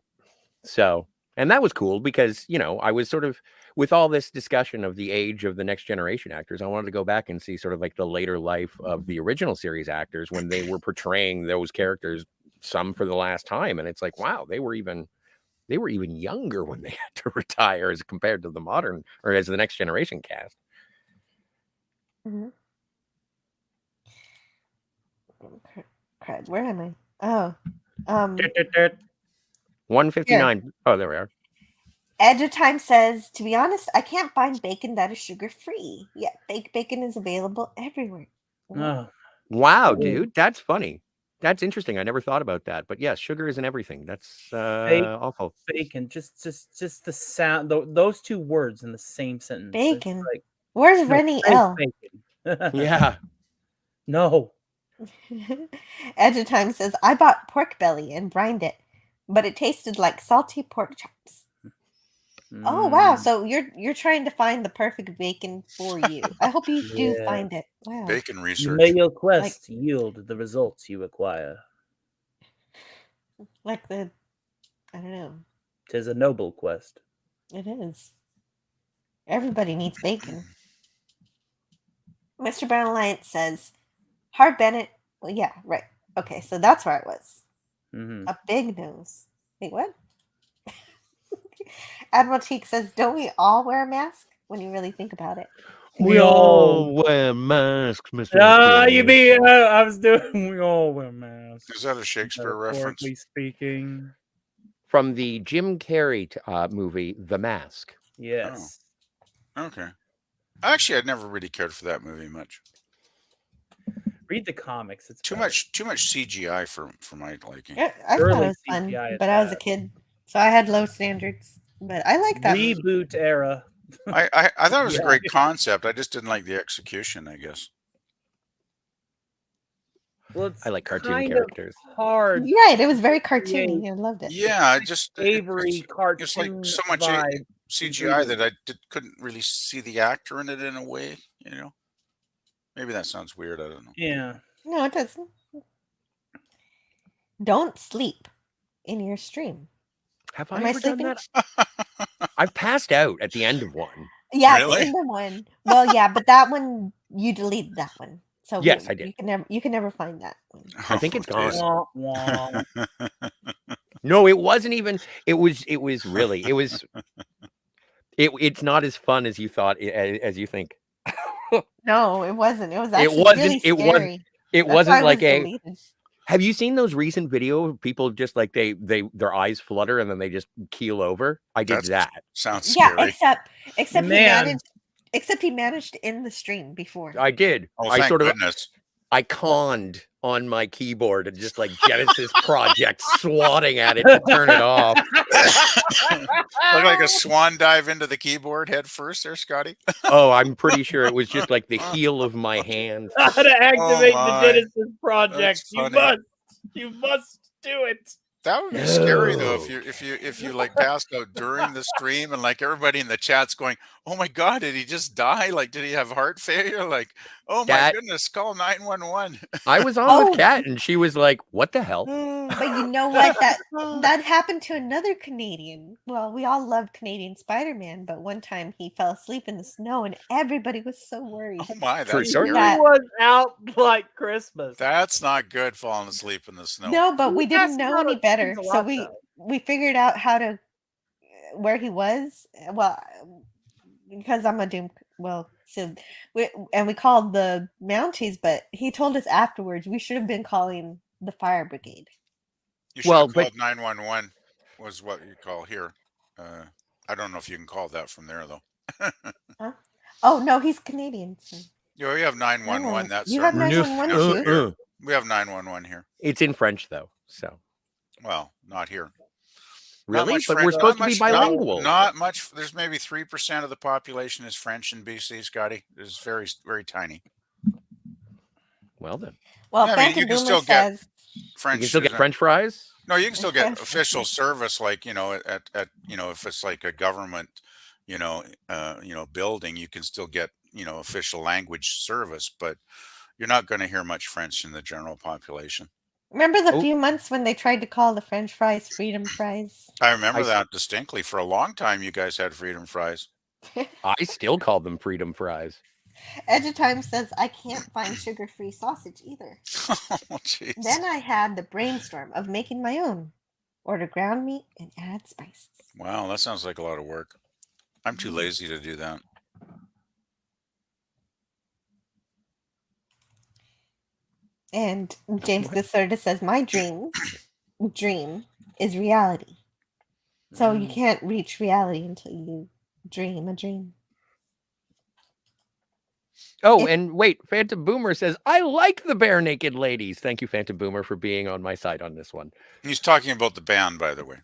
[SPEAKER 6] So, and that was cool because, you know, I was sort of, with all this discussion of the age of the Next Generation actors, I wanted to go back and see sort of like the later life of the original series actors when they were portraying those characters, some for the last time. And it's like, wow, they were even younger when they had to retire as compared to the modern, or as the Next Generation cast.
[SPEAKER 4] Mm-hmm. Crud, where am I? Oh,
[SPEAKER 6] 159. Oh, there we are.
[SPEAKER 4] Edge of Time says, to be honest, I can't find bacon that is sugar-free. Yet baked bacon is available everywhere.
[SPEAKER 7] Oh,
[SPEAKER 6] Wow,
[SPEAKER 7] Ooh.
[SPEAKER 6] dude, that's funny. That's interesting. I never thought about that. But yes, sugar isn't everything. That's awful.
[SPEAKER 7] bacon. Just the sound. Those two words in the same sentence. It's
[SPEAKER 4] Bacon.
[SPEAKER 7] like,
[SPEAKER 4] Where's
[SPEAKER 7] no,
[SPEAKER 4] Rennie
[SPEAKER 7] French
[SPEAKER 4] L?
[SPEAKER 7] bacon.
[SPEAKER 6] Yeah.
[SPEAKER 7] No.
[SPEAKER 4] Edge of Time says, I bought pork belly and brined it, but it tasted like salty pork chops. Oh wow!
[SPEAKER 7] Mm,
[SPEAKER 4] So you're trying to find the perfect bacon for you. I hope you do
[SPEAKER 7] Yeah.
[SPEAKER 4] find it. Wow.
[SPEAKER 5] Bacon
[SPEAKER 7] You
[SPEAKER 5] research.
[SPEAKER 7] may your quest yield the results you acquire.
[SPEAKER 4] Like the, I don't know.
[SPEAKER 7] 'Tis a noble quest.
[SPEAKER 4] It is. Everybody needs bacon. Mr. Brown Alliance says, Harv Bennett. Well, yeah, right. Okay, so that's where I was.
[SPEAKER 7] Mhm.
[SPEAKER 4] A big nose. Wait, what? Admiral Cheek says, don't we all wear a mask when you really think about it?
[SPEAKER 7] We all-
[SPEAKER 6] wear masks, Mr.
[SPEAKER 7] You mean I was doing? We all wear masks.
[SPEAKER 5] Is that a Shakespeare reference?
[SPEAKER 7] Metaphorically speaking.
[SPEAKER 6] From the Jim Carrey movie, The Mask.
[SPEAKER 7] Yes.
[SPEAKER 5] Okay. Actually, I'd never really cared for that movie much.
[SPEAKER 7] Read the comics. It's
[SPEAKER 5] Too
[SPEAKER 7] better.
[SPEAKER 5] much CGI for my liking.
[SPEAKER 4] I thought
[SPEAKER 7] Early
[SPEAKER 4] it was fun,
[SPEAKER 7] CGI at
[SPEAKER 4] but I was a
[SPEAKER 7] that.
[SPEAKER 4] kid, so I had low standards. But I like that movie.
[SPEAKER 7] Reboot era.
[SPEAKER 5] I thought it was a
[SPEAKER 7] Yeah.
[SPEAKER 5] great concept. I just didn't like the execution, I guess.
[SPEAKER 7] Well, it's
[SPEAKER 6] I like cartoon
[SPEAKER 7] kind of
[SPEAKER 6] characters.
[SPEAKER 7] hard.
[SPEAKER 4] You're right. It was very cartoony. I loved it.
[SPEAKER 5] Yeah, I just
[SPEAKER 7] Avery cartoon.
[SPEAKER 5] it's like so much
[SPEAKER 7] vibe.
[SPEAKER 5] CGI that I couldn't really see the actor in it in a way, you know. Maybe that sounds weird. I don't know.
[SPEAKER 7] Yeah.
[SPEAKER 4] No, it doesn't. Don't sleep in your stream.
[SPEAKER 6] Have
[SPEAKER 4] Am
[SPEAKER 6] I
[SPEAKER 4] I
[SPEAKER 6] ever done
[SPEAKER 4] sleeping?
[SPEAKER 6] that? I've passed out at the end of one.
[SPEAKER 4] Yeah,
[SPEAKER 5] Really?
[SPEAKER 4] it's in the one. Well, yeah, but that one you deleted that one. So
[SPEAKER 6] Yes, I did.
[SPEAKER 4] You can never find that one.
[SPEAKER 6] I think it's gone.
[SPEAKER 7] Wah, wah.
[SPEAKER 6] No, it wasn't even. It was really. It was. It's not as fun as you thought. As you think.
[SPEAKER 4] No, it wasn't. It was actually
[SPEAKER 6] wasn't-
[SPEAKER 4] really
[SPEAKER 6] it wasn't
[SPEAKER 4] scary.
[SPEAKER 6] It
[SPEAKER 4] That's why
[SPEAKER 6] wasn't
[SPEAKER 4] it
[SPEAKER 6] like
[SPEAKER 4] was
[SPEAKER 6] a.
[SPEAKER 4] deleted.
[SPEAKER 6] Have you seen those recent video of people just like their eyes flutter and then they just keel over? I did
[SPEAKER 5] That's-
[SPEAKER 6] that.
[SPEAKER 5] Sounds
[SPEAKER 4] Yeah,
[SPEAKER 5] scary.
[SPEAKER 4] except
[SPEAKER 7] Man.
[SPEAKER 4] he managed to end the stream before.
[SPEAKER 6] I did.
[SPEAKER 5] Oh,
[SPEAKER 6] I
[SPEAKER 5] thank
[SPEAKER 6] sort of
[SPEAKER 5] goodness.
[SPEAKER 6] I conned on my keyboard and just like Genesis Project swatting at it to turn it off.
[SPEAKER 5] Look like a swan dive into the keyboard head first there, Scotty.
[SPEAKER 6] Oh, I'm pretty sure it was just like the heel of my hand.
[SPEAKER 7] How to activate the
[SPEAKER 5] my.
[SPEAKER 7] Genesis project.
[SPEAKER 5] That's
[SPEAKER 7] You
[SPEAKER 5] funny.
[SPEAKER 7] must do it.
[SPEAKER 5] That would be scary though
[SPEAKER 6] No.
[SPEAKER 5] if you like passed out during the stream and like everybody in the chat's going, "Oh my God, did he just die? Like, did he have heart failure? Like, oh my
[SPEAKER 6] That
[SPEAKER 5] goodness, call 911."
[SPEAKER 6] I was on
[SPEAKER 4] Oh,
[SPEAKER 6] with Kat, and she was like, "What the hell?"
[SPEAKER 4] but you know what? That happened to another Canadian. Well, we all loved Canadian Spider-Man, but one time he fell asleep in the snow, and everybody was so worried.
[SPEAKER 5] Oh my,
[SPEAKER 6] True
[SPEAKER 5] that's
[SPEAKER 6] story.
[SPEAKER 5] scary.
[SPEAKER 7] He was out like Christmas.
[SPEAKER 5] That's not good falling asleep in the snow.
[SPEAKER 4] No, but we
[SPEAKER 7] He
[SPEAKER 4] didn't
[SPEAKER 7] passed
[SPEAKER 4] know
[SPEAKER 7] out
[SPEAKER 4] any
[SPEAKER 7] on
[SPEAKER 4] better,
[SPEAKER 7] streams a
[SPEAKER 4] so
[SPEAKER 7] lot,
[SPEAKER 4] we
[SPEAKER 7] though.
[SPEAKER 4] we figured out how to where he was. Well, because I'm a Doom. Well, so we called the Mounties, but he told us afterwards we should have been calling the fire brigade.
[SPEAKER 5] You should
[SPEAKER 6] Well,
[SPEAKER 5] have
[SPEAKER 6] but
[SPEAKER 5] called 911 was what you call here. I don't know if you can call that from there though.
[SPEAKER 4] Huh? Oh no, he's Canadian. So.
[SPEAKER 5] You know, we have 911. That's
[SPEAKER 4] You
[SPEAKER 5] our
[SPEAKER 4] have
[SPEAKER 5] emergency
[SPEAKER 4] 911
[SPEAKER 5] number
[SPEAKER 4] too.
[SPEAKER 5] here. We have 911 here.
[SPEAKER 6] It's in French though, so
[SPEAKER 5] Well, not here.
[SPEAKER 6] really,
[SPEAKER 5] much
[SPEAKER 6] but
[SPEAKER 5] French-
[SPEAKER 6] we're
[SPEAKER 5] not
[SPEAKER 6] supposed to be
[SPEAKER 5] much-
[SPEAKER 6] bilingual.
[SPEAKER 5] Not much. There's maybe 3% of the population is French in BC, Scotty. It's very, very tiny.
[SPEAKER 6] Well then,
[SPEAKER 4] Well,
[SPEAKER 5] Yeah, I mean,
[SPEAKER 4] Phantom
[SPEAKER 5] you can
[SPEAKER 4] Boomer
[SPEAKER 5] still get
[SPEAKER 4] says
[SPEAKER 5] French.
[SPEAKER 6] you can still get
[SPEAKER 5] isn't-
[SPEAKER 6] French fries.
[SPEAKER 5] No, you can still get
[SPEAKER 4] French
[SPEAKER 5] official
[SPEAKER 4] fries.
[SPEAKER 5] service, like at if it's like a government, building, you can still get official language service, but you're not going to hear much French in the general population.
[SPEAKER 4] Remember the
[SPEAKER 6] Oh.
[SPEAKER 4] few months when they tried to call the French fries freedom fries?
[SPEAKER 5] I remember
[SPEAKER 6] I-
[SPEAKER 5] that distinctly. For a long time, you guys had freedom fries.
[SPEAKER 6] I still call them freedom fries.
[SPEAKER 4] Edge of Time says I can't find sugar-free sausage either.
[SPEAKER 5] Oh, jeez.
[SPEAKER 4] Then I had the brainstorm of making my own. Order ground meat and add spices.
[SPEAKER 5] Wow, that sounds like a lot of work. I'm too lazy to do that.
[SPEAKER 4] And James Gaserta says my dream is reality. So you can't reach reality until you dream a dream.
[SPEAKER 6] Oh,
[SPEAKER 4] If-
[SPEAKER 6] and wait, Phantom Boomer says, I like the Bare Naked Ladies. Thank you, Phantom Boomer, for being on my side on this one.
[SPEAKER 5] He's talking about the band, by the way.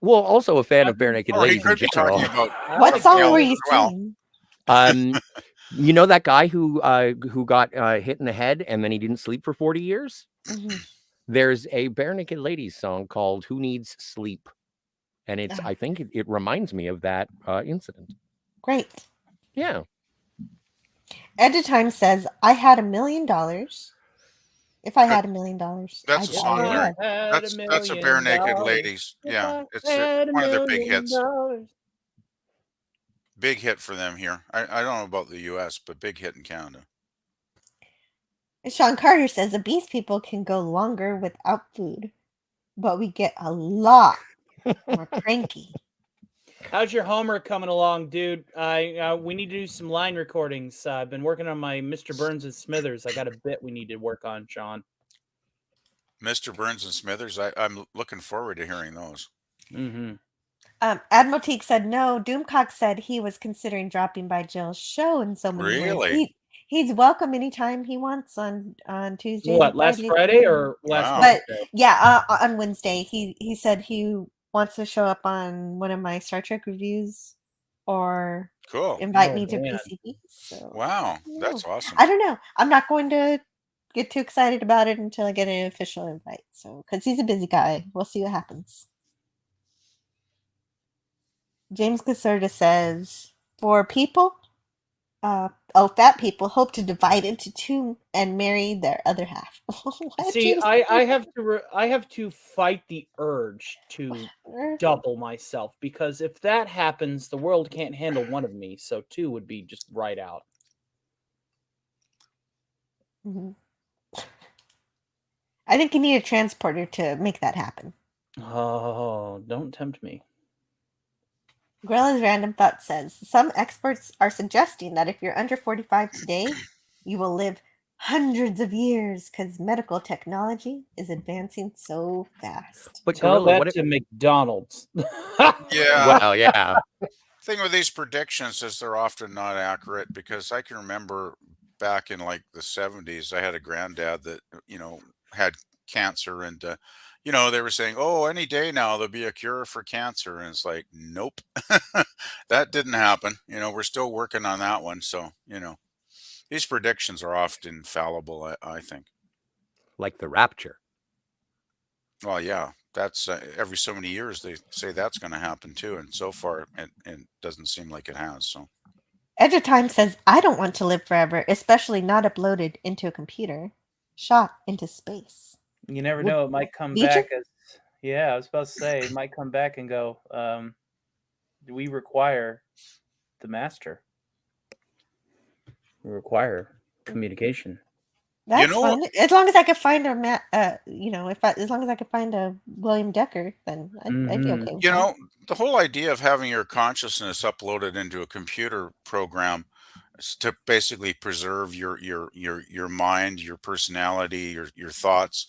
[SPEAKER 6] Well, also a fan of Bare Naked
[SPEAKER 5] Or he
[SPEAKER 6] Ladies in
[SPEAKER 5] could be
[SPEAKER 6] general.
[SPEAKER 5] talking about.
[SPEAKER 4] What song
[SPEAKER 5] Gail
[SPEAKER 4] were
[SPEAKER 5] as
[SPEAKER 4] you
[SPEAKER 5] well.
[SPEAKER 4] singing?
[SPEAKER 6] You know that guy who got hit in the head and then he didn't sleep for 40 years?
[SPEAKER 4] Mhm.
[SPEAKER 6] There's a Bare Naked Ladies song called Who Needs Sleep? And it's
[SPEAKER 4] Ah.
[SPEAKER 6] I think it reminds me of that incident.
[SPEAKER 4] Great.
[SPEAKER 6] Yeah.
[SPEAKER 4] Edge of Time says I had $1 million. If I had $1 million,
[SPEAKER 5] That's a
[SPEAKER 4] I'd
[SPEAKER 5] song
[SPEAKER 4] do
[SPEAKER 5] lyric.
[SPEAKER 4] it.
[SPEAKER 5] That's a Bare Naked Ladies. Yeah, it's one of their big hits. Big hit for them here. I don't know about the U.S., but big hit in Canada.
[SPEAKER 4] Sean Carter says the Beast People can go longer without food, but we get a lot more cranky.
[SPEAKER 7] How's your homework coming along, dude? We need to do some line recordings. I've been working on my Mr. Burns and Smithers. I got a bit we need to work on, Sean.
[SPEAKER 5] Mr. Burns and Smithers. I'm looking forward to hearing those.
[SPEAKER 7] Mm-hmm.
[SPEAKER 4] Admiral Teak said no. Doomcock said he was considering dropping by Jill's show in so many words.
[SPEAKER 5] Really?
[SPEAKER 4] He's welcome anytime he wants on Tuesday.
[SPEAKER 7] What, last Friday or last
[SPEAKER 5] Wow.
[SPEAKER 4] But
[SPEAKER 7] Wednesday?
[SPEAKER 4] yeah, on Wednesday he said he wants to show up on one of my Star Trek reviews or
[SPEAKER 5] Cool.
[SPEAKER 4] invite
[SPEAKER 7] Oh,
[SPEAKER 4] me to
[SPEAKER 7] man.
[SPEAKER 4] PCB. So
[SPEAKER 5] Wow,
[SPEAKER 4] I don't
[SPEAKER 5] that's
[SPEAKER 4] know.
[SPEAKER 5] awesome.
[SPEAKER 4] I don't know. I'm not going to get too excited about it until I get an official invite. So because he's a busy guy, we'll see what happens. James Caserta says, for people, fat people hope to divide into two and marry their other half. What,
[SPEAKER 7] See,
[SPEAKER 4] James
[SPEAKER 7] I have to fight the urge to
[SPEAKER 4] Caserta?
[SPEAKER 7] double myself, because if that happens, the world can't handle one of me. So two would be just right out.
[SPEAKER 4] Mhm. I think you need a transporter to make that happen.
[SPEAKER 7] Oh, don't tempt me.
[SPEAKER 4] Gorilla's Random Thought says some experts are suggesting that if you're under 45 today, you will live hundreds of years because medical technology is advancing so fast.
[SPEAKER 6] But
[SPEAKER 7] Tell
[SPEAKER 6] Gorilla,
[SPEAKER 7] that
[SPEAKER 6] what
[SPEAKER 7] to McDonald's.
[SPEAKER 5] Yeah.
[SPEAKER 6] well, yeah.
[SPEAKER 5] Thing with these predictions is they're often not accurate, because I can remember back in like the 70s, I had a granddad that, had cancer, and, they were saying, oh, any day now there'll be a cure for cancer. And it's like, nope, that didn't happen. We're still working on that one. So, these predictions are often fallible, I think.
[SPEAKER 6] Like the rapture.
[SPEAKER 5] Well, yeah, that's every so many years they say that's going to happen too, and so far it doesn't seem like it has. So
[SPEAKER 4] Edge of Time says, I don't want to live forever, especially not uploaded into a computer. Shot into space.
[SPEAKER 7] You never
[SPEAKER 6] Well,
[SPEAKER 7] know; it might come
[SPEAKER 4] Legion?
[SPEAKER 7] back as. Yeah, I was about to say it might come back and go. Do we require the master? We require communication.
[SPEAKER 5] you
[SPEAKER 4] That's
[SPEAKER 5] know,
[SPEAKER 4] fun. As long as I could find as long as I could find a William Decker, then I'd be
[SPEAKER 7] Mhm.
[SPEAKER 4] okay with
[SPEAKER 5] you
[SPEAKER 4] that.
[SPEAKER 5] know, the whole idea of having your consciousness uploaded into a computer program is to basically preserve your mind, your personality, your thoughts.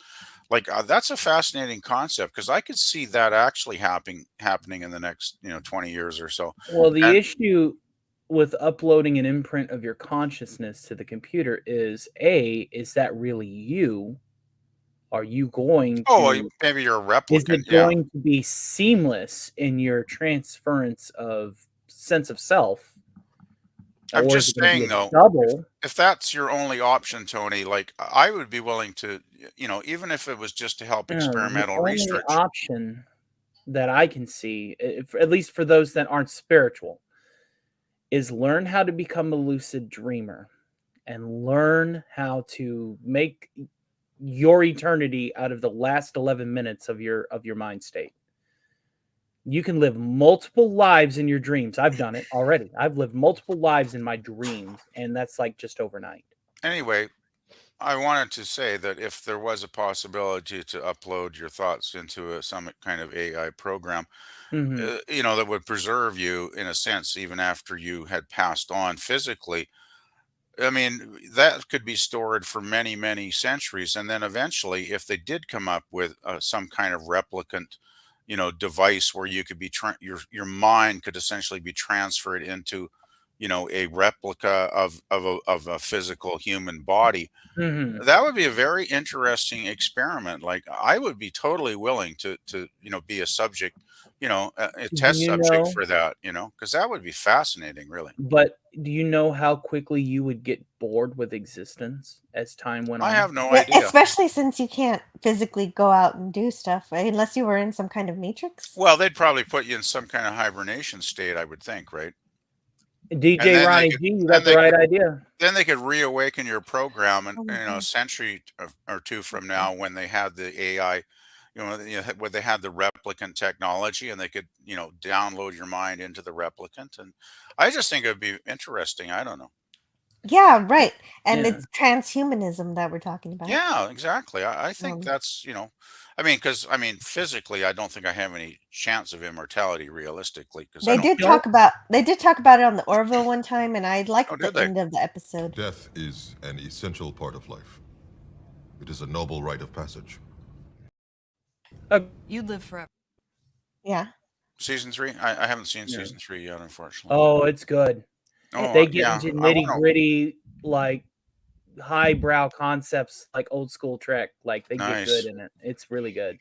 [SPEAKER 5] Like that's a fascinating concept because I could see that actually happening in the next 20 years or so.
[SPEAKER 7] Well, the
[SPEAKER 5] And
[SPEAKER 7] issue with uploading an imprint of your consciousness to the computer is that really you? Are you going
[SPEAKER 5] oh,
[SPEAKER 7] to
[SPEAKER 5] maybe you're a
[SPEAKER 7] is
[SPEAKER 5] replicant,
[SPEAKER 7] it
[SPEAKER 5] yeah.
[SPEAKER 7] going to be seamless in your transference of sense of self?
[SPEAKER 5] I'm
[SPEAKER 7] Or is it
[SPEAKER 5] just
[SPEAKER 7] gonna be
[SPEAKER 5] saying
[SPEAKER 7] a
[SPEAKER 5] though,
[SPEAKER 7] double?
[SPEAKER 5] if that's your only option, Tony, like I would be willing to, even if it was just to help
[SPEAKER 7] No, the
[SPEAKER 5] experimental
[SPEAKER 7] only
[SPEAKER 5] research.
[SPEAKER 7] option that I can see, at least for those that aren't spiritual, is learn how to become a lucid dreamer and learn how to make your eternity out of the last 11 minutes of your mind state. You can live multiple lives in your dreams. I've done it already. I've lived multiple lives in my dreams, and that's like just overnight.
[SPEAKER 5] Anyway, I wanted to say that if there was a possibility to upload your thoughts into some kind of AI program,
[SPEAKER 7] Mhm.
[SPEAKER 5] that would preserve you in a sense, even after you had passed on physically. I mean, that could be stored for many, many centuries. And then eventually, if they did come up with some kind of replicant, device where you could be, your mind could essentially be transferred into, a replica of a physical human body,
[SPEAKER 7] Mhm.
[SPEAKER 5] that would be a very interesting experiment. Like I would be totally willing to be a subject, a
[SPEAKER 7] Do
[SPEAKER 5] test
[SPEAKER 7] you
[SPEAKER 5] subject
[SPEAKER 7] know
[SPEAKER 5] for that, because that would be fascinating, really.
[SPEAKER 7] but do you know how quickly you would get bored with existence as time went
[SPEAKER 5] I
[SPEAKER 7] on?
[SPEAKER 5] have no
[SPEAKER 4] Yeah,
[SPEAKER 5] idea.
[SPEAKER 4] especially since you can't physically go out and do stuff, right? Unless you were in some kind of matrix.
[SPEAKER 5] Well, they'd probably put you in some kind of hibernation state, I would think, right? And
[SPEAKER 7] DJ
[SPEAKER 5] then they
[SPEAKER 7] Ronnie
[SPEAKER 5] could,
[SPEAKER 7] G, you
[SPEAKER 5] then
[SPEAKER 7] got the
[SPEAKER 5] they
[SPEAKER 7] right
[SPEAKER 5] could,
[SPEAKER 7] idea.
[SPEAKER 5] then they could reawaken your program, and
[SPEAKER 4] Oh my
[SPEAKER 5] a
[SPEAKER 4] god.
[SPEAKER 5] century or two from now, when they had the AI, when they had the replicant technology, and they could, download your mind into the replicant, and I just think it would be interesting. I don't know.
[SPEAKER 4] Yeah, right. And
[SPEAKER 7] Yeah.
[SPEAKER 4] it's transhumanism that we're talking about.
[SPEAKER 5] Yeah, exactly. I think
[SPEAKER 4] Um,
[SPEAKER 5] that's, I mean, because I mean, physically, I don't think I have any chance of immortality realistically, because I
[SPEAKER 4] they
[SPEAKER 5] don't.
[SPEAKER 4] did
[SPEAKER 7] Don't
[SPEAKER 4] talk about it on the Orville one time, and I
[SPEAKER 5] Oh,
[SPEAKER 4] liked
[SPEAKER 5] did
[SPEAKER 4] the
[SPEAKER 5] they?
[SPEAKER 4] end of the episode.
[SPEAKER 8] Death is an essential part of life. It is a noble rite of passage.
[SPEAKER 3] You live forever.
[SPEAKER 4] Yeah.
[SPEAKER 5] Season three? I haven't seen
[SPEAKER 7] Yeah.
[SPEAKER 5] season three yet, unfortunately.
[SPEAKER 7] Oh, it's good.
[SPEAKER 5] Oh,
[SPEAKER 7] They get
[SPEAKER 5] yeah.
[SPEAKER 7] into
[SPEAKER 5] I want to.
[SPEAKER 7] nitty-gritty, like, highbrow concepts like old school Trek. Like, they get good
[SPEAKER 5] Nice.
[SPEAKER 7] in it. It's really good.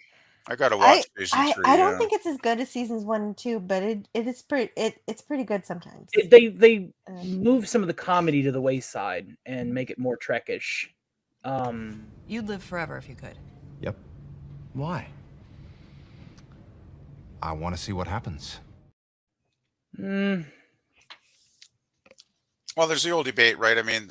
[SPEAKER 5] I got to
[SPEAKER 4] I
[SPEAKER 5] watch season
[SPEAKER 4] I
[SPEAKER 5] three.
[SPEAKER 4] I don't
[SPEAKER 5] Yeah.
[SPEAKER 4] think it's as good as seasons 1 and 2, but it's pretty good sometimes.
[SPEAKER 7] They
[SPEAKER 4] Um,
[SPEAKER 7] move some of the comedy to the wayside and make it more Trekish.
[SPEAKER 3] You'd live forever if you could.
[SPEAKER 2] Yep. Why? I want to see what happens.
[SPEAKER 7] mm,
[SPEAKER 5] Well, there's the old debate, right? I mean,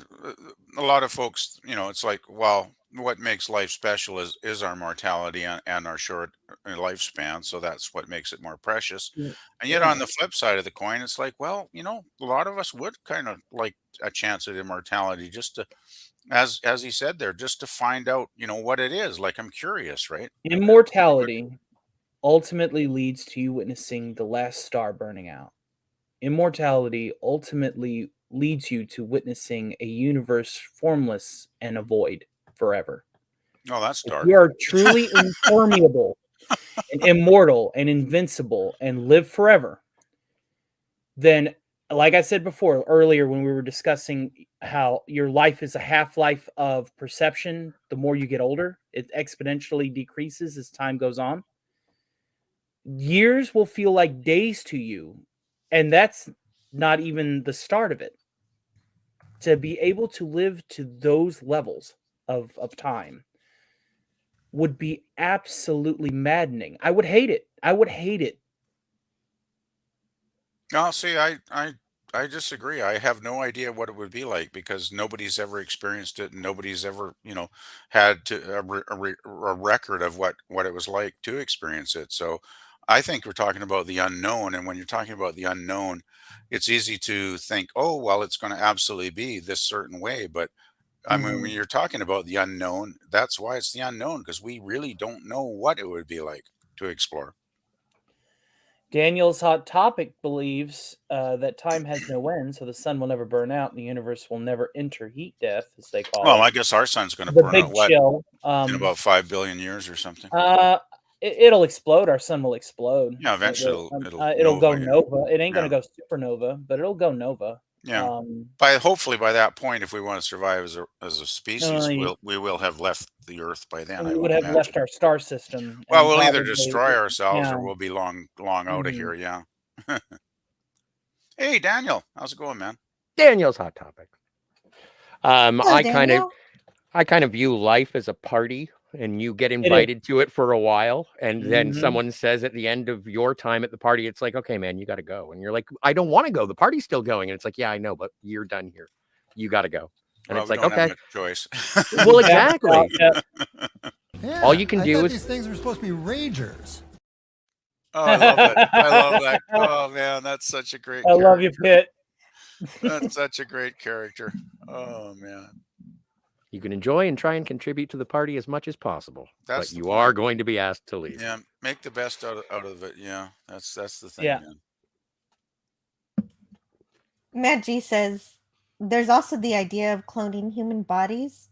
[SPEAKER 5] a lot of folks, it's like, well, what makes life special is our mortality and our short lifespan. So that's what makes it more precious. And yet,
[SPEAKER 7] yeah.
[SPEAKER 5] on the flip side of the coin, it's like, well, a lot of us would kind of like a chance at immortality, just to, as he said there, just to find out, what it is. Like, I'm curious, right?
[SPEAKER 7] Immortality ultimately leads to you witnessing the last star burning out. Immortality ultimately leads you to witnessing a universe formless and a void forever.
[SPEAKER 5] Oh, that's
[SPEAKER 7] If
[SPEAKER 5] dark.
[SPEAKER 7] you are truly impermeable and immortal and invincible and live forever, then, like I said before earlier when we were discussing how your life is a half-life of perception, the more you get older, it exponentially decreases as time goes on. Years will feel like days to you, and that's not even the start of it. To be able to live to those levels of time, would be absolutely maddening. I would hate it. I would hate it.
[SPEAKER 5] No, see, I disagree. I have no idea what it would be like because nobody's ever experienced it, and nobody's ever, had a record of what it was like to experience it. So, I think we're talking about the unknown, and when you're talking about the unknown, it's easy to think, oh, well, it's going to absolutely be this certain way. But I mean, when
[SPEAKER 7] Mhm.
[SPEAKER 5] you're talking about the unknown, that's why it's the unknown because we really don't know what it would be like to explore.
[SPEAKER 7] Daniel's Hot Topic believes that time has no end, so the sun will never burn out, and the universe will never enter heat death, as they call
[SPEAKER 5] Well,
[SPEAKER 7] it.
[SPEAKER 5] I guess our sun's going to
[SPEAKER 7] The
[SPEAKER 5] burn
[SPEAKER 7] big
[SPEAKER 5] out what
[SPEAKER 7] chill.
[SPEAKER 5] in about 5 billion years or something.
[SPEAKER 7] It'll explode. Our sun will explode.
[SPEAKER 5] Yeah, eventually it'll
[SPEAKER 7] It'll go
[SPEAKER 5] nova. Yeah.
[SPEAKER 7] nova. It ain't
[SPEAKER 5] Yeah.
[SPEAKER 7] gonna go supernova, but it'll go nova.
[SPEAKER 5] Yeah.
[SPEAKER 7] Um,
[SPEAKER 5] Hopefully by that point, if we want to survive as a species,
[SPEAKER 7] you-
[SPEAKER 5] we will have left the Earth by then. I
[SPEAKER 7] we
[SPEAKER 5] would
[SPEAKER 7] would have
[SPEAKER 5] imagine.
[SPEAKER 7] left our star system.
[SPEAKER 5] Well,
[SPEAKER 7] and
[SPEAKER 5] we'll either
[SPEAKER 7] probably-
[SPEAKER 5] destroy ourselves
[SPEAKER 7] yeah.
[SPEAKER 5] or we'll be long out of
[SPEAKER 7] Mhm.
[SPEAKER 5] here. Yeah. Hey, Daniel, how's it going, man?
[SPEAKER 6] Daniel's Hot Topic.
[SPEAKER 4] Hello,
[SPEAKER 6] I kind of view life as a party, and you get invited to it for a while, and then
[SPEAKER 7] Mhm.
[SPEAKER 6] someone says at the end of your time at the party, it's like, okay, man, you got to go. And you're like, I don't want to go. The party's still going. And it's like, yeah, I know, but you're done here. You got to go. And
[SPEAKER 5] Well,
[SPEAKER 6] it's
[SPEAKER 5] we
[SPEAKER 6] like,
[SPEAKER 5] don't have
[SPEAKER 6] okay.
[SPEAKER 5] much choice.
[SPEAKER 6] Well, exactly.
[SPEAKER 7] Yeah.
[SPEAKER 6] All you can
[SPEAKER 9] I
[SPEAKER 6] do
[SPEAKER 9] thought
[SPEAKER 6] is-
[SPEAKER 9] these things were supposed to be ragers.
[SPEAKER 5] Oh, I love it. I love that. Oh man, that's such a great.
[SPEAKER 7] I love you, Pitt.
[SPEAKER 5] That's such a great character. Oh man.
[SPEAKER 6] You can enjoy and try and contribute to the party as much as possible,
[SPEAKER 5] That's
[SPEAKER 6] but
[SPEAKER 5] the
[SPEAKER 6] you
[SPEAKER 5] point.
[SPEAKER 6] are going to be asked to leave.
[SPEAKER 5] Yeah, make the best out of it. Yeah, that's the thing.
[SPEAKER 7] Yeah.
[SPEAKER 5] Man.
[SPEAKER 4] Matt G says there's also the idea of cloning human bodies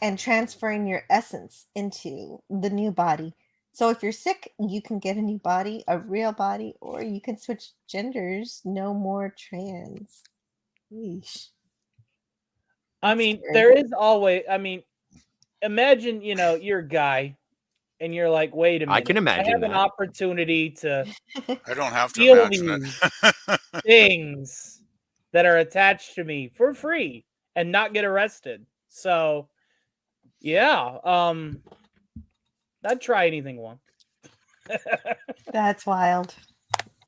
[SPEAKER 4] and transferring your essence into the new body. So if you're sick, you can get a new body, a real body, or you can switch genders. No more trans. Yeesh.
[SPEAKER 7] I
[SPEAKER 4] That's
[SPEAKER 7] mean,
[SPEAKER 4] scary.
[SPEAKER 7] there is always. I mean, imagine you're a guy, and you're like, wait a minute.
[SPEAKER 6] I can imagine
[SPEAKER 7] I have an
[SPEAKER 6] that.
[SPEAKER 7] opportunity to
[SPEAKER 5] I don't have to
[SPEAKER 7] feel
[SPEAKER 5] imagine
[SPEAKER 7] these
[SPEAKER 5] it.
[SPEAKER 7] things that are attached to me for free and not get arrested. So, yeah, I'd try anything once.
[SPEAKER 4] That's wild.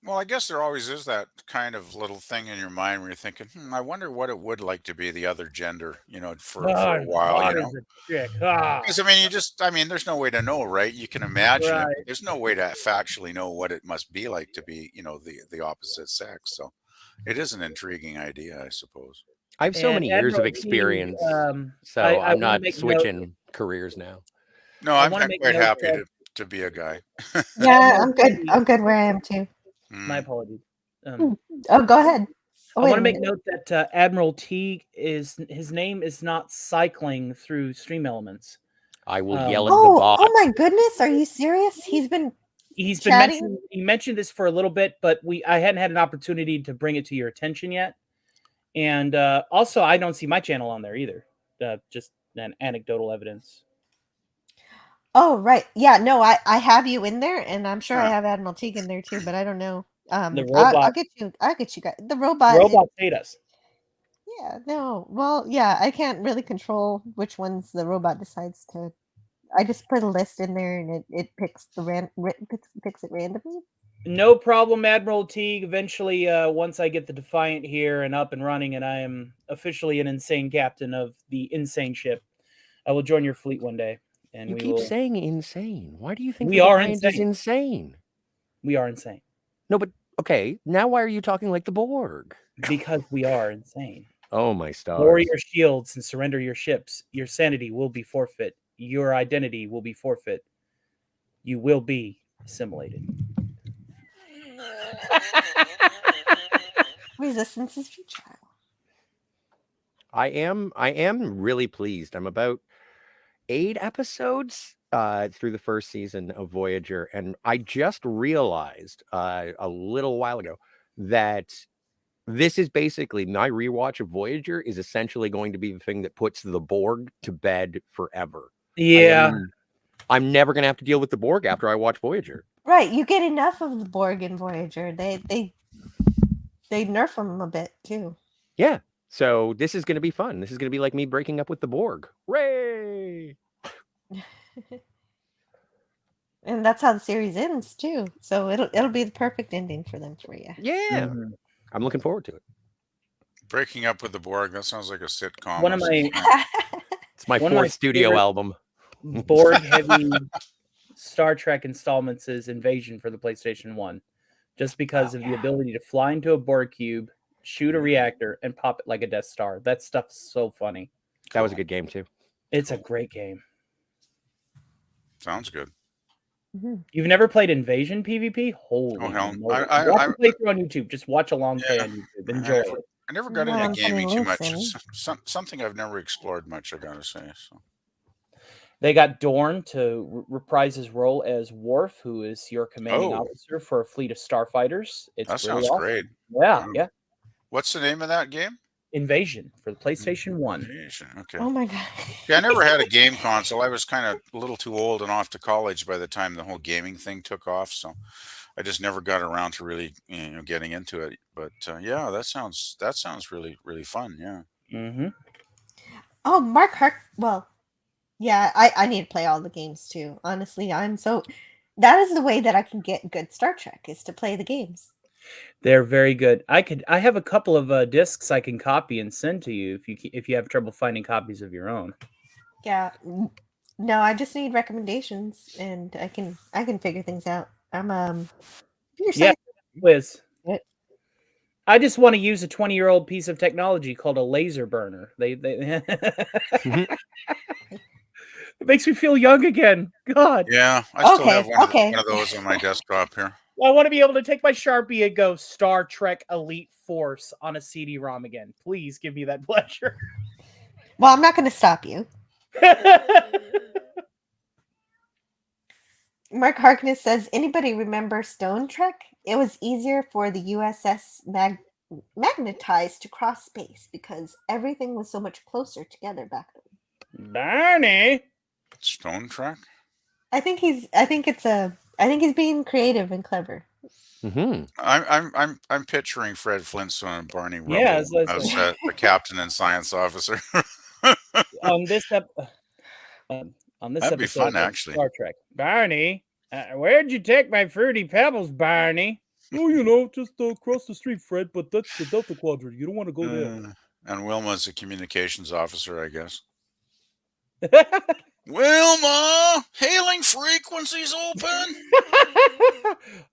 [SPEAKER 5] Well, I guess there always is that kind of little thing in your mind where you're thinking, I wonder what it would like to be the other gender, for a while,
[SPEAKER 7] God, is a chick. Ah.
[SPEAKER 5] Because I mean, there's no way to know, right? You can imagine it,
[SPEAKER 7] Right.
[SPEAKER 5] but there's no way to factually know what it must be like to be, the opposite sex. So it is an intriguing idea, I suppose.
[SPEAKER 6] I have so
[SPEAKER 7] And
[SPEAKER 6] many years of
[SPEAKER 7] Admiral T,
[SPEAKER 6] experience, so
[SPEAKER 7] I
[SPEAKER 6] I'm
[SPEAKER 7] wanna
[SPEAKER 6] not
[SPEAKER 7] make note-
[SPEAKER 6] switching careers now.
[SPEAKER 5] No,
[SPEAKER 7] I
[SPEAKER 5] I'm
[SPEAKER 7] wanna make
[SPEAKER 5] quite
[SPEAKER 7] note
[SPEAKER 5] happy
[SPEAKER 7] that-
[SPEAKER 5] to be a guy.
[SPEAKER 4] Yeah, I'm good. I'm good where I am too.
[SPEAKER 7] My
[SPEAKER 5] Mm.
[SPEAKER 7] apologies.
[SPEAKER 4] Oh, go ahead. Oh,
[SPEAKER 7] I
[SPEAKER 4] wait
[SPEAKER 7] want
[SPEAKER 4] a
[SPEAKER 7] to make
[SPEAKER 4] minute.
[SPEAKER 7] note that Admiral T his name is not cycling through Stream Elements.
[SPEAKER 6] I will
[SPEAKER 7] Um,
[SPEAKER 6] yell at the
[SPEAKER 4] Oh,
[SPEAKER 6] bot.
[SPEAKER 4] oh my goodness! Are you serious? He's been
[SPEAKER 7] He's been
[SPEAKER 4] Chatting?
[SPEAKER 7] he mentioned this for a little bit, but I hadn't had an opportunity to bring it to your attention yet. And also, I don't see my channel on there either. Just an anecdotal evidence.
[SPEAKER 4] Oh, right. Yeah, no, I have you in there, and I'm sure I
[SPEAKER 5] Huh.
[SPEAKER 4] have Admiral Teague in there too, but I don't know.
[SPEAKER 7] The
[SPEAKER 4] I'll
[SPEAKER 7] robot.
[SPEAKER 4] get you. I'll get you guys. The robot.
[SPEAKER 7] Robots hate us.
[SPEAKER 4] Yeah, no. Well, yeah, I can't really control which ones the robot decides to. I just put a list in there, and it picks picks it randomly.
[SPEAKER 7] No problem, Admiral Teague. Eventually, once I get the Defiant here and up and running, and I am officially an insane captain of the insane ship, I will join your fleet one day. And
[SPEAKER 6] You
[SPEAKER 7] we
[SPEAKER 6] keep
[SPEAKER 7] will.
[SPEAKER 6] saying insane. Why do you think
[SPEAKER 7] We
[SPEAKER 6] the
[SPEAKER 7] are
[SPEAKER 6] Defiant is insane?
[SPEAKER 7] We are insane
[SPEAKER 6] No, but okay. Now why are you talking like the Borg?
[SPEAKER 7] because we are insane.
[SPEAKER 6] Oh my stars!
[SPEAKER 7] Lower your shields and surrender your ships. Your sanity will be forfeit. Your identity will be forfeit. You will be assimilated.
[SPEAKER 4] Resistance is futile.
[SPEAKER 6] I am really pleased. I'm about 8 episodes through the first season of Voyager, and I just realized a little while ago that this is basically my rewatch of Voyager is essentially going to be the thing that puts the Borg to bed forever.
[SPEAKER 7] Yeah.
[SPEAKER 6] I'm never going to have to deal with the Borg after I watch Voyager.
[SPEAKER 4] Right, you get enough of the Borg in Voyager. They nerf them a bit too.
[SPEAKER 6] Yeah. So this is going to be fun. This is going to be like me breaking up with the Borg. Ray!
[SPEAKER 4] And that's how the series ends too. So it'll be the perfect ending for them for you.
[SPEAKER 6] Yeah. I'm looking forward to it.
[SPEAKER 5] Breaking Up with the Borg. That sounds like a sitcom.
[SPEAKER 7] One of my
[SPEAKER 6] It's my
[SPEAKER 7] One of my
[SPEAKER 6] fourth studio
[SPEAKER 7] favorite-
[SPEAKER 6] album.
[SPEAKER 7] Borg heavy Star Trek installments is Invasion for the PlayStation 1. Just because of the ability to fly into a Borg cube, shoot a reactor, and pop it like a Death Star. That stuff's so funny.
[SPEAKER 6] That was a good game too.
[SPEAKER 7] It's a great game.
[SPEAKER 5] Sounds good.
[SPEAKER 7] You've never played Invasion PvP? Holy
[SPEAKER 5] hell,
[SPEAKER 7] moly.
[SPEAKER 5] I-
[SPEAKER 7] Watch a playthrough on YouTube. Just watch a long play on YouTube. Enjoy it.
[SPEAKER 5] I never got
[SPEAKER 4] Well, I'm
[SPEAKER 5] into
[SPEAKER 4] putting
[SPEAKER 5] gaming too much.
[SPEAKER 4] links in.
[SPEAKER 5] It's something I've never explored much, I gotta say. So
[SPEAKER 7] They got Dorn to reprise his role as Worf, who is your commanding
[SPEAKER 5] Oh.
[SPEAKER 7] officer for a fleet of starfighters. It's
[SPEAKER 5] that
[SPEAKER 7] really
[SPEAKER 5] sounds
[SPEAKER 7] awesome.
[SPEAKER 5] great.
[SPEAKER 7] Yeah,
[SPEAKER 5] Wow.
[SPEAKER 7] yeah.
[SPEAKER 5] What's the name of that game?
[SPEAKER 7] Invasion for the PlayStation 1.
[SPEAKER 5] Invasion, okay.
[SPEAKER 4] Oh my god.
[SPEAKER 5] Yeah, I never had a game console. I was kind of a little too old and off to college by the time the whole gaming thing took off. So I just never got around to really, getting into it. But yeah, that sounds really, really fun. Yeah.
[SPEAKER 7] Mm-hmm.
[SPEAKER 4] Oh, Mark Hark. Well, yeah, I need to play all the games too. Honestly, that is the way that I can get good Star Trek is to play the games.
[SPEAKER 7] They're very good. I have a couple of discs I can copy and send to you if you have trouble finding copies of your own.
[SPEAKER 4] Yeah. No, I just need recommendations, and I can figure things out. You're
[SPEAKER 7] Yeah,
[SPEAKER 4] saying-
[SPEAKER 7] Liz.
[SPEAKER 4] What?
[SPEAKER 7] I just want to use a 20-year-old piece of technology called a laser burner. They It makes me feel young again. God.
[SPEAKER 5] Yeah, I still have
[SPEAKER 4] Okay.
[SPEAKER 5] one of those on my desktop here.
[SPEAKER 7] I want to be able to take my Sharpie and go Star Trek Elite Force on a CD-ROM again. Please give me that pleasure.
[SPEAKER 4] Well, I'm not going to stop you. Mark Harkness says, anybody remember Stone Trek? It was easier for the USS magnetized to cross space because everything was so much closer together back then.
[SPEAKER 7] Barney.
[SPEAKER 5] Stone Trek?
[SPEAKER 4] I think he's being creative and clever.
[SPEAKER 6] Mm-hmm.
[SPEAKER 5] I'm picturing Fred Flintstone and Barney Rubble
[SPEAKER 7] Yeah,
[SPEAKER 5] as
[SPEAKER 7] that's
[SPEAKER 5] the captain and science officer.
[SPEAKER 7] On this
[SPEAKER 5] That'd be
[SPEAKER 7] episode
[SPEAKER 5] fun,
[SPEAKER 7] of
[SPEAKER 5] actually.
[SPEAKER 7] Star Trek. Barney, where'd you take my fruity pebbles, Barney? Oh, just across the street, Fred. But that's the Delta Quadrant. You don't want to go there.
[SPEAKER 5] And Wilma's a communications officer, I guess. Wilma, hailing frequencies open.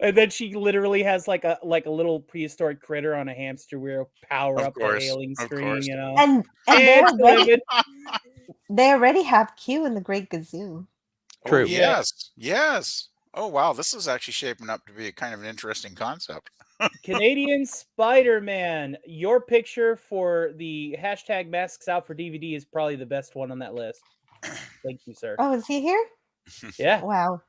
[SPEAKER 7] And then she literally has like a little prehistoric critter on a hamster wheel power
[SPEAKER 5] Of
[SPEAKER 7] up
[SPEAKER 5] course,
[SPEAKER 7] the hailing
[SPEAKER 5] of
[SPEAKER 7] screen,
[SPEAKER 5] course.
[SPEAKER 7] you know.
[SPEAKER 4] And they already have Q in the Great Gazoo.
[SPEAKER 6] True.
[SPEAKER 5] Oh, yes. Oh, wow. This is actually shaping up to be a kind of an interesting concept.
[SPEAKER 7] Canadian Spider-Man. Your picture for the hashtag masks out for DVD is probably the best one on that list. Thank you, sir.
[SPEAKER 4] Oh, is he here?
[SPEAKER 7] Yeah.
[SPEAKER 4] Wow.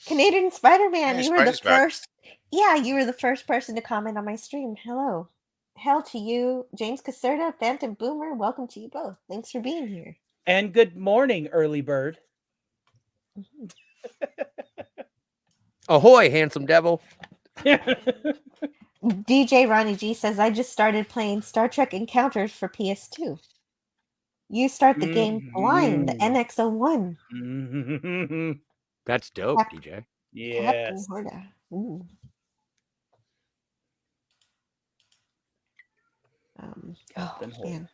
[SPEAKER 4] Canadian Spider-Man,
[SPEAKER 5] Hey,
[SPEAKER 4] you were the
[SPEAKER 5] Spidey's back.
[SPEAKER 4] first. Yeah, you were the first person to comment on my stream. Hello. Hell to you, James Caserta, Phantom Boomer. Welcome to you both. Thanks for being here.
[SPEAKER 7] And good morning, early bird.
[SPEAKER 6] Ahoy, handsome devil.
[SPEAKER 4] DJ Ronnie G says, I just started playing Star Trek Encounters for PS2. You start the game flying, the NX-01.
[SPEAKER 6] That's dope,
[SPEAKER 4] Cap-
[SPEAKER 6] DJ.
[SPEAKER 4] Captain
[SPEAKER 7] Yes.
[SPEAKER 4] Horta. Ooh.
[SPEAKER 7] Captain Horta.
[SPEAKER 4] Man.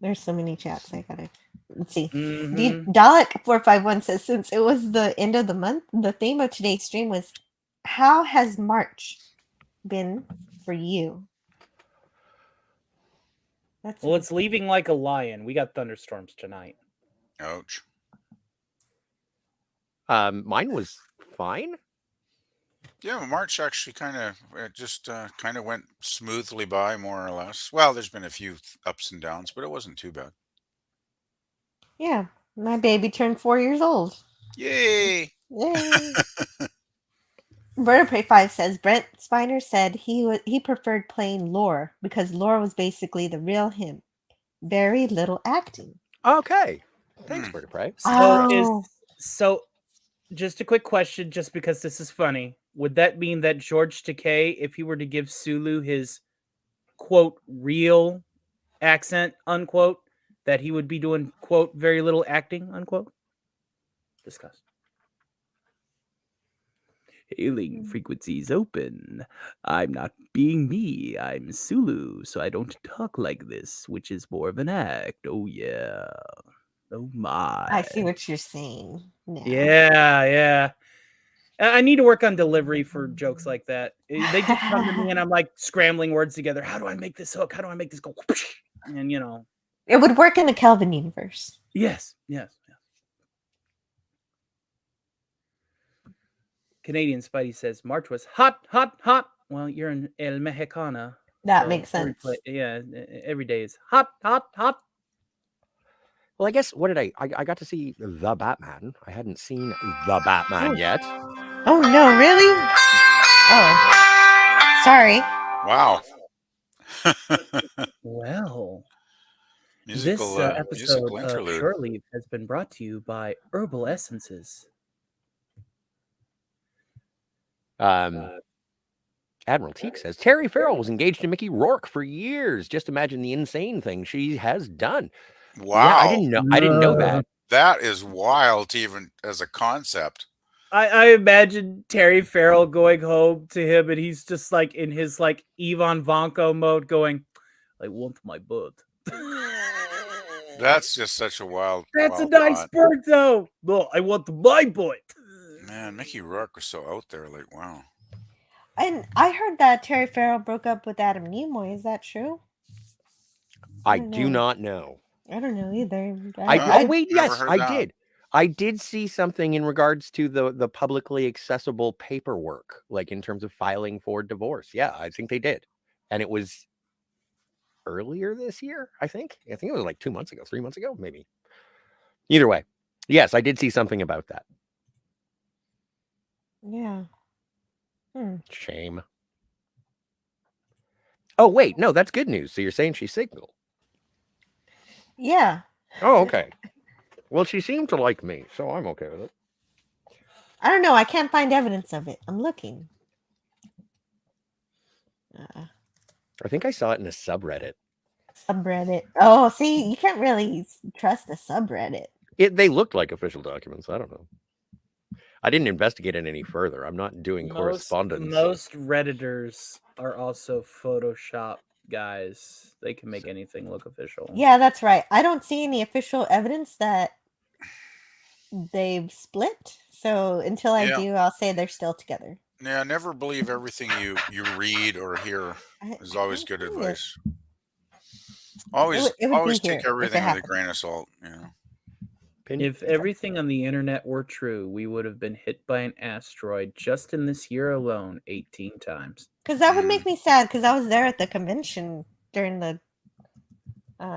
[SPEAKER 4] There's so many chats. I gotta let's see.
[SPEAKER 7] Mhm.
[SPEAKER 4] Dalek451 says, since it was the end of the month, the theme of today's stream was, how has March been for you? That's
[SPEAKER 7] Well, it's leaving like a lion. We got thunderstorms tonight.
[SPEAKER 5] Ouch.
[SPEAKER 6] Mine was fine.
[SPEAKER 5] Yeah, well, March actually kind of went smoothly by, more or less. Well, there's been a few ups and downs, but it wasn't too bad.
[SPEAKER 4] yeah. My baby turned 4 years old.
[SPEAKER 5] Yay!
[SPEAKER 4] Yay. Vertebrae 5 says Brent Spiner said he preferred playing Lore because Lore was basically the real him. Very little acting.
[SPEAKER 6] Okay. Thanks, Vertebrae.
[SPEAKER 7] So just a quick question, just because this is funny. Would that mean that George Takei, if he were to give Sulu his quote real accent, unquote, that he would be doing, quote, very little acting, unquote. Discussed. Hailing frequencies open. I'm not being me. I'm Sulu, so I don't talk like this, which is more of an act. Oh, yeah. Oh, my.
[SPEAKER 4] I see what you're saying now.
[SPEAKER 7] Yeah. I need to work on delivery for jokes like that. They just come to me and I'm like scrambling words together. How do I make this hook? How do I make this go? And, you know.
[SPEAKER 4] It would work in the Kelvin universe.
[SPEAKER 7] Yes. Canadian Spidey says March was hot. Well, you're in El Mexicana.
[SPEAKER 4] That makes sense.
[SPEAKER 7] Yeah, every day is hot.
[SPEAKER 6] Well, I guess what did I got to see The Batman. I hadn't seen The Batman yet.
[SPEAKER 4] Oh no, really? Oh, sorry.
[SPEAKER 5] Wow.
[SPEAKER 7] Well,
[SPEAKER 5] Musical,
[SPEAKER 7] this episode
[SPEAKER 5] musical
[SPEAKER 7] of
[SPEAKER 5] interlude.
[SPEAKER 7] Shore Leave has been brought to you by Herbal Essences.
[SPEAKER 6] Admiral Teak says Terry Farrell was engaged to Mickey Rourke for years. Just imagine the insane thing she has done.
[SPEAKER 5] Wow.
[SPEAKER 6] Yeah, I didn't know that.
[SPEAKER 5] That is wild, even as a concept.
[SPEAKER 7] I imagine Terry Farrell going home to him and he's just like in his like Ivan Vanko mode going, I want my butt.
[SPEAKER 5] That's just such a wild.
[SPEAKER 7] That's
[SPEAKER 5] wild
[SPEAKER 7] a nice
[SPEAKER 5] thought.
[SPEAKER 7] bird though. No, I want my butt.
[SPEAKER 5] Man, Mickey Rourke was so out there. Like, wow.
[SPEAKER 4] And I heard that Terry Farrell broke up with Adam Nimoy. Is that true?
[SPEAKER 6] I do not know.
[SPEAKER 4] I don't know either.
[SPEAKER 6] Wait,
[SPEAKER 5] never
[SPEAKER 6] yes,
[SPEAKER 5] heard
[SPEAKER 6] I
[SPEAKER 5] that.
[SPEAKER 6] did. I did see something in regards to the publicly accessible paperwork, like in terms of filing for divorce. Yeah, I think they did. And it was earlier this year, I think. I think it was like 2 months ago, 3 months ago, maybe. Either way. Yes, I did see something about that.
[SPEAKER 4] Yeah.
[SPEAKER 6] Shame. Oh, wait, no, that's good news. So you're saying she's single?
[SPEAKER 4] Yeah.
[SPEAKER 6] Oh, okay. Well, she seemed to like me, so I'm okay with it.
[SPEAKER 4] I don't know. I can't find evidence of it. I'm looking.
[SPEAKER 6] I think I saw it in a subreddit.
[SPEAKER 4] Subreddit. Oh, see, you can't really trust a subreddit.
[SPEAKER 6] They looked like official documents. I don't know. I didn't investigate it any further. I'm not doing correspondence.
[SPEAKER 7] Most Redditors are also Photoshop guys. They can make anything look official.
[SPEAKER 4] Yeah, that's right. I don't see any official evidence that they've split. So until I do, I'll say they're still together.
[SPEAKER 5] Yeah, never believe everything you read or hear is always good advice. Always take everything with a grain of salt, you know.
[SPEAKER 7] If everything on the internet were true, we would have been hit by an asteroid just in this year alone 18 times.
[SPEAKER 4] Because that would make me sad, because I was there at the convention during the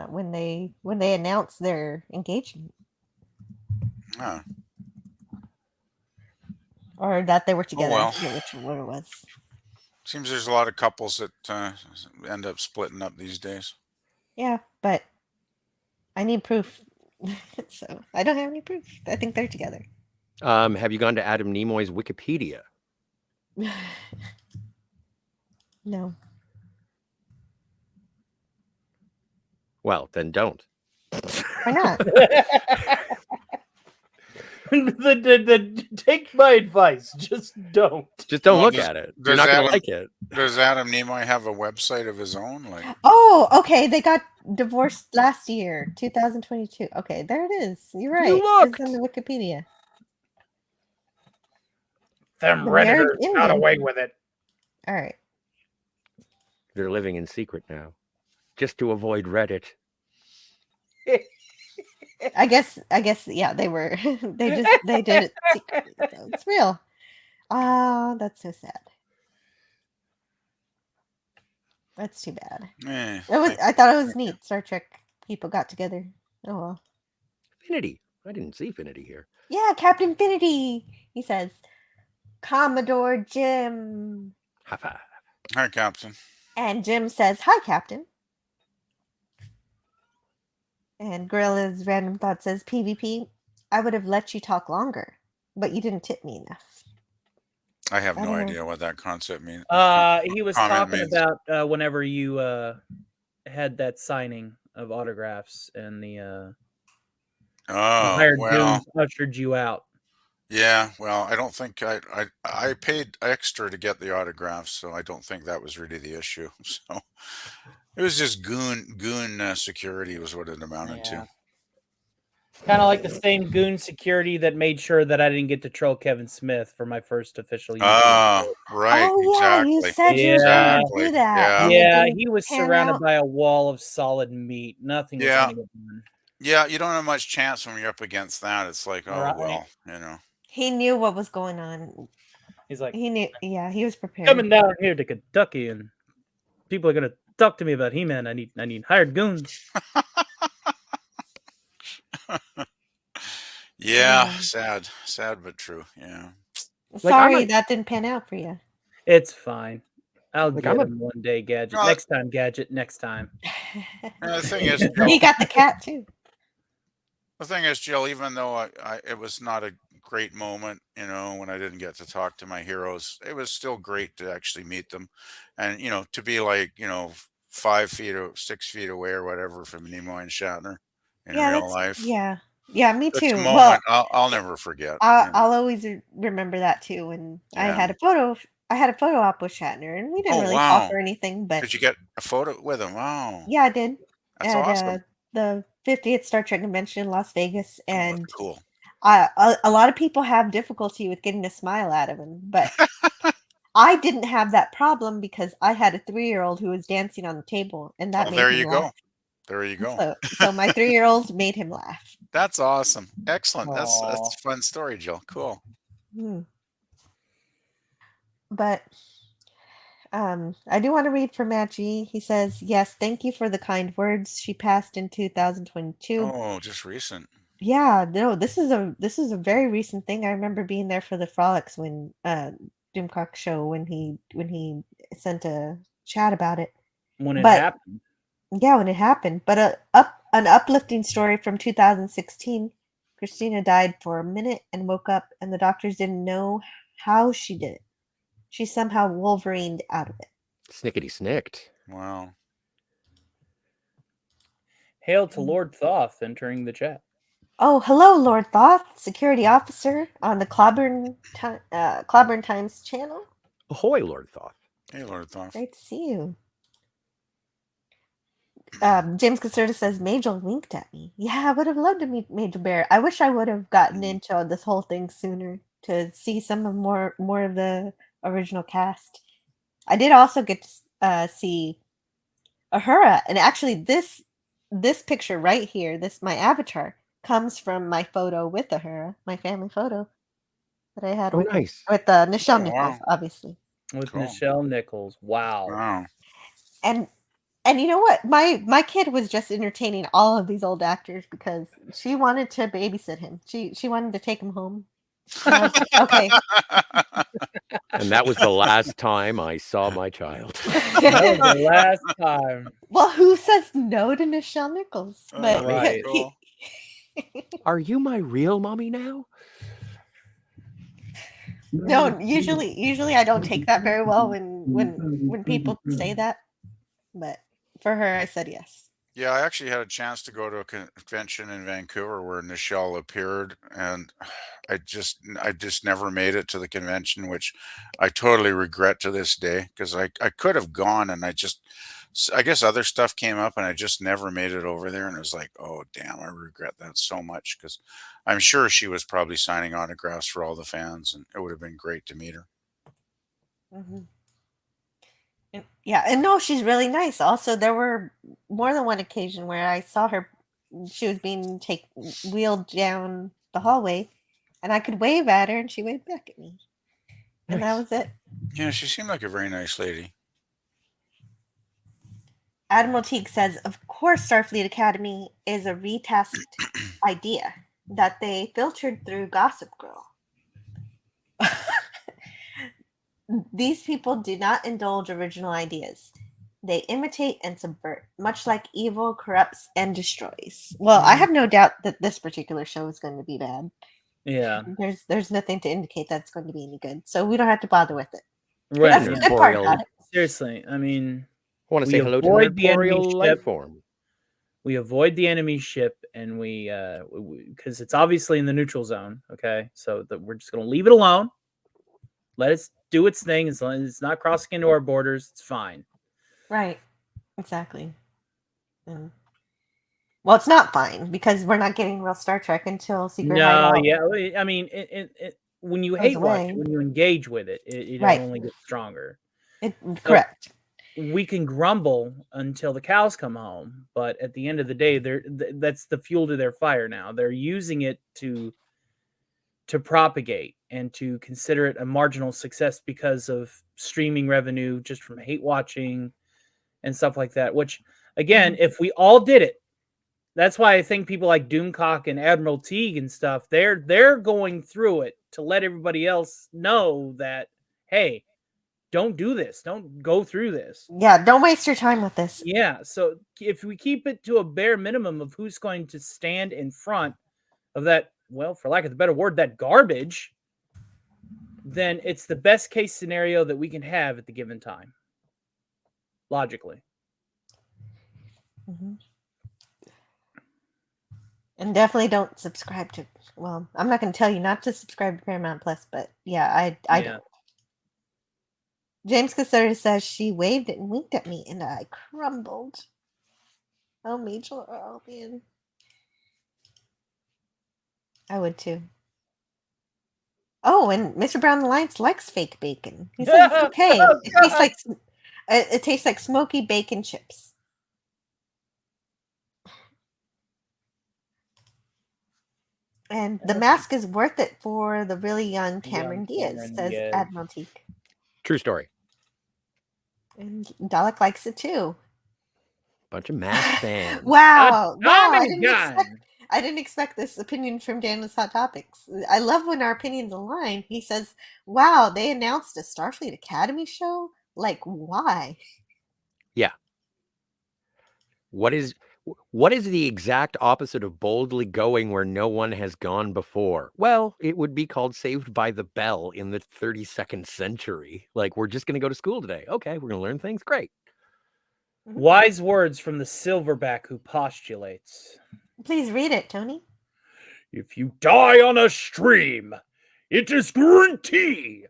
[SPEAKER 4] when they announced their engagement.
[SPEAKER 5] Huh.
[SPEAKER 4] Or that they were together.
[SPEAKER 5] well.
[SPEAKER 4] I forget which one it was.
[SPEAKER 5] Seems there's a lot of couples that end up splitting up these days.
[SPEAKER 4] Yeah, but I need proof. So I don't have any proof. I think they're together.
[SPEAKER 6] Have you gone to Adam Nimoy's Wikipedia?
[SPEAKER 4] No.
[SPEAKER 6] Well, then don't.
[SPEAKER 4] Why not?
[SPEAKER 7] Take my advice. Just don't.
[SPEAKER 6] Just don't look at it. You're not going to like it.
[SPEAKER 5] Does Adam Nimoy have a website of his own? Like,
[SPEAKER 4] Oh, okay. They got divorced last year, 2022. Okay, there it is. You're right. It's on the Wikipedia.
[SPEAKER 7] Them
[SPEAKER 4] The married
[SPEAKER 7] Redditors got
[SPEAKER 4] Indian.
[SPEAKER 7] away with it.
[SPEAKER 4] All right.
[SPEAKER 6] They're living in secret now, just to avoid Reddit.
[SPEAKER 4] I guess yeah, they were they did it secretly. So it's real. That's so sad. That's too bad. I thought it was neat. Star Trek people got together. Oh well.
[SPEAKER 6] Finity. I didn't see Finity here.
[SPEAKER 4] Yeah, Captain Finity. He says, Commodore Jim.
[SPEAKER 6] High five.
[SPEAKER 5] Hi, Captain.
[SPEAKER 4] And Jim says, hi, Captain. And Gorilla's Random Thought says, PvP, I would have let you talk longer, but you didn't tip me enough.
[SPEAKER 5] I have no
[SPEAKER 4] don't know.
[SPEAKER 5] idea what that concept means.
[SPEAKER 7] He was
[SPEAKER 5] Comment
[SPEAKER 7] talking
[SPEAKER 5] means.
[SPEAKER 7] about whenever you had that signing of autographs, and the
[SPEAKER 5] Oh,
[SPEAKER 7] hired
[SPEAKER 5] well,
[SPEAKER 7] goons ushered you out.
[SPEAKER 5] yeah. Well, I don't think I paid extra to get the autographs, so I don't think that was really the issue. So it was just goon security was what it amounted
[SPEAKER 7] Yeah.
[SPEAKER 5] to.
[SPEAKER 7] Kind of like the same goon security that made sure that I didn't get to troll Kevin Smith for my first official YouTube.
[SPEAKER 5] Ah, right.
[SPEAKER 4] Oh yeah, you
[SPEAKER 5] Exactly.
[SPEAKER 4] said you were going to
[SPEAKER 5] Exactly.
[SPEAKER 4] do that.
[SPEAKER 5] Yeah.
[SPEAKER 4] and it
[SPEAKER 7] Yeah,
[SPEAKER 4] didn't
[SPEAKER 7] he was
[SPEAKER 4] pan
[SPEAKER 7] surrounded
[SPEAKER 4] out.
[SPEAKER 7] by a wall of solid meat. Nothing was
[SPEAKER 5] Yeah.
[SPEAKER 7] going to get done.
[SPEAKER 5] Yeah. You don't have much chance when you're up against that. It's like, oh,
[SPEAKER 7] Right.
[SPEAKER 5] well, you know.
[SPEAKER 4] He knew what was going on.
[SPEAKER 7] He's like,
[SPEAKER 4] He knew. Yeah, he was prepared.
[SPEAKER 7] coming down here to Kentucky, and people are going to talk to me about He-Man. I need hired goons.
[SPEAKER 5] Yeah.
[SPEAKER 4] Yeah.
[SPEAKER 5] Sad, but true. Yeah.
[SPEAKER 4] Sorry that didn't pan out for you.
[SPEAKER 7] It's fine. I'll
[SPEAKER 6] Like,
[SPEAKER 7] get
[SPEAKER 6] I'm a-
[SPEAKER 7] him one day, Gadget.
[SPEAKER 5] No,
[SPEAKER 7] Next time, Gadget. Next time.
[SPEAKER 5] The thing is,
[SPEAKER 4] He got the cat too.
[SPEAKER 5] The thing is, Jill, even though it was not a great moment, you know, when I didn't get to talk to my heroes, it was still great to actually meet them, and you know, to be like, you know, 5 feet or 6 feet away or whatever from Nimoy and Shatner in
[SPEAKER 4] Yeah,
[SPEAKER 5] real
[SPEAKER 4] that's
[SPEAKER 5] life.
[SPEAKER 4] yeah, me
[SPEAKER 5] It's
[SPEAKER 4] too.
[SPEAKER 5] a
[SPEAKER 4] Well,
[SPEAKER 5] moment I'll never forget. You know.
[SPEAKER 4] I'll always remember that too. And I
[SPEAKER 5] Yeah.
[SPEAKER 4] had a photo. I had a photo op with Shatner, and we didn't
[SPEAKER 5] Oh,
[SPEAKER 4] really talk
[SPEAKER 5] wow.
[SPEAKER 4] or anything. But
[SPEAKER 5] Did you get a photo with him? Wow,
[SPEAKER 4] yeah, I did
[SPEAKER 5] that's
[SPEAKER 4] at
[SPEAKER 5] awesome.
[SPEAKER 4] the 50th Star Trek convention in Las Vegas,
[SPEAKER 5] Oh,
[SPEAKER 4] and
[SPEAKER 5] that's cool.
[SPEAKER 4] a lot of people have difficulty with getting a smile out of him, but I didn't have that problem because I had a 3-year-old who was dancing on the table, and that
[SPEAKER 5] Oh,
[SPEAKER 4] made
[SPEAKER 5] there
[SPEAKER 4] him
[SPEAKER 5] you
[SPEAKER 4] laugh.
[SPEAKER 5] go. There you go.
[SPEAKER 4] So my 3-year-old made him laugh.
[SPEAKER 5] That's awesome. Excellent. That's
[SPEAKER 7] Aw.
[SPEAKER 5] a fun story, Jill. Cool.
[SPEAKER 4] Hmm. But I do want to read from Matt G. He says, "Yes, thank you for the kind words. She passed in 2022.
[SPEAKER 5] Oh, just recent.
[SPEAKER 4] Yeah, no, this is a very recent thing. I remember being there for the Frolics when Doomcock show when he sent a chat about it.
[SPEAKER 7] When it
[SPEAKER 4] But
[SPEAKER 7] happened.
[SPEAKER 4] yeah, when it happened. But an uplifting story from 2016. Christina died for a minute and woke up, and the doctors didn't know how she did it. She somehow Wolverined out of it."
[SPEAKER 6] Snickety snicked.
[SPEAKER 5] Wow.
[SPEAKER 7] Hail to Lord Thoth entering the chat.
[SPEAKER 4] Oh, hello, Lord Thoth, security officer on the Clobburn Times channel.
[SPEAKER 6] Ahoy, Lord Thoth.
[SPEAKER 5] Hey, Lord Thoth.
[SPEAKER 4] Great to see you. James Caserta says Major winked at me. Yeah, I would have loved to meet Major Bear. I wish I would have gotten into this whole thing sooner to see some of more of the original cast. I did also get to see Uhura, and actually this picture right here, my avatar, comes from my photo with Uhura, my family photo that I had
[SPEAKER 6] Oh,
[SPEAKER 4] with
[SPEAKER 6] nice.
[SPEAKER 4] Nichelle
[SPEAKER 5] Oh,
[SPEAKER 4] Nichols,
[SPEAKER 5] wow.
[SPEAKER 4] obviously.
[SPEAKER 7] With
[SPEAKER 5] Cool.
[SPEAKER 7] Nichelle Nichols. Wow.
[SPEAKER 5] Wow.
[SPEAKER 4] And you know what? My kid was just entertaining all of these old actors because she wanted to babysit him. She wanted to take him home. And I was like, okay.
[SPEAKER 6] And that was the last time I saw my child.
[SPEAKER 7] That was the last time.
[SPEAKER 4] Well, who says no to Nichelle Nichols? But
[SPEAKER 7] right.
[SPEAKER 5] Cool.
[SPEAKER 6] Are you my real mommy now?
[SPEAKER 4] No, usually I don't take that very well when people say that. But for her, I said yes.
[SPEAKER 5] Yeah, I actually had a chance to go to a convention in Vancouver where Nichelle appeared, and I just never made it to the convention, which I totally regret to this day because I could have gone, and I guess other stuff came up, and I just never made it over there, and it was like, oh damn, I regret that so much because I'm sure she was probably signing autographs for all the fans, and it would have been great to meet her.
[SPEAKER 4] Mm-hmm. Yeah, and no, she's really nice. Also, there were more than one occasion where I saw her. She was being wheeled down the hallway, and I could wave at her, and she waved back at me, and that was it.
[SPEAKER 5] Yeah, she seemed like a very nice lady.
[SPEAKER 4] Admiral Teague says, "Of course, Starfleet Academy is a retasked idea that they filtered through Gossip Girl. These people do not indulge original ideas. They imitate and subvert, much like evil corrupts and destroys." Well, I have no doubt that this particular show is going to be bad.
[SPEAKER 7] Yeah.
[SPEAKER 4] There's nothing to indicate that it's going to be any good, so we don't have to bother with it.
[SPEAKER 7] Right.
[SPEAKER 4] That's the good part about it.
[SPEAKER 7] Seriously, I mean,
[SPEAKER 6] I want to
[SPEAKER 7] we
[SPEAKER 6] say hello to
[SPEAKER 7] avoid the
[SPEAKER 6] the corporeal
[SPEAKER 7] enemy
[SPEAKER 6] life
[SPEAKER 7] ship.
[SPEAKER 6] form.
[SPEAKER 7] We avoid the enemy ship, and we because it's obviously in the neutral zone. Okay, so we're just gonna leave it alone. Let it do its thing. As long as it's not crossing into our borders, it's fine.
[SPEAKER 4] Right. Exactly. Well, it's not fine because we're not getting real Star Trek until Secret
[SPEAKER 7] No,
[SPEAKER 4] Hideout
[SPEAKER 7] yeah. I mean, when you
[SPEAKER 4] goes
[SPEAKER 7] hate watch
[SPEAKER 4] away.
[SPEAKER 7] it, when you engage with it, it
[SPEAKER 4] Right.
[SPEAKER 7] only gets stronger.
[SPEAKER 4] Correct.
[SPEAKER 7] We can grumble until the cows come home, but at the end of the day, that's the fuel to their fire now. They're using it to propagate and to consider it a marginal success because of streaming revenue just from hate watching and stuff like that. Which, again, if we all did it, that's why I think people like Doomcock and Admiral Teague and stuff, they're going through it to let everybody else know that, hey, don't do this. Don't go through this.
[SPEAKER 4] Yeah, don't waste your time with this.
[SPEAKER 7] Yeah, so if we keep it to a bare minimum of who's going to stand in front of that, well, for lack of a better word, that garbage, then it's the best case scenario that we can have at the given time. Logically.
[SPEAKER 4] Mm-hmm. And definitely don't subscribe to, well, I'm not going to tell you not to subscribe to Paramount Plus, but yeah, I don't. James Cassera says she waved and winked at me and I crumbled. Oh, Major, oh man. I would too. Oh, and Mr. Brown Alliance likes fake bacon. He says it's okay.
[SPEAKER 7] Oh,
[SPEAKER 4] it tastes like smoky bacon chips. And the mask is worth it for the really young Cameron Diaz, says Admiral Teak.
[SPEAKER 6] True story.
[SPEAKER 4] And Dalek likes it too.
[SPEAKER 6] Bunch of mask fans.
[SPEAKER 4] Wow. Wow. I
[SPEAKER 7] I
[SPEAKER 4] didn't expect this opinion from Daniel's Hot Topics. I love when our opinions align. He says, wow, they announced a Starfleet Academy show? Like, why?
[SPEAKER 6] Yeah. What is the exact opposite of boldly going where no one has gone before? Well, it would be called Saved by the Bell in the 32nd century. Like, we're just going to go to school today. Okay, we're going to learn things. Great.
[SPEAKER 7] Wise words from the silverback who postulates.
[SPEAKER 4] Please read it, Tony.
[SPEAKER 7] If you die on a stream, it is guaranteed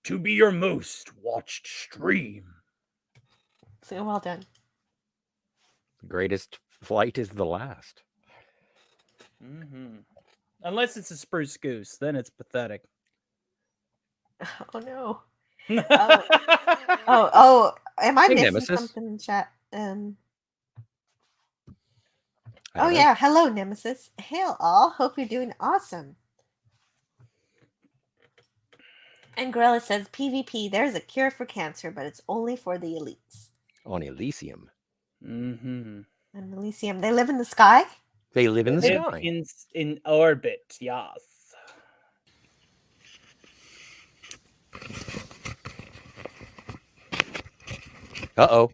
[SPEAKER 7] to be your most watched stream.
[SPEAKER 4] So well done.
[SPEAKER 6] The greatest flight is the last.
[SPEAKER 7] Mm-hmm. Unless it's a spruce goose, then it's pathetic.
[SPEAKER 4] Oh no. Oh, am I
[SPEAKER 6] Hey,
[SPEAKER 4] missing
[SPEAKER 6] Nemesis.
[SPEAKER 4] something in chat?
[SPEAKER 6] I don't know.
[SPEAKER 4] Yeah. Hello, Nemesis. Hail all. Hope you're doing awesome. And Gorilla says, PvP, there's a cure for cancer, but it's only for the elites.
[SPEAKER 6] On Elysium.
[SPEAKER 7] Mm-hmm.
[SPEAKER 4] And Elysium, they live in the sky?
[SPEAKER 6] They live in the sky.
[SPEAKER 7] In orbit, yes.
[SPEAKER 6] Uh-oh.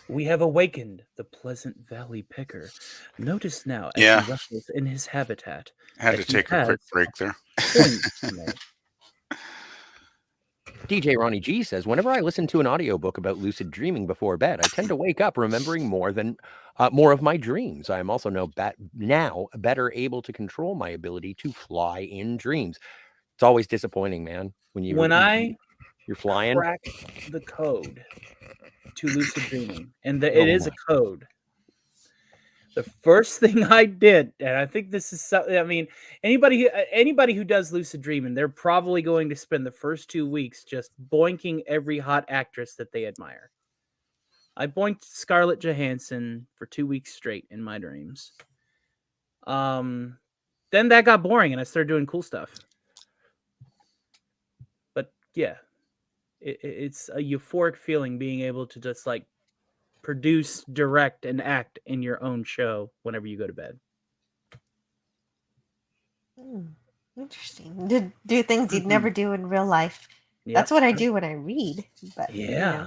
[SPEAKER 7] We have awakened the Pleasant Valley Picker. Notice now as
[SPEAKER 5] Yeah.
[SPEAKER 7] he rustles in his habitat.
[SPEAKER 5] Had
[SPEAKER 7] that
[SPEAKER 5] to
[SPEAKER 7] he
[SPEAKER 5] take a quick
[SPEAKER 7] has
[SPEAKER 5] break there.
[SPEAKER 7] points to make.
[SPEAKER 6] DJ Ronnie G says, whenever I listen to an audiobook about lucid dreaming before bed, I tend to wake up remembering more of my dreams. I am also now better able to control my ability to fly in dreams. It's always disappointing, man. When you're flying.
[SPEAKER 7] Crack the code to lucid dreaming, and it is a code. The first thing I did, and I think this is something, I mean, anybody who does lucid dreaming, they're probably going to spend the first 2 weeks just boinking every hot actress that they admire. I boinked Scarlett Johansson for 2 weeks straight in my dreams. Then that got boring, and I started doing cool stuff. But yeah, it's a euphoric feeling being able to just like produce, direct, and act in your own show whenever you go to bed.
[SPEAKER 4] Interesting. Do things you'd never do in real life.
[SPEAKER 7] Yep.
[SPEAKER 4] That's what I do when I read. But
[SPEAKER 7] Yeah.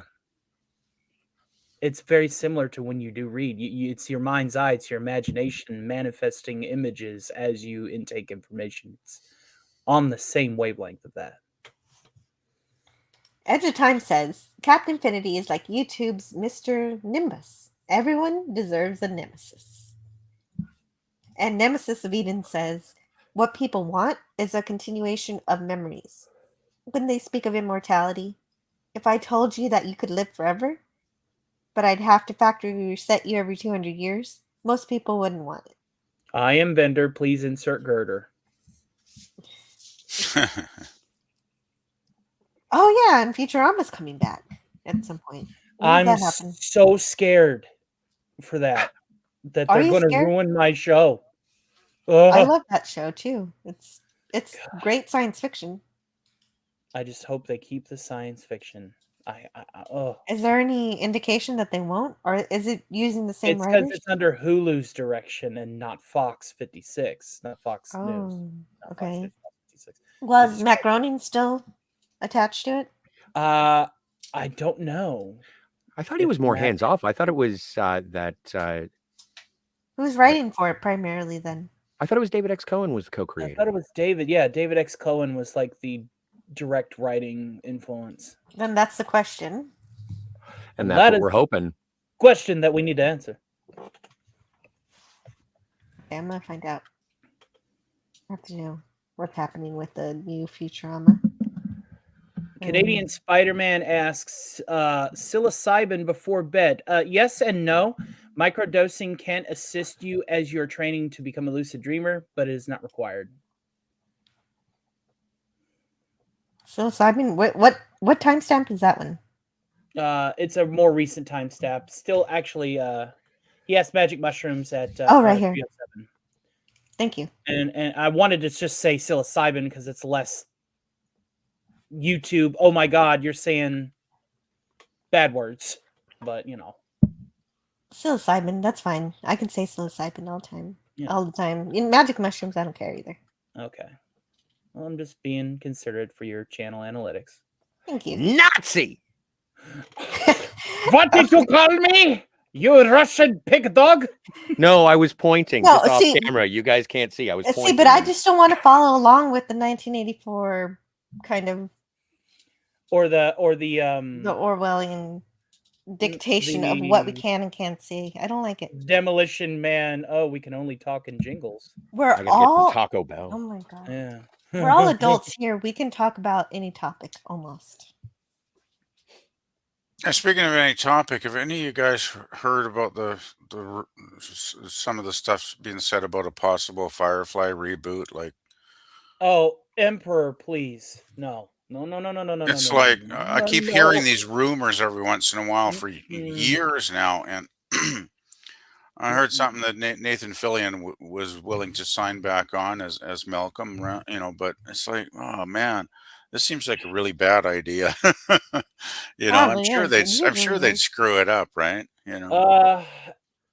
[SPEAKER 7] It's very similar to when you do read. It's your mind's eye, it's your imagination manifesting images as you intake information. It's on the same wavelength of that.
[SPEAKER 4] Edge of Time says Captain Infinity is like YouTube's Mr. Nimbus, Everyone deserves a nemesis. And Nemesis of Eden says, what people want is a continuation of memories. When they speak of immortality, if I told you that you could live forever, but I'd have to factory reset you every 200 years, most people wouldn't want it.
[SPEAKER 7] I am Bender. Please insert girder.
[SPEAKER 4] Oh yeah, and Futurama's coming back at some point. When
[SPEAKER 7] I'm
[SPEAKER 4] does that happen?
[SPEAKER 7] so scared for that
[SPEAKER 4] Are
[SPEAKER 7] they're
[SPEAKER 4] you
[SPEAKER 7] going to
[SPEAKER 4] scared?
[SPEAKER 7] ruin my show.
[SPEAKER 4] I
[SPEAKER 7] Ugh.
[SPEAKER 4] love that show too. It's great science fiction.
[SPEAKER 7] I just hope they keep the science fiction. Oh,
[SPEAKER 4] Is there any indication that they won't, or is it using the same
[SPEAKER 7] it's because
[SPEAKER 4] writers?
[SPEAKER 7] it's under Hulu's direction and not Fox 56, not Fox News.
[SPEAKER 4] Oh,
[SPEAKER 7] Not Fox
[SPEAKER 4] okay.
[SPEAKER 7] 56.
[SPEAKER 4] Was
[SPEAKER 7] It's-
[SPEAKER 4] Matt Groening still attached to it?
[SPEAKER 7] I don't know.
[SPEAKER 6] I thought he was more hands off. I thought it was
[SPEAKER 4] Who's writing for it primarily then?
[SPEAKER 6] I thought it was David X. Cohen was the
[SPEAKER 7] I
[SPEAKER 6] co-creator.
[SPEAKER 7] thought it was David. Yeah, David X. Cohen was like the direct writing influence.
[SPEAKER 4] Then that's the question.
[SPEAKER 6] And
[SPEAKER 7] That
[SPEAKER 6] that's what
[SPEAKER 7] is-
[SPEAKER 6] we're hoping.
[SPEAKER 7] Question that we need to answer.
[SPEAKER 4] Okay, I'm gonna find out. I have to know what's happening with the new Futurama.
[SPEAKER 7] Canadian Spider-Man asks, psilocybin before bed. Yes and no. Microdosing can assist you as you're training to become a lucid dreamer, but it is not required.
[SPEAKER 4] Psilocybin. What timestamp is that one?
[SPEAKER 7] It's a more recent timestamp. Still, actually, he asked magic mushrooms at
[SPEAKER 4] Right here.
[SPEAKER 7] 307.
[SPEAKER 4] Thank you.
[SPEAKER 7] And I wanted to just say psilocybin because it's less YouTube. Oh my God, you're saying bad words, but you know.
[SPEAKER 4] Psilocybin. That's fine. I can say psilocybin all the time.
[SPEAKER 7] Yeah.
[SPEAKER 4] All the time. In magic mushrooms, I don't care either.
[SPEAKER 7] Okay. Well, I'm just being considerate for your channel analytics.
[SPEAKER 4] Thank you.
[SPEAKER 6] Nazi.
[SPEAKER 7] What did you call me? You Russian pig dog?
[SPEAKER 6] No, I was pointing
[SPEAKER 4] No,
[SPEAKER 6] just off
[SPEAKER 4] see-
[SPEAKER 6] camera. You guys can't see. I was pointing.
[SPEAKER 4] See, but I just don't want to follow along with the 1984 kind of
[SPEAKER 7] Or the
[SPEAKER 4] the Orwellian dictation of what we
[SPEAKER 7] the-
[SPEAKER 4] can and can't see. I don't like it.
[SPEAKER 7] Demolition Man. Oh, we can only talk in jingles.
[SPEAKER 4] We're
[SPEAKER 6] I gotta get
[SPEAKER 4] all
[SPEAKER 6] some Taco Bell.
[SPEAKER 4] oh my god.
[SPEAKER 7] Yeah.
[SPEAKER 4] We're all adults here. We can talk about any topic almost.
[SPEAKER 5] And speaking of any topic, have any of you guys heard about some of the stuff being said about a possible Firefly reboot? Like,
[SPEAKER 7] Oh, Emperor, please. No. No, no, no, no, no, no.
[SPEAKER 5] it's
[SPEAKER 7] no,
[SPEAKER 5] like
[SPEAKER 7] no,
[SPEAKER 5] I
[SPEAKER 7] no,
[SPEAKER 5] keep
[SPEAKER 7] no.
[SPEAKER 5] hearing these rumors every once in a while for
[SPEAKER 7] Mm-mm.
[SPEAKER 5] years now, and I heard something that Nathan Fillion was willing to sign back on as Malcolm, you know. But it's like, oh man, this seems like a really bad idea. You know,
[SPEAKER 4] Probably is.
[SPEAKER 5] I'm sure they'd screw it up, right? You know.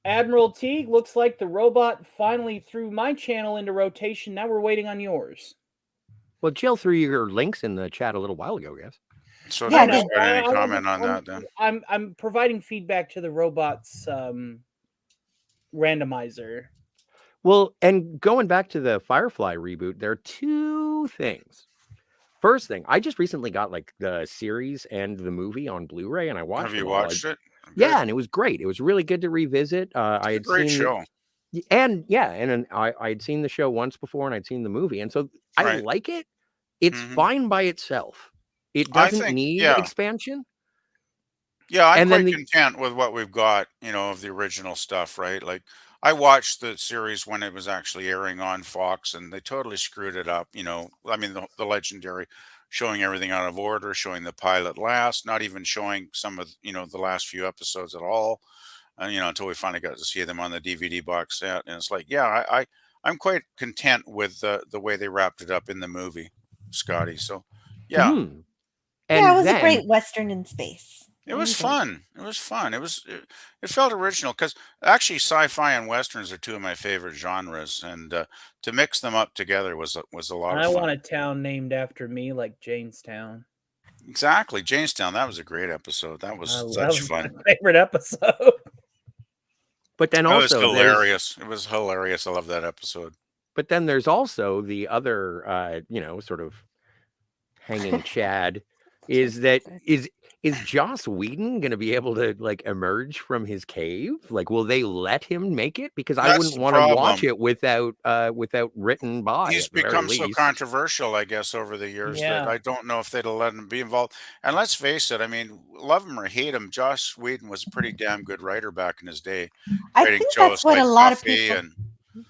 [SPEAKER 7] Admiral Teague, looks like the robot finally threw my channel into rotation. Now we're waiting on yours.
[SPEAKER 6] Well, Jill threw your links in the chat a little while ago, yes.
[SPEAKER 5] So
[SPEAKER 4] Yeah, I
[SPEAKER 5] don't
[SPEAKER 4] did.
[SPEAKER 5] got any
[SPEAKER 7] I
[SPEAKER 5] comment on
[SPEAKER 7] wasn't-
[SPEAKER 5] that then?
[SPEAKER 7] I'm providing feedback to the robot's randomizer.
[SPEAKER 6] Well, and going back to the Firefly reboot, there are two things. First thing, I just recently got like the series and the movie on Blu-ray, and I watched.
[SPEAKER 5] Have you
[SPEAKER 6] them all.
[SPEAKER 5] watched it?
[SPEAKER 6] Yeah, and it was great. It was really good to revisit. I had
[SPEAKER 5] Great
[SPEAKER 6] seen
[SPEAKER 5] show.
[SPEAKER 6] and I had seen the show once before, and I'd seen the movie, and so I
[SPEAKER 5] Right.
[SPEAKER 6] like it. It's
[SPEAKER 5] Mhm.
[SPEAKER 6] fine by itself. It
[SPEAKER 5] I
[SPEAKER 6] doesn't
[SPEAKER 5] think-
[SPEAKER 6] need
[SPEAKER 5] yeah.
[SPEAKER 6] expansion.
[SPEAKER 5] Yeah, I'm
[SPEAKER 6] And then
[SPEAKER 5] quite
[SPEAKER 6] the-
[SPEAKER 5] content with what we've got, you know, of the original stuff, right? Like I watched the series when it was actually airing on Fox, and they totally screwed it up. You know, I mean, the legendary showing everything out of order, showing the pilot last, not even showing some of, you know, the last few episodes at all. You know, until we finally got to see them on the DVD box set. And it's like, yeah, I'm quite content with the way they wrapped it up in the movie, Scotty. So yeah,
[SPEAKER 6] Mhm.
[SPEAKER 4] Yeah, it was
[SPEAKER 6] then,
[SPEAKER 4] a great western in space.
[SPEAKER 5] it was
[SPEAKER 4] Okay.
[SPEAKER 5] fun. It was fun. It felt original because actually sci-fi and westerns are two of my favorite genres, and to mix them up together was a lot
[SPEAKER 7] I
[SPEAKER 5] of fun.
[SPEAKER 7] want a town named after me, like Janestown.
[SPEAKER 5] Exactly, Jamestown. That was a great episode. That was such fun.
[SPEAKER 7] my favorite episode.
[SPEAKER 6] But then
[SPEAKER 5] That was
[SPEAKER 6] also,
[SPEAKER 5] hilarious. It was hilarious. I love that episode.
[SPEAKER 6] but then there's also the other, sort of hanging Chad, is that Is Joss Whedon going to be able to like emerge from his cave? Like, will they let him make it? Because I
[SPEAKER 5] That's
[SPEAKER 6] wouldn't
[SPEAKER 5] the
[SPEAKER 6] want to watch
[SPEAKER 5] problem.
[SPEAKER 6] it without written by
[SPEAKER 5] He's
[SPEAKER 6] at the very
[SPEAKER 5] become so
[SPEAKER 6] least.
[SPEAKER 5] controversial, I guess, over the years that
[SPEAKER 7] Yeah.
[SPEAKER 5] I don't know if they'd have let him be involved. And let's face it, I mean, love him or hate him, Joss Whedon was a pretty damn good writer back in his day,
[SPEAKER 4] I
[SPEAKER 5] creating
[SPEAKER 4] think
[SPEAKER 5] shows
[SPEAKER 4] that's what a
[SPEAKER 5] like
[SPEAKER 4] lot of people.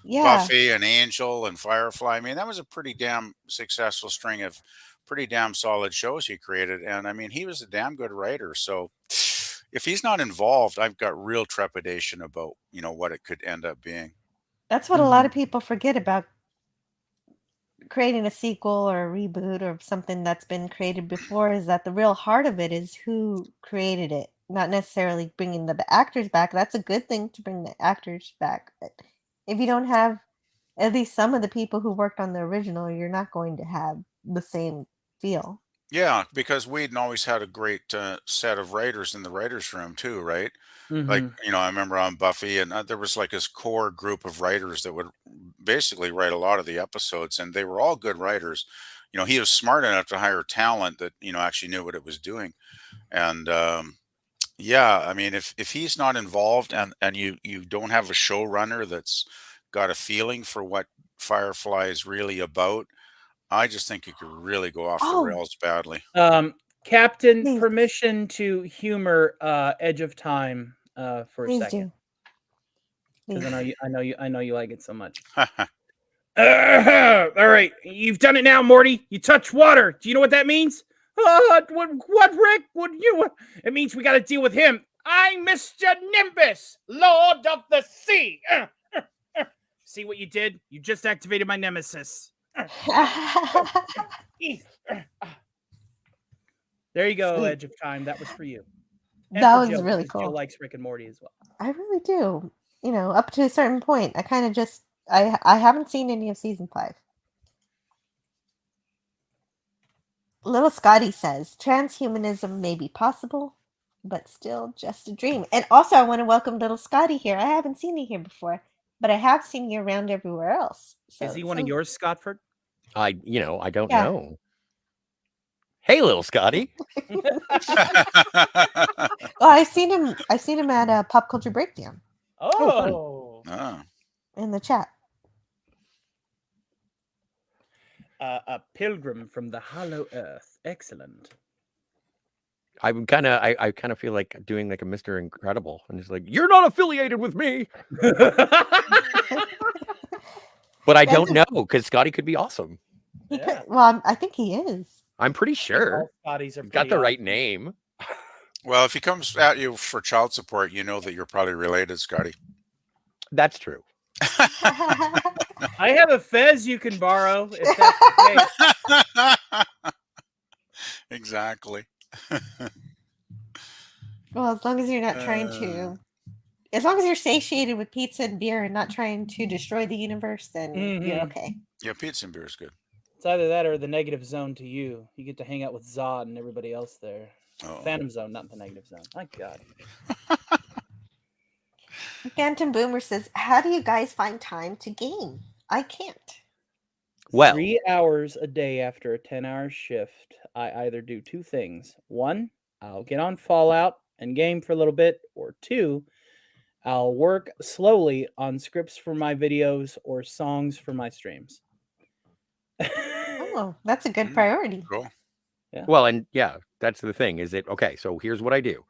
[SPEAKER 4] Yeah,
[SPEAKER 5] Buffy and Angel and Firefly. I mean, that was a pretty damn successful string of pretty damn solid shows he created. And I mean, he was a damn good writer. So if he's not involved, I've got real trepidation about, what it could end up being.
[SPEAKER 4] that's what a lot of people forget about creating a sequel or a reboot or something that's been created before, is that the real heart of it is who created it, not necessarily bringing the actors back. That's a good thing to bring the actors back, but if you don't have at least some of the people who worked on the original, you're not going to have the same feel.
[SPEAKER 5] Yeah, because Whedon always had a great set of writers in the writers' room too, right? Like,
[SPEAKER 7] Mhm.
[SPEAKER 5] I remember on Buffy, and there was like his core group of writers that would basically write a lot of the episodes, and they were all good writers. He was smart enough to hire talent that actually knew what it was doing, and yeah, I mean, if he's not involved, and you don't have a showrunner that's got a feeling for what Firefly is really about, I just think it could really go off the
[SPEAKER 4] Oh,
[SPEAKER 5] rails badly.
[SPEAKER 7] Captain,
[SPEAKER 4] please,
[SPEAKER 7] permission to humor Edge of Time for a
[SPEAKER 4] please
[SPEAKER 7] second,
[SPEAKER 4] do.
[SPEAKER 7] because
[SPEAKER 4] Please.
[SPEAKER 7] I know you like it so much. All right, you've done it now, Morty. You touch water. Do you know what that means? What, Rick? What? It means we got to deal with him. I'm Mr. Nimbus, Lord of the Sea. See what you did? You just activated my nemesis. There you go,
[SPEAKER 4] Sweet.
[SPEAKER 7] Edge of Time. That was for you. And
[SPEAKER 4] That
[SPEAKER 7] for
[SPEAKER 4] was
[SPEAKER 7] Jill,
[SPEAKER 4] really
[SPEAKER 7] because Jill
[SPEAKER 4] cool.
[SPEAKER 7] likes Rick and Morty as well.
[SPEAKER 4] I really do. Up to a certain point. I kind of just I haven't seen any of season 5. Little Scotty says transhumanism may be possible, but still just a dream. And also, I want to welcome Little Scotty here. I haven't seen you here before, but I have seen you around everywhere else. So
[SPEAKER 7] Is he one of yours, Scottford?
[SPEAKER 6] I don't
[SPEAKER 4] Yeah.
[SPEAKER 6] know. Hey, little Scotty.
[SPEAKER 4] Well, I've seen him at a Pop Culture Breakdown
[SPEAKER 7] Oh,
[SPEAKER 5] Ah.
[SPEAKER 4] in the chat.
[SPEAKER 7] A pilgrim from the hollow earth. Excellent.
[SPEAKER 6] I kind of feel like doing like a Mr. Incredible, and it's like, you're not affiliated with me, but I don't know because Scotty could be awesome.
[SPEAKER 4] He
[SPEAKER 7] Yeah.
[SPEAKER 4] could, well, I think he is.
[SPEAKER 6] I'm pretty sure.
[SPEAKER 7] All Scotties are
[SPEAKER 6] He's got
[SPEAKER 7] pretty
[SPEAKER 6] the right
[SPEAKER 7] awesome.
[SPEAKER 6] name.
[SPEAKER 5] Well, if he comes at you for child support, you know that you're probably related, Scotty.
[SPEAKER 6] That's true.
[SPEAKER 7] I have a fez you can borrow if that's the case.
[SPEAKER 5] Exactly.
[SPEAKER 4] Well, as long as you're not trying to, as long as you're satiated with pizza and beer and not trying to destroy the universe, then you're
[SPEAKER 7] Mhm.
[SPEAKER 4] okay.
[SPEAKER 5] Yeah, pizza and beer is good.
[SPEAKER 7] It's either that or the negative zone to you. You get to hang out with Zod and everybody else there.
[SPEAKER 5] Oh.
[SPEAKER 7] Phantom zone, not the negative zone. My God.
[SPEAKER 4] Phantom Boomer says, "How do you guys find time to game? I can't."
[SPEAKER 6] Well,
[SPEAKER 7] 3 hours a day after a 10-hour shift, I either do two things. One, I'll get on Fallout and game for a little bit, or two, I'll work slowly on scripts for my videos or songs for my streams.
[SPEAKER 4] Oh, that's a good priority.
[SPEAKER 5] Cool.
[SPEAKER 6] Well, and yeah, that's the thing. Is it okay? So here's what I do.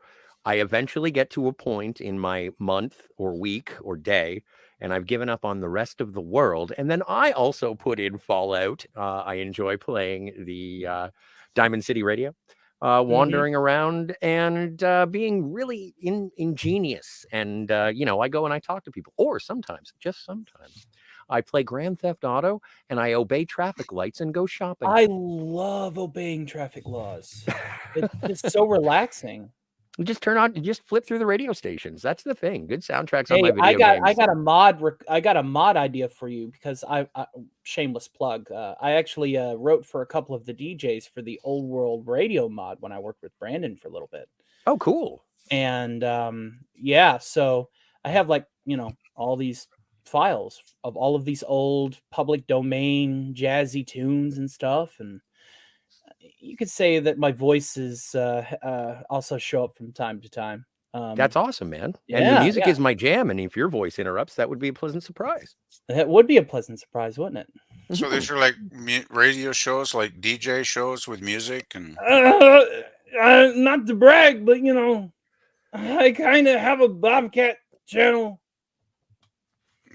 [SPEAKER 6] I eventually get to a point in my month or week or day, and I've given up on the rest of the world. And then I also put in Fallout. I enjoy playing the Diamond City Radio, wandering around and being really ingenious. And, I go and I talk to people. Or sometimes, just sometimes, I play Grand Theft Auto and I obey traffic lights and go shopping.
[SPEAKER 7] I love obeying traffic laws. It's just so relaxing.
[SPEAKER 6] You just just flip through the radio stations. That's the thing. Good soundtracks on
[SPEAKER 7] Hey,
[SPEAKER 6] my video games.
[SPEAKER 7] I got a mod idea for you because I shameless plug. I actually wrote for a couple of the DJs for the Old World Radio mod when I worked with Brandon for a little bit.
[SPEAKER 6] Oh, cool.
[SPEAKER 7] And yeah, so I have all these files of all of these old public domain jazzy tunes and stuff, and you could say that my voices also show up from time to time.
[SPEAKER 6] That's awesome, man. And the
[SPEAKER 7] yeah,
[SPEAKER 6] music
[SPEAKER 7] yeah.
[SPEAKER 6] is my jam. And if your voice interrupts, that would be a pleasant surprise.
[SPEAKER 7] That would be a pleasant surprise, wouldn't it?
[SPEAKER 5] So these are like radio shows, like DJ shows with music, and
[SPEAKER 7] Not to brag, but you know, I kind of have a Bobcat channel.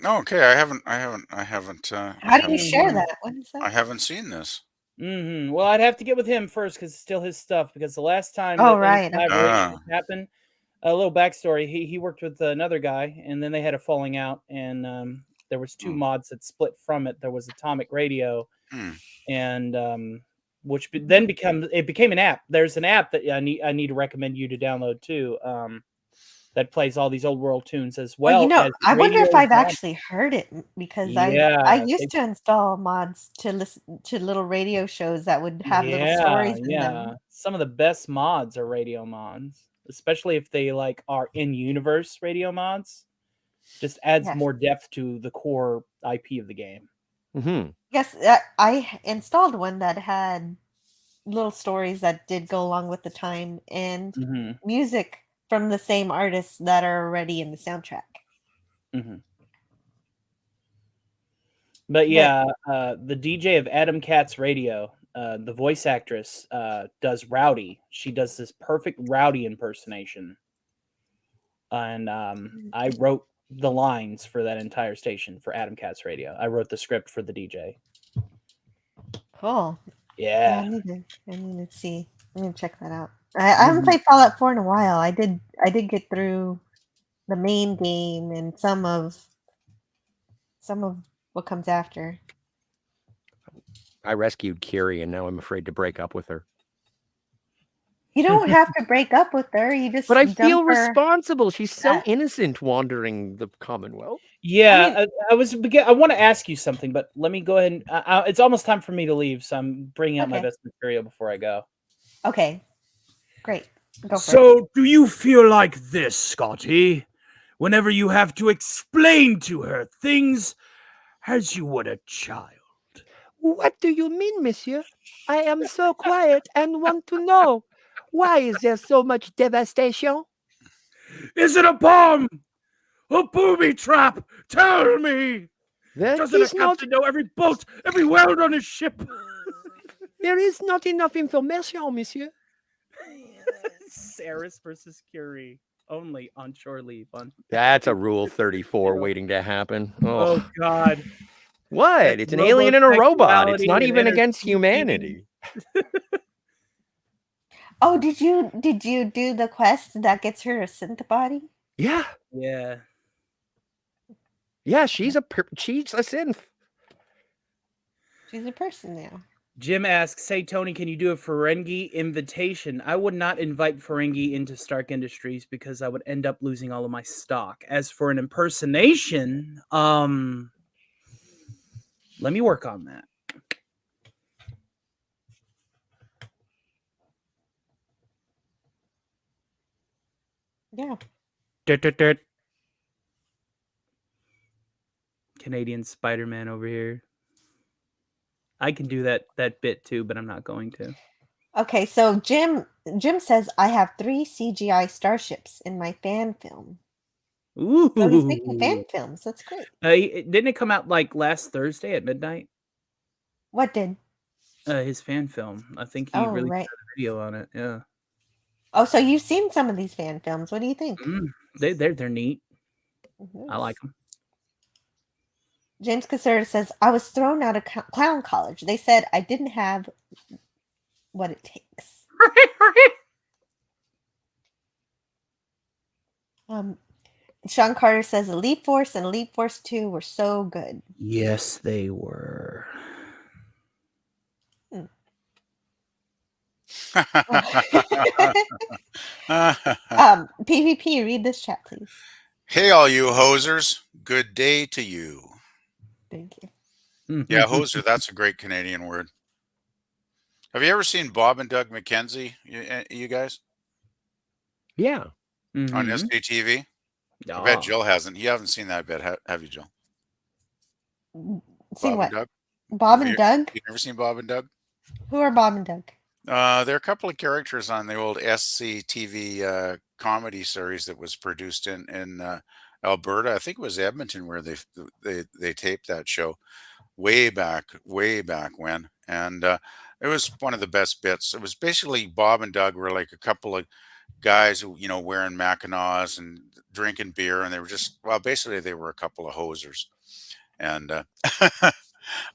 [SPEAKER 5] okay, I haven't.
[SPEAKER 4] How do you share that? What is
[SPEAKER 5] I
[SPEAKER 4] that?
[SPEAKER 5] haven't seen this.
[SPEAKER 7] Well, I'd have to get with him first because it's still his stuff. Because the last time
[SPEAKER 4] Oh,
[SPEAKER 7] that
[SPEAKER 4] right,
[SPEAKER 7] any
[SPEAKER 4] okay.
[SPEAKER 7] collaboration happened, a little backstory: he worked with another guy, and then they had a falling out, and there was two mods that split from it. There was Atomic Radio, and which then became an app. There's an app that I need to recommend you to download too. That plays all these old world tunes as well.
[SPEAKER 4] Well, you know,
[SPEAKER 7] as
[SPEAKER 4] I wonder if
[SPEAKER 7] radio
[SPEAKER 4] I've
[SPEAKER 7] mods.
[SPEAKER 4] actually heard it because I
[SPEAKER 7] Yeah,
[SPEAKER 4] used to install mods to listen to little radio shows that would have little stories in them.
[SPEAKER 7] Some of the best mods are radio mods, especially if they like are in-universe radio mods. Just adds
[SPEAKER 4] Yes.
[SPEAKER 7] more depth to the core IP of the game.
[SPEAKER 4] Yes, I installed one that had little stories that did go along with the time and music from the same artists that are already in the soundtrack.
[SPEAKER 7] But yeah, the DJ of Adam Katz Radio, the voice actress, does Rowdy. She does this perfect Rowdy impersonation. And I wrote the lines for that entire station for Adam Katz Radio. I wrote the script for the DJ.
[SPEAKER 4] Cool.
[SPEAKER 7] Yeah.
[SPEAKER 4] I need to see. I need to check that out. I haven't played Fallout 4 in a while. I did get through the main game and some of what comes after.
[SPEAKER 6] I rescued Kiri, and now I'm afraid to break up with her.
[SPEAKER 4] You don't have to break up with her. You just
[SPEAKER 6] But I
[SPEAKER 4] dump
[SPEAKER 6] feel
[SPEAKER 4] her.
[SPEAKER 6] responsible. She's so innocent wandering the Commonwealth.
[SPEAKER 7] Yeah, I want to ask you something, but let me go ahead and it's almost time for me to leave, so I'm bringing out my
[SPEAKER 4] Okay.
[SPEAKER 7] best material before I go.
[SPEAKER 4] Okay. Great. Go for it.
[SPEAKER 10] So, do you feel like this, Scotty? Whenever you have to explain to her things as you would a child.
[SPEAKER 11] What do you mean, monsieur? I am so quiet and want to know. Why is there so much devastation?
[SPEAKER 10] Is it a bomb? A booby trap? Tell me!
[SPEAKER 11] There
[SPEAKER 10] Doesn't
[SPEAKER 11] is
[SPEAKER 10] a
[SPEAKER 11] not.
[SPEAKER 10] captain know every bolt, every weld on his ship?
[SPEAKER 11] There is not enough information, monsieur.
[SPEAKER 7] Saris versus Curie, only on Shore Leave.
[SPEAKER 6] That's a Rule 34 waiting to happen.
[SPEAKER 7] Oh God.
[SPEAKER 6] What? It's an alien and a robot. It's not even against humanity.
[SPEAKER 4] Oh, did you do the quest that gets her a synth body?
[SPEAKER 6] Yeah.
[SPEAKER 7] Yeah.
[SPEAKER 6] Yeah, she's a synth.
[SPEAKER 4] She's a person now.
[SPEAKER 7] Jim asks, "Say Tony, can you do a Ferengi invitation? I would not invite Ferengi into Stark Industries because I would end up losing all of my stock. As for an impersonation, let me work on that."
[SPEAKER 4] Yeah.
[SPEAKER 7] Canadian Spider-Man over here. I can do that bit too, but I'm not going to.
[SPEAKER 4] Okay, so Jim says I have 3 CGI starships in my fan film.
[SPEAKER 7] Ooh.
[SPEAKER 4] So he's making fan films. That's great.
[SPEAKER 7] Didn't it come out like last Thursday at midnight?
[SPEAKER 4] What did?
[SPEAKER 7] His fan film. I think he
[SPEAKER 4] Oh,
[SPEAKER 7] released
[SPEAKER 4] right.
[SPEAKER 7] a video on it. Yeah.
[SPEAKER 4] Oh, so you've seen some of these fan films. What do you think?
[SPEAKER 7] They're neat. I like them.
[SPEAKER 4] James Caserta says, I was thrown out of clown college. They said I didn't have what it takes. Sean Carter says Elite Force and Elite Force 2 were so good.
[SPEAKER 7] Yes, they were.
[SPEAKER 4] PvP, read this chat, please.
[SPEAKER 5] Hey, all you hosers. Good day to you.
[SPEAKER 4] Thank you.
[SPEAKER 5] Yeah, hoser, that's a great Canadian word. Have you ever seen Bob and Doug McKenzie, you guys?
[SPEAKER 6] Yeah.
[SPEAKER 5] On SKTV? I bet Jill hasn't. You haven't seen that, I bet. Have you, Jill?
[SPEAKER 4] Seen
[SPEAKER 5] Bob
[SPEAKER 4] what?
[SPEAKER 5] and Doug?
[SPEAKER 4] Bob and Doug?
[SPEAKER 5] You've never seen Bob and Doug?
[SPEAKER 4] Who are Bob and Doug?
[SPEAKER 5] There are a couple of characters on the old SCTV comedy series that was produced in Alberta. I think it was Edmonton where they taped that show way back when, and it was one of the best bits. It was basically Bob and Doug were like a couple of guys who, you know, wearing Mackinaws and drinking beer, and they were just, well, basically they were a couple of hosers, and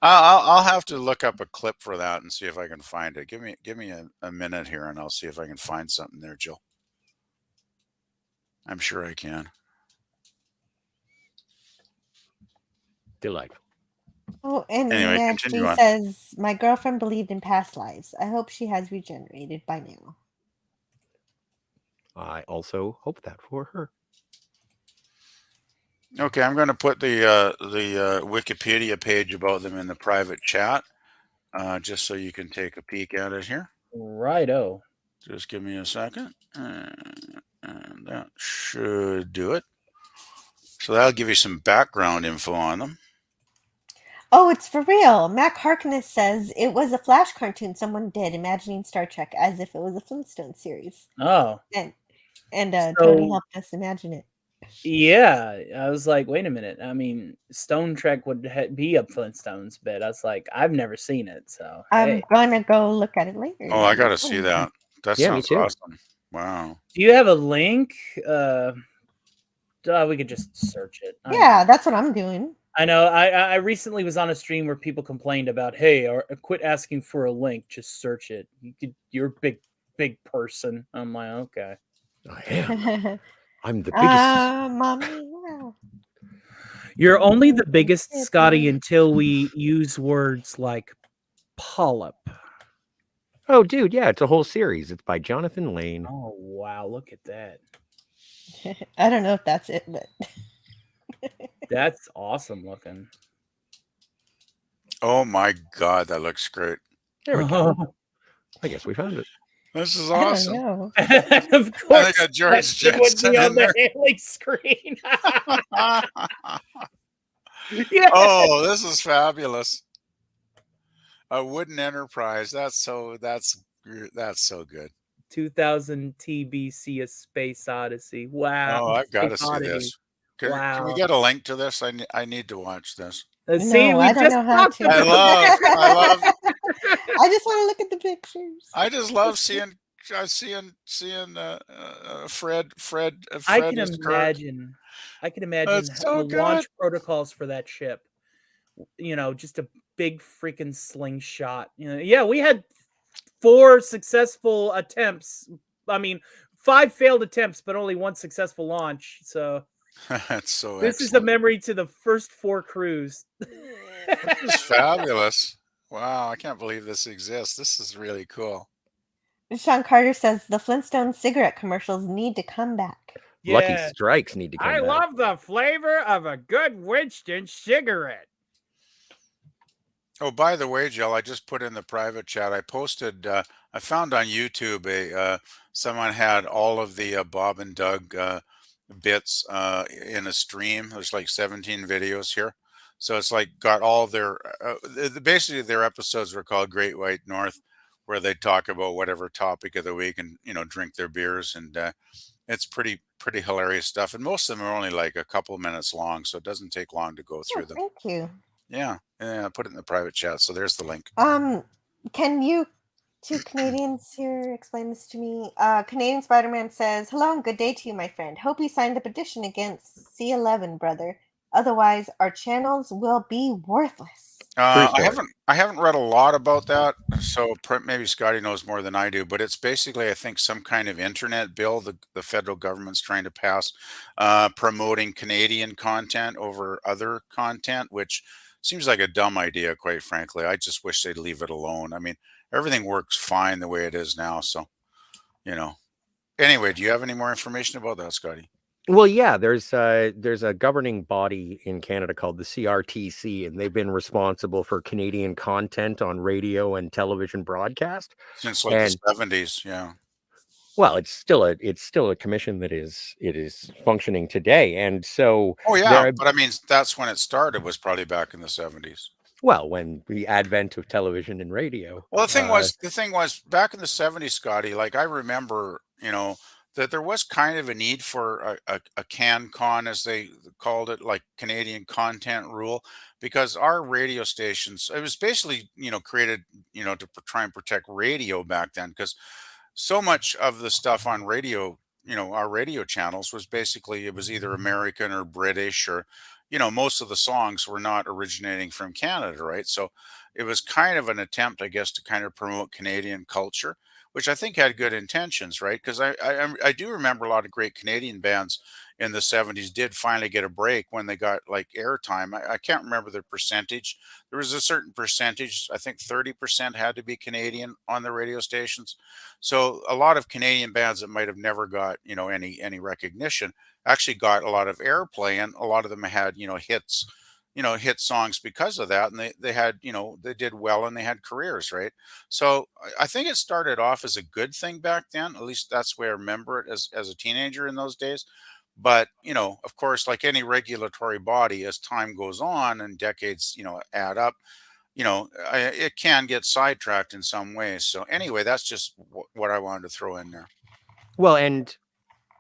[SPEAKER 5] I'll have to look up a clip for that and see if I can find it. Give me a minute here, and I'll see if I can find something there, Jill. I'm sure I can.
[SPEAKER 6] Delightful.
[SPEAKER 4] Oh, and
[SPEAKER 5] Anyway,
[SPEAKER 4] Nancy
[SPEAKER 5] continue on.
[SPEAKER 4] says, my girlfriend believed in past lives. I hope she has regenerated by now.
[SPEAKER 6] I also hope that for her.
[SPEAKER 5] Okay, I'm going to put the Wikipedia page about them in the private chat, just so you can take a peek at it here.
[SPEAKER 7] Righto.
[SPEAKER 5] Just give me a second, and that should do it. So that'll give you some background info on them.
[SPEAKER 4] Oh, it's for real. Mac Harkness says it was a Flash cartoon someone did, imagining Star Trek as if it was a Flintstone series.
[SPEAKER 7] Oh.
[SPEAKER 4] And
[SPEAKER 7] So-
[SPEAKER 4] Tony helped us imagine it.
[SPEAKER 7] Yeah, I was like, wait a minute. I mean, Stone Trek would be a Flintstones bit. I was like, I've never seen it, so
[SPEAKER 4] I'm
[SPEAKER 7] hey.
[SPEAKER 4] gonna go look at it later.
[SPEAKER 5] Oh, I got to see that. That
[SPEAKER 6] Yeah, me
[SPEAKER 5] sounds
[SPEAKER 6] too.
[SPEAKER 5] awesome. Wow.
[SPEAKER 7] Do you have a link? We could just search it.
[SPEAKER 4] Yeah, that's what I'm doing.
[SPEAKER 7] I know. I recently was on a stream where people complained about, hey, quit asking for a link, just search it. You're a big person. I'm like, okay.
[SPEAKER 6] I am. I'm the biggest.
[SPEAKER 4] Mommy. Wow.
[SPEAKER 7] You're only the biggest, Scotty, until we use words like polyp.
[SPEAKER 6] Oh, dude, yeah, it's a whole series. It's by Jonathan Lane.
[SPEAKER 7] Oh, wow, look at that.
[SPEAKER 4] I don't know if that's it, but
[SPEAKER 7] That's awesome looking.
[SPEAKER 5] Oh my God, that looks great.
[SPEAKER 6] There we go. I guess we found it.
[SPEAKER 5] This is
[SPEAKER 4] I don't
[SPEAKER 5] awesome.
[SPEAKER 4] know.
[SPEAKER 7] Of course,
[SPEAKER 5] I got George
[SPEAKER 7] that shit would
[SPEAKER 5] Jetson
[SPEAKER 7] be on
[SPEAKER 5] in there.
[SPEAKER 7] the hailing screen. Yeah.
[SPEAKER 5] Oh, this is fabulous. A wooden enterprise. That's so good.
[SPEAKER 7] 2000 TBC, A Space Odyssey. Wow.
[SPEAKER 5] Oh, I've got to
[SPEAKER 7] Space
[SPEAKER 5] see
[SPEAKER 7] Odyssey.
[SPEAKER 5] this. Can we
[SPEAKER 7] Wow.
[SPEAKER 5] get a link to this? I need to watch this.
[SPEAKER 7] See,
[SPEAKER 4] No,
[SPEAKER 7] we
[SPEAKER 4] I don't
[SPEAKER 7] just
[SPEAKER 4] know how
[SPEAKER 7] talked
[SPEAKER 4] to.
[SPEAKER 5] I
[SPEAKER 7] about
[SPEAKER 5] love
[SPEAKER 4] I just want to look at the pictures.
[SPEAKER 5] I just love seeing Fred.
[SPEAKER 7] I can
[SPEAKER 5] as Kirk.
[SPEAKER 7] imagine. I can imagine
[SPEAKER 5] That's so
[SPEAKER 7] the launch
[SPEAKER 5] good.
[SPEAKER 7] protocols for that ship. You know, just a big freaking slingshot. You know, yeah, we had 4 successful attempts. I mean, 5 failed attempts, but only 1 successful launch. So
[SPEAKER 5] That's so
[SPEAKER 7] this is a
[SPEAKER 5] excellent.
[SPEAKER 7] memory to the first 4 crews.
[SPEAKER 5] This is fabulous. Wow, I can't believe this exists. This is really cool.
[SPEAKER 4] Sean Carter says the Flintstone cigarette commercials need to come back.
[SPEAKER 6] Lucky
[SPEAKER 7] Yeah.
[SPEAKER 6] Strikes need to come
[SPEAKER 7] I
[SPEAKER 6] back.
[SPEAKER 7] love the flavor of a good Winston cigarette.
[SPEAKER 5] Oh, by the way, Jill, I just put in the private chat. I posted. I found on YouTube someone had all of the Bob and Doug bits in a stream. There's like 17 videos here, so it's like got all their basically their episodes were called Great White North, where they talk about whatever topic of the week and drink their beers, and it's pretty hilarious stuff. And most of them are only like a couple minutes long, so it doesn't take long to go through them.
[SPEAKER 4] Thank you.
[SPEAKER 5] Yeah, I put it in the private chat. So there's the link.
[SPEAKER 4] Can you 2 Canadians here explain this to me? Canadian Spider-Man says, hello and good day to you, my friend. Hope you signed the petition against C11, brother. Otherwise, our channels will be worthless.
[SPEAKER 5] I haven't read a lot about that, so maybe Scotty knows more than I do. But it's basically, I think, some kind of internet bill the federal government's trying to pass, promoting Canadian content over other content, which seems like a dumb idea, quite frankly. I just wish they'd leave it alone. I mean, everything works fine the way it is now. So, Anyway, do you have any more information about that, Scotty?
[SPEAKER 6] Well, yeah, there's a governing body in Canada called the CRTC, and they've been responsible for Canadian content on radio and television broadcast
[SPEAKER 5] Since like the 70s, yeah.
[SPEAKER 6] Well, it's still a commission that is functioning today, and so
[SPEAKER 5] Oh yeah, but I mean that's when it started. Was probably back in the 70s.
[SPEAKER 6] Well, when the advent of television and radio.
[SPEAKER 5] Well, the thing was back in the 70s, Scotty, like I remember, that there was kind of a need for a CanCon, as they called it, like Canadian content rule, because our radio stations, it was basically, created, to try and protect radio back then, because so much of the stuff on radio, our radio channels was basically, it was either American or British, or, most of the songs were not originating from Canada, right? So it was kind of an attempt, I guess, to kind of promote Canadian culture, which I think had good intentions, right? Because I do remember a lot of great Canadian bands in the 70s did finally get a break when they got like airtime. I can't remember the percentage. There was a certain percentage, I think 30% had to be Canadian on the radio stations. So a lot of Canadian bands that might have never got, any recognition actually got a lot of airplay, and a lot of them had, hits, hit songs because of that. And they had, they did well and they had careers, right? So I think it started off as a good thing back then. At least that's the way I remember it as a teenager in those days. But, of course, like any regulatory body, as time goes on and decades, add up, it can get sidetracked in some ways. So anyway, that's just what I wanted to throw in there.
[SPEAKER 6] Well, and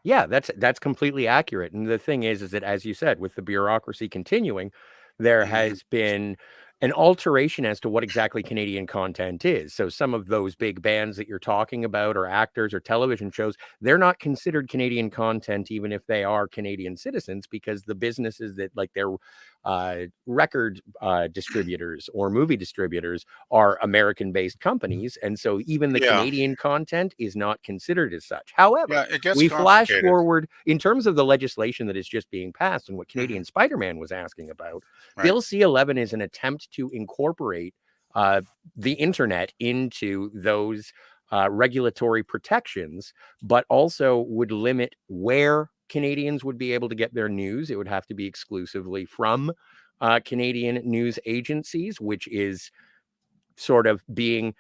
[SPEAKER 6] yeah, that's completely accurate. And the thing is that, as you said, with the bureaucracy continuing, there has been an alteration as to what exactly Canadian content is. So some of those big bands that you're talking about, or actors or television shows, they're not considered Canadian content, even if they are Canadian citizens, because the businesses that, like, their record distributors or movie distributors are American-based companies. And so even the Canadian content is not considered as such. However, we flash forward in terms of the legislation that is just being passed and what Canadian Spider-Man was asking about. Bill C-11 is an attempt to incorporate the internet into those regulatory protections, but also would limit where Canadians would be able to get their news. It would have to be exclusively from Canadian news agencies, which is sort of being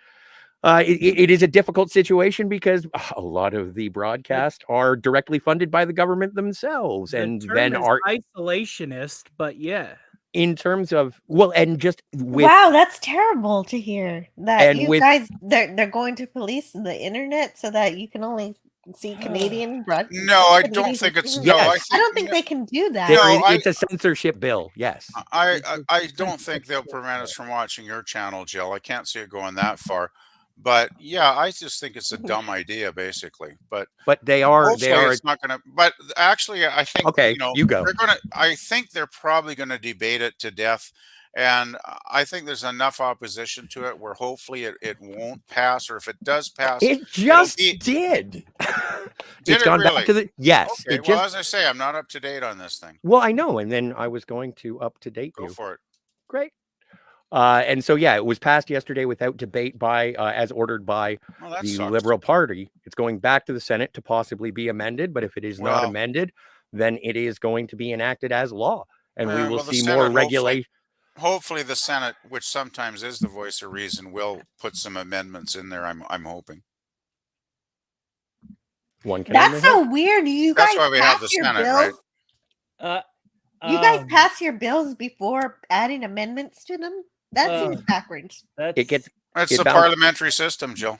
[SPEAKER 6] it is a difficult situation because a lot of the broadcasts are directly funded by the government themselves, and then are
[SPEAKER 7] isolationist. But yeah,
[SPEAKER 6] in terms of, well, and just with,
[SPEAKER 4] wow, that's terrible to hear that
[SPEAKER 6] and
[SPEAKER 4] you
[SPEAKER 6] with-
[SPEAKER 4] guys they're going to police the internet so that you can only see Canadian broadcast.
[SPEAKER 5] No, I don't think it's no. I
[SPEAKER 4] don't think they can do that.
[SPEAKER 6] it's a censorship bill. Yes,
[SPEAKER 5] I don't think they'll prevent us from watching your channel, Jill. I can't see it going that far. But yeah, I just think it's a dumb idea, basically. But
[SPEAKER 6] they are
[SPEAKER 5] It's not going to. But actually, I think
[SPEAKER 6] you go.
[SPEAKER 5] They're going to. I think they're probably going to debate it to death, and I think there's enough opposition to it where hopefully it won't pass, or if it does pass,
[SPEAKER 6] it just did.
[SPEAKER 5] Did
[SPEAKER 6] it's
[SPEAKER 5] it
[SPEAKER 6] gone
[SPEAKER 5] really?
[SPEAKER 6] back to the yes.
[SPEAKER 5] Okay, well, as I say, I'm not up to date on this thing.
[SPEAKER 6] Well, I know, and then I was going to up to date
[SPEAKER 5] Go for it.
[SPEAKER 6] Great. And so, yeah, it was passed yesterday without debate by, as ordered by the Liberal Party. It's going back to the Senate to possibly be amended, but if it is not amended, then it is going to be enacted as law, and we will see more regulation.
[SPEAKER 5] Hopefully, the Senate, which sometimes is the voice of reason, will put some amendments in there. I'm hoping.
[SPEAKER 4] That's so weird. You
[SPEAKER 5] That's
[SPEAKER 4] guys
[SPEAKER 5] why we have the
[SPEAKER 4] pass your
[SPEAKER 5] Senate,
[SPEAKER 4] bills?
[SPEAKER 5] right?
[SPEAKER 4] You guys pass your bills before adding amendments to them? That seems backwards.
[SPEAKER 5] It's the parliamentary system, Jill.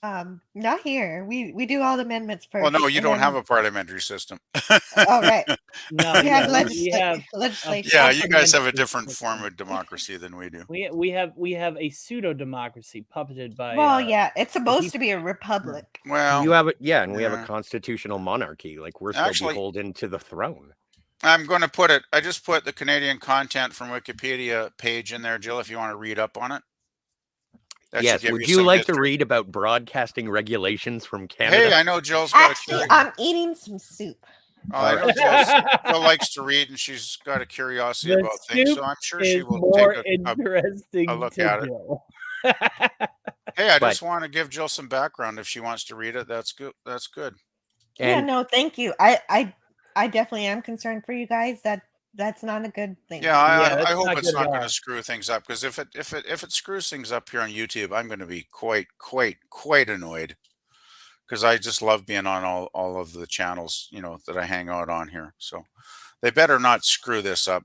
[SPEAKER 4] Not here. We do all the amendments first.
[SPEAKER 5] Well, no, you don't have a parliamentary system.
[SPEAKER 4] Oh, right.
[SPEAKER 7] No,
[SPEAKER 4] we have
[SPEAKER 7] legislation.
[SPEAKER 5] Yeah, you guys have a different form of democracy than we do.
[SPEAKER 7] We have a pseudo democracy puppeted by.
[SPEAKER 4] Well, yeah, it's supposed to be a republic.
[SPEAKER 5] Well,
[SPEAKER 6] you have it, and we have a constitutional monarchy. Like we're still beholden to the throne.
[SPEAKER 5] I'm going to put it. I just put the Canadian content from Wikipedia page in there, Jill, if you want to read up on it.
[SPEAKER 6] Yes. Would you like to read about broadcasting regulations from Canada?
[SPEAKER 5] Hey, I know Jill's got
[SPEAKER 4] Actually, I'm eating some soup.
[SPEAKER 5] Oh, I know Jill likes to read, and she's got a curiosity about things, so I'm sure she will take a look at it. Hey, I just want to give Jill some background. If she wants to read it, that's good. That's good.
[SPEAKER 4] Yeah, no, thank you. I definitely am concerned for you guys. That's not a good thing.
[SPEAKER 5] Yeah, I hope it's not going to screw things up, because if it screws things up here on YouTube, I'm going to be quite annoyed, because I just love being on all of the channels, that I hang out on here. So they better not screw this up.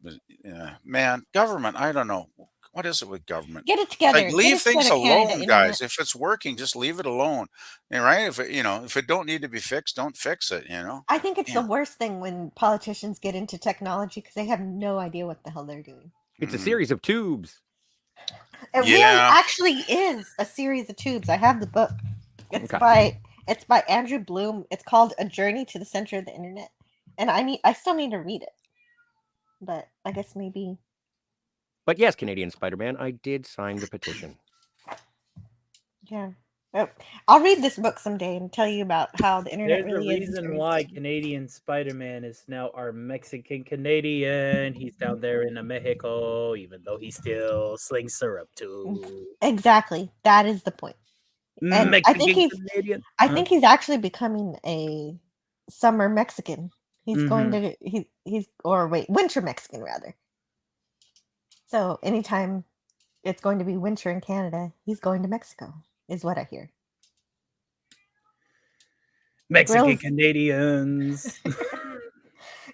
[SPEAKER 5] Man, government, I don't know. what is it with government?
[SPEAKER 4] Get it together.
[SPEAKER 5] Like, leave
[SPEAKER 4] Get it
[SPEAKER 5] things
[SPEAKER 4] together, Canada,
[SPEAKER 5] alone, guys. If it's working, just leave it alone. Right? If if it don't need to be fixed, don't fix it.
[SPEAKER 4] I think it's
[SPEAKER 5] Yeah.
[SPEAKER 4] the worst thing when politicians get into technology because they have no idea what the hell they're doing.
[SPEAKER 6] It's a series of tubes.
[SPEAKER 4] It really actually is a series of tubes. I have the book. It's by Andrew Bloom. It's called A Journey to the Center of the Internet. And I still need to read it. But I guess maybe.
[SPEAKER 6] But yes, Canadian Spider-Man, I did sign the petition.
[SPEAKER 4] Yeah. Oh, I'll read this book someday and tell you about how the internet
[SPEAKER 7] There's
[SPEAKER 4] really
[SPEAKER 7] a
[SPEAKER 4] is.
[SPEAKER 7] reason why Canadian Spider-Man is now our Mexican Canadian. He's down there in Mexico, even though he still slings syrup too.
[SPEAKER 4] Exactly. That is the point. And
[SPEAKER 7] Mexican Canadian.
[SPEAKER 4] I think he's actually becoming a summer Mexican. He's going to winter Mexican rather. So anytime it's going to be winter in Canada, he's going to Mexico, is what I hear.
[SPEAKER 7] Mexican Canadians.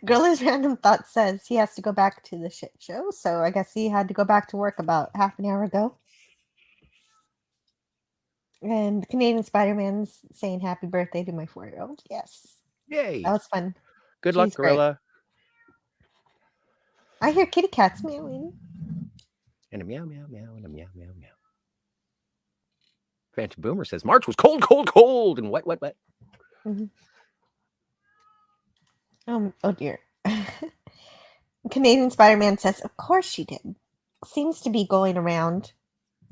[SPEAKER 4] Gorilla's Random Thought says he has to go back to the shit show, so I guess he had to go back to work about half an hour ago. And Canadian Spider-Man's saying happy birthday to my 4-year-old. Yes.
[SPEAKER 6] Yay.
[SPEAKER 4] That was fun.
[SPEAKER 6] Good luck,
[SPEAKER 4] She's great.
[SPEAKER 6] Gorilla.
[SPEAKER 4] I hear kitty cats meowing.
[SPEAKER 6] And a meow, meow, meow, and a meow, meow, meow. Phantom Boomer says March was cold, cold, cold, and wet, wet, wet.
[SPEAKER 4] Mm-hmm. Oh dear. Canadian Spider-Man says, of course she did. Seems to be going around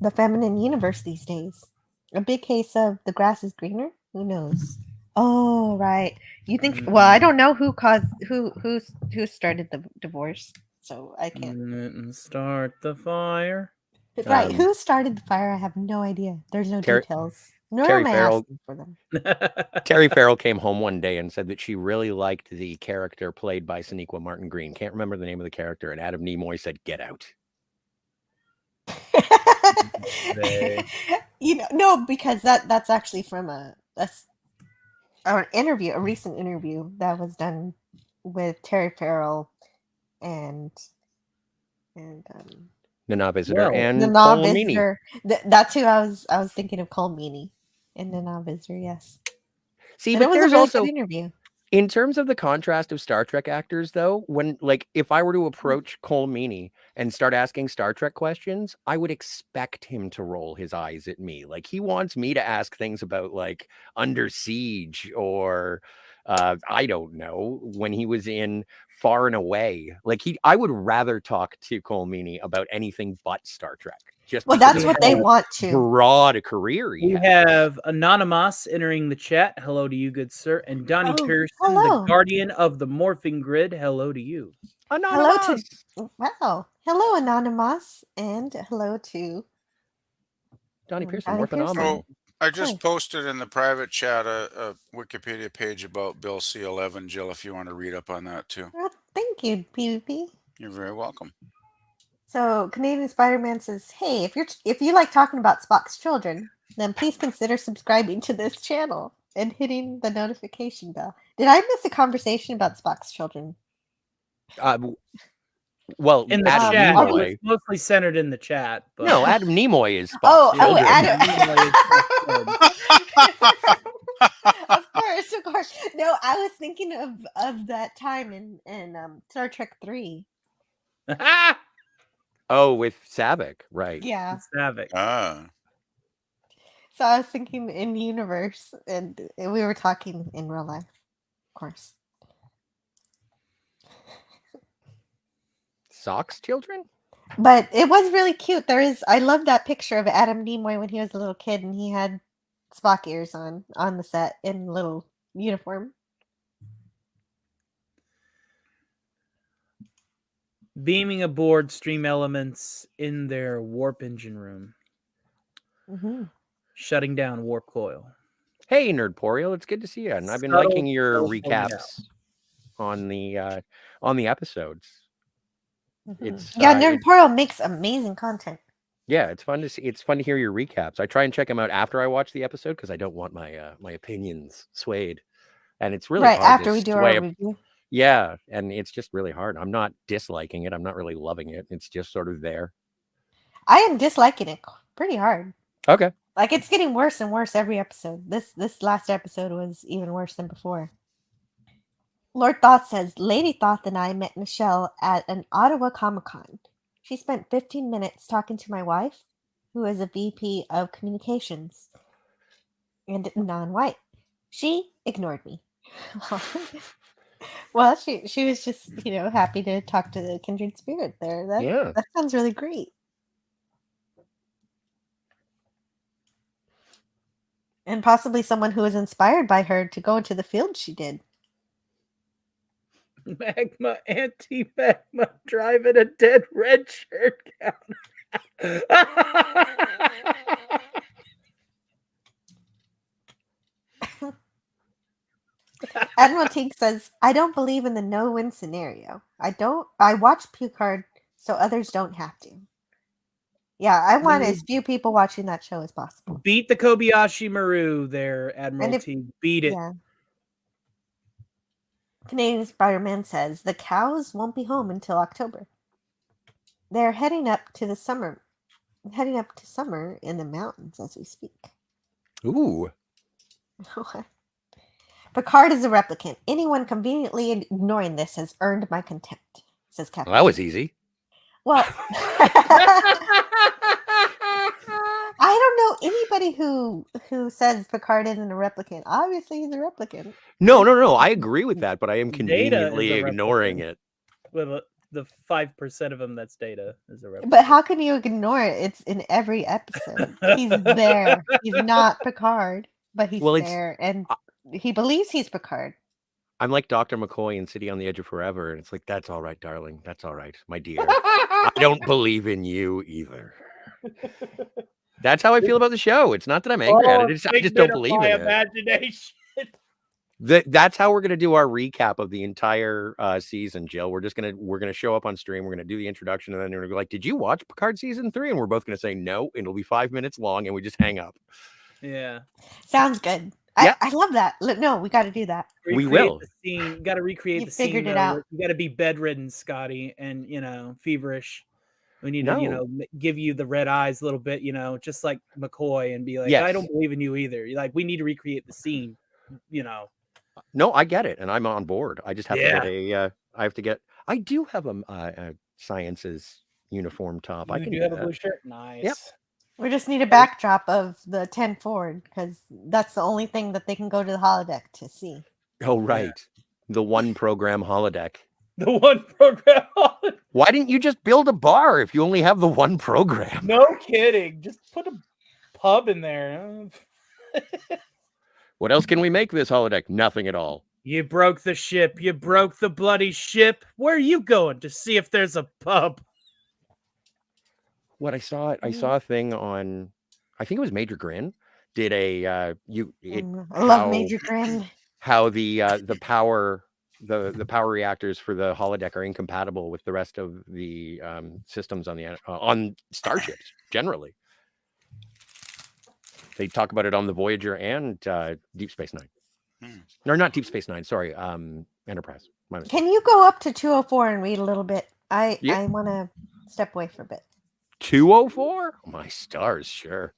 [SPEAKER 4] the feminine universe these days. A big case of the grass is greener? Who knows? Oh, right. You think, well, I don't know who started the divorce, so I can't.
[SPEAKER 7] Start the fire.
[SPEAKER 4] Right. Who started the fire? I have no idea. There's no details. Nor
[SPEAKER 6] Terry
[SPEAKER 4] am I
[SPEAKER 6] Farrell.
[SPEAKER 4] asking for them.
[SPEAKER 6] Terry Farrell came home one day and said that she really liked the character played by Sonequa Martin Green. Can't remember the name of the character. And Adam Nimoy said, "Get out."
[SPEAKER 4] No, because that's actually from a recent interview that was done with Terry Farrell and
[SPEAKER 6] Nana Visitor and
[SPEAKER 4] Nana
[SPEAKER 6] Cole
[SPEAKER 4] Visitor. That's who I was thinking of. Cole Meany and Nana Visitor. Yes.
[SPEAKER 6] See,
[SPEAKER 4] and
[SPEAKER 6] but
[SPEAKER 4] it was
[SPEAKER 6] there's
[SPEAKER 4] a really
[SPEAKER 6] also
[SPEAKER 4] good interview.
[SPEAKER 6] In terms of the contrast of Star Trek actors, though, when if I were to approach Cole Meany and start asking Star Trek questions, I would expect him to roll his eyes at me. Like, he wants me to ask things about Under Siege or I don't know, when he was in Far and Away. I would rather talk to Cole Meany about anything but Star Trek.
[SPEAKER 4] Well, that's what they want to.
[SPEAKER 6] Broad a career.
[SPEAKER 7] We have Anonymous entering the chat. Hello to you, good sir. And Donnie Pearson, the guardian of the morphing grid. Hello to you.
[SPEAKER 6] Anonymous.
[SPEAKER 4] Hello, Anonymous, and hello to
[SPEAKER 6] Donnie Pearson. Morphonominal.
[SPEAKER 5] I just posted in the private chat a Wikipedia page about Bill C-11, Jill, if you want to read up on that too.
[SPEAKER 4] Well, thank you, PvP.
[SPEAKER 5] You're very welcome.
[SPEAKER 4] So Canadian Spider-Man says, hey, if you like talking about Spock's children, then please consider subscribing to this channel and hitting the notification bell. Did I miss a conversation about Spock's children?
[SPEAKER 6] Well,
[SPEAKER 7] in the
[SPEAKER 6] Adam
[SPEAKER 7] chat,
[SPEAKER 6] Nimoy.
[SPEAKER 7] it was mostly centered in the chat. But...
[SPEAKER 6] No, Adam Nimoy is Spock's children.
[SPEAKER 4] Adam. Of course. No, I was thinking of that time in Star Trek 3.
[SPEAKER 6] Oh, with Saavik, right?
[SPEAKER 4] Yeah,
[SPEAKER 7] Saavik.
[SPEAKER 4] So I was thinking in universe, and we were talking in real life, of course.
[SPEAKER 6] Socks children?
[SPEAKER 4] But it was really cute. I love that picture of Adam Nimoy when he was a little kid and he had Spock ears on the set in a little uniform.
[SPEAKER 7] Beaming aboard Stream Elements in their warp engine room.
[SPEAKER 4] Mm-hmm.
[SPEAKER 7] Shutting down warp coil.
[SPEAKER 6] Hey, Nerdporial, it's good to see you. And I've been liking your recaps on the episodes.
[SPEAKER 4] Mm-hmm. Nerdporial makes amazing content.
[SPEAKER 6] Yeah, it's fun to see. It's fun to hear your recaps. I try and check them out after I watch the episode because I don't want my my opinions swayed. And it's really
[SPEAKER 4] right
[SPEAKER 6] hard
[SPEAKER 4] after we do our review.
[SPEAKER 6] Yeah, and it's just really hard. I'm not disliking it. I'm not really loving it. It's just sort of there.
[SPEAKER 4] I am disliking it pretty hard.
[SPEAKER 6] Okay.
[SPEAKER 4] Like it's getting worse and worse every episode. This last episode was even worse than before. Lord Thoth says, Lady Thoth and I met Michelle at an Ottawa Comic-Con. She spent 15 minutes talking to my wife, who is a VP of communications and non-white. She ignored me. Well, she was just, happy to talk to the kindred spirit there. That sounds really great. And possibly someone who was inspired by her to go into the field she did.
[SPEAKER 7] Magma, anti-magma, driving a dead red shirt counter.
[SPEAKER 4] Admiral Teague says, I don't believe in the no-win scenario. I watch Picard so others don't have to. Yeah, I want as few people watching that show as possible.
[SPEAKER 7] Beat the Kobayashi Maru there, Admiral Teague. Beat it.
[SPEAKER 4] Yeah. Canadian Spider-Man says, the cows won't be home until October. They're heading up to summer in the mountains as we speak.
[SPEAKER 6] Ooh.
[SPEAKER 4] Picard is a replicant. Anyone conveniently ignoring this has earned my contempt, says Captain.
[SPEAKER 6] Well, that was easy.
[SPEAKER 4] Well, I don't know anybody who says Picard isn't a replicant. Obviously, he's a replicant.
[SPEAKER 6] No. I agree with that, but I am conveniently ignoring it.
[SPEAKER 7] Well, the 5% of him that's Data is a replicant.
[SPEAKER 4] But how can you ignore it? It's in every episode. He's there. He's not Picard, but he's there, and he believes he's Picard.
[SPEAKER 6] I'm like Dr. McCoy in City on the Edge of Forever, and it's like, that's all right, darling. That's all right, my dear. I don't believe in you either. That's how I feel about the show. It's not that I'm angry at it. I just don't believe in it.
[SPEAKER 7] Imagination.
[SPEAKER 6] That's how we're gonna do our recap of the entire season, Jill. We're gonna show up on stream. We're gonna do the introduction, and then we're gonna be like, "Did you watch Picard season 3?" And we're both gonna say no, and it'll be 5 minutes long, and we just hang up.
[SPEAKER 7] Yeah,
[SPEAKER 4] sounds good. I love that. No, we got to do that.
[SPEAKER 6] We will.
[SPEAKER 7] Got to recreate the scene.
[SPEAKER 4] Figured it out.
[SPEAKER 7] You got to be bedridden, Scotty, and feverish. We need to, give you the red eyes a little bit, just like McCoy, and be like, I don't believe in you either. Like, we need to recreate the scene,
[SPEAKER 6] No, I get it, and I'm on board. I just have to get I do have a sciences uniform top. I can
[SPEAKER 7] do
[SPEAKER 6] do
[SPEAKER 7] have
[SPEAKER 6] that.
[SPEAKER 7] a blue shirt. Nice. Yep.
[SPEAKER 4] We just need a backdrop of the 10 forward because that's the only thing that they can go to the holodeck to see.
[SPEAKER 6] Oh, right. Yeah. The one program holodeck.
[SPEAKER 7] The one program holodeck.
[SPEAKER 6] Why didn't you just build a bar if you only have the one program?
[SPEAKER 7] No kidding. Just put a pub in there.
[SPEAKER 6] What else can we make this holodeck? Nothing at all.
[SPEAKER 7] You broke the ship. You broke the bloody ship. Where are you going to see if there's a pub?
[SPEAKER 6] What I saw a thing on, I think it was Major Grin, did I
[SPEAKER 4] love Major Grin.
[SPEAKER 6] How the power reactors for the holodeck are incompatible with the rest of the systems on starships generally. They talk about it on the Voyager and Deep Space Nine. Or not Deep Space Nine, sorry, Enterprise.
[SPEAKER 4] Can you go up to 204 and read a little bit? I want to step away for a bit.
[SPEAKER 6] 204? My stars, sure.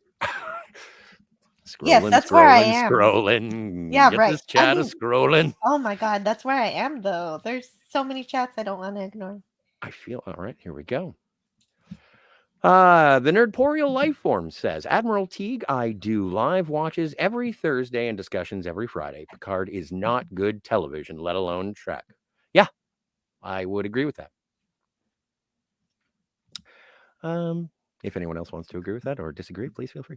[SPEAKER 4] Yes, that's where I am.
[SPEAKER 6] Scrolling.
[SPEAKER 4] Yeah,
[SPEAKER 6] Get
[SPEAKER 4] right.
[SPEAKER 6] This chat is scrolling.
[SPEAKER 4] Oh my God, that's where I am though. There's so many chats I don't want to ignore.
[SPEAKER 6] I feel all right. Here we go. The Nerdporial Lifeform says, Admiral Teague, I do live watches every Thursday and discussions every Friday. Picard is not good television, let alone Trek. Yeah, I would agree with that. If anyone else wants to agree with that or disagree, please feel free.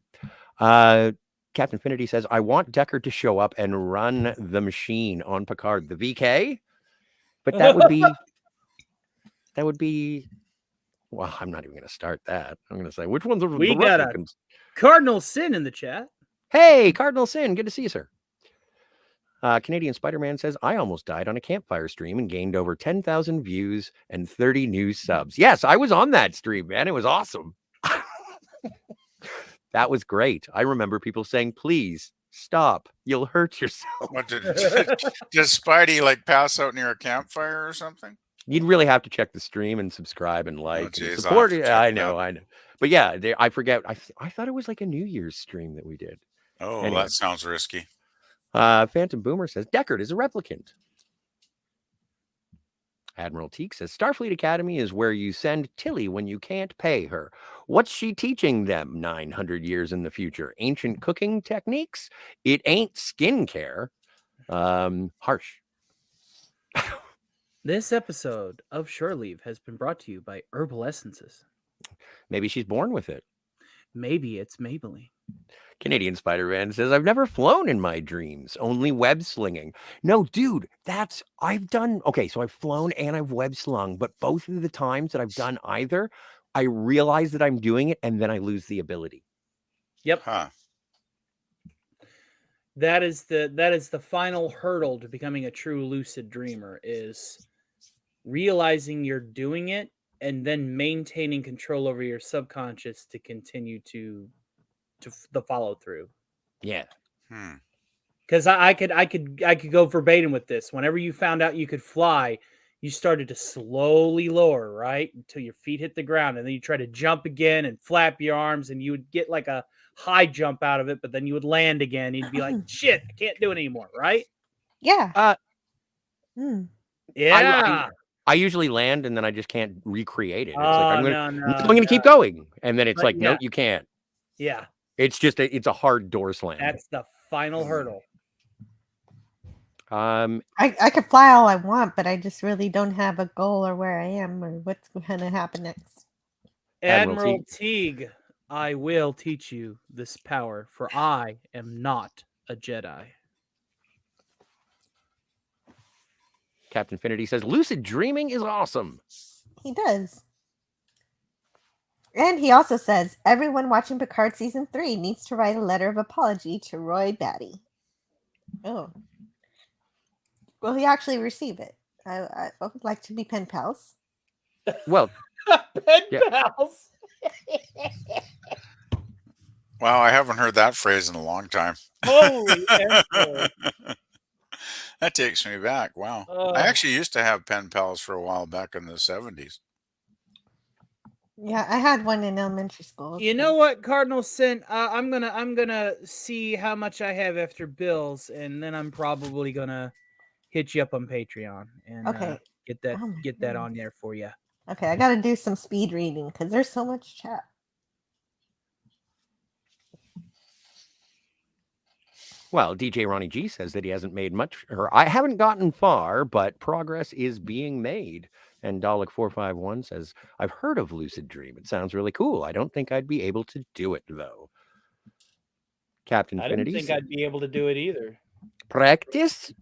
[SPEAKER 6] Captain Finity says, I want Deckard to show up and run the machine on Picard, the VK. But that would be, well, I'm not even going to start that. I'm going to say, which ones are
[SPEAKER 7] we got a Cardinal Sin in the chat.
[SPEAKER 6] Hey, Cardinal Sin, good to see you, sir. Canadian Spider-Man says, I almost died on a campfire stream and gained over 10,000 views and 30 new subs. Yes, I was on that stream, man. It was awesome. That was great. I remember people saying, please stop. You'll hurt yourself.
[SPEAKER 5] What, does Spidey like pass out near a campfire or something?
[SPEAKER 6] You'd really have to check the stream and subscribe and like and
[SPEAKER 5] geez, I'll
[SPEAKER 6] support
[SPEAKER 5] have
[SPEAKER 6] it.
[SPEAKER 5] to check
[SPEAKER 6] I
[SPEAKER 5] it
[SPEAKER 6] know,
[SPEAKER 5] out.
[SPEAKER 6] I know. But yeah, I forget. I thought it was like a New Year's stream that we did.
[SPEAKER 5] Oh,
[SPEAKER 6] Anyway.
[SPEAKER 5] that sounds risky.
[SPEAKER 6] Phantom Boomer says Deckard is a replicant. Admiral Teak says Starfleet Academy is where you send Tilly when you can't pay her. What's she teaching them 900 years in the future? Ancient cooking techniques? It ain't skincare. Harsh.
[SPEAKER 7] This episode of Shore Leave has been brought to you by Herbal Essences.
[SPEAKER 6] Maybe she's born with it.
[SPEAKER 7] Maybe it's Maybelline.
[SPEAKER 6] Canadian Spider-Man says, I've never flown in my dreams, only web slinging. No, dude, I've done, okay, so I've flown and I've web slung, but both of the times that I've done either, I realize that I'm doing it and then I lose the ability.
[SPEAKER 7] Yep.
[SPEAKER 5] Huh.
[SPEAKER 7] That is the final hurdle to becoming a true lucid dreamer, is realizing you're doing it and then maintaining control over your subconscious to continue to the follow through.
[SPEAKER 6] Yeah.
[SPEAKER 7] Because I could go verbatim with this. Whenever you found out you could fly, you started to slowly lower, right? Until your feet hit the ground. And then you try to jump again and flap your arms, and you would get like a high jump out of it, but then you would land again. You'd be like, shit, I can't do it anymore, right?
[SPEAKER 4] Yeah.
[SPEAKER 7] Yeah.
[SPEAKER 6] I usually land and then I just can't recreate it. It's
[SPEAKER 7] Oh,
[SPEAKER 6] like,
[SPEAKER 7] no,
[SPEAKER 6] I'm going to keep going. And then it's
[SPEAKER 7] But
[SPEAKER 6] like,
[SPEAKER 7] yeah.
[SPEAKER 6] no, you can't.
[SPEAKER 7] Yeah.
[SPEAKER 6] It's just, it's a hard door slam.
[SPEAKER 7] That's the final hurdle.
[SPEAKER 4] I could fly all I want, but I just really don't have a goal or where I am or what's going to happen next.
[SPEAKER 7] Admiral Teague, I will teach you this power, for I am not a Jedi.
[SPEAKER 6] Captain Finity says, lucid dreaming is awesome.
[SPEAKER 4] He does. And he also says, everyone watching Picard Season 3 needs to write a letter of apology to Roy Batty. Oh. Will he actually receive it? I would like to be pen pals.
[SPEAKER 6] Well,
[SPEAKER 7] pen pals.
[SPEAKER 5] Wow, I haven't heard that phrase in a long time.
[SPEAKER 7] Holy hell.
[SPEAKER 5] That takes me back. Wow. I actually used to have pen pals for a while back in the 70s.
[SPEAKER 4] Yeah, I had one in elementary school.
[SPEAKER 7] You know what, Cardinal Sin? I'm gonna see how much I have after bills, and then I'm probably gonna hit you up on Patreon and
[SPEAKER 4] Okay.
[SPEAKER 7] get that on there for you.
[SPEAKER 4] Okay, I got to do some speed reading because there's so much chat.
[SPEAKER 6] Well, DJ Ronnie G says that he hasn't made much, or I haven't gotten far, but progress is being made. And Dalek451 says, I've heard of Lucid Dream. It sounds really cool. I don't think I'd be able to do it, though. Captain
[SPEAKER 7] I don't
[SPEAKER 6] Finity
[SPEAKER 7] think
[SPEAKER 6] says,
[SPEAKER 7] I'd be able to do it either.
[SPEAKER 6] practice.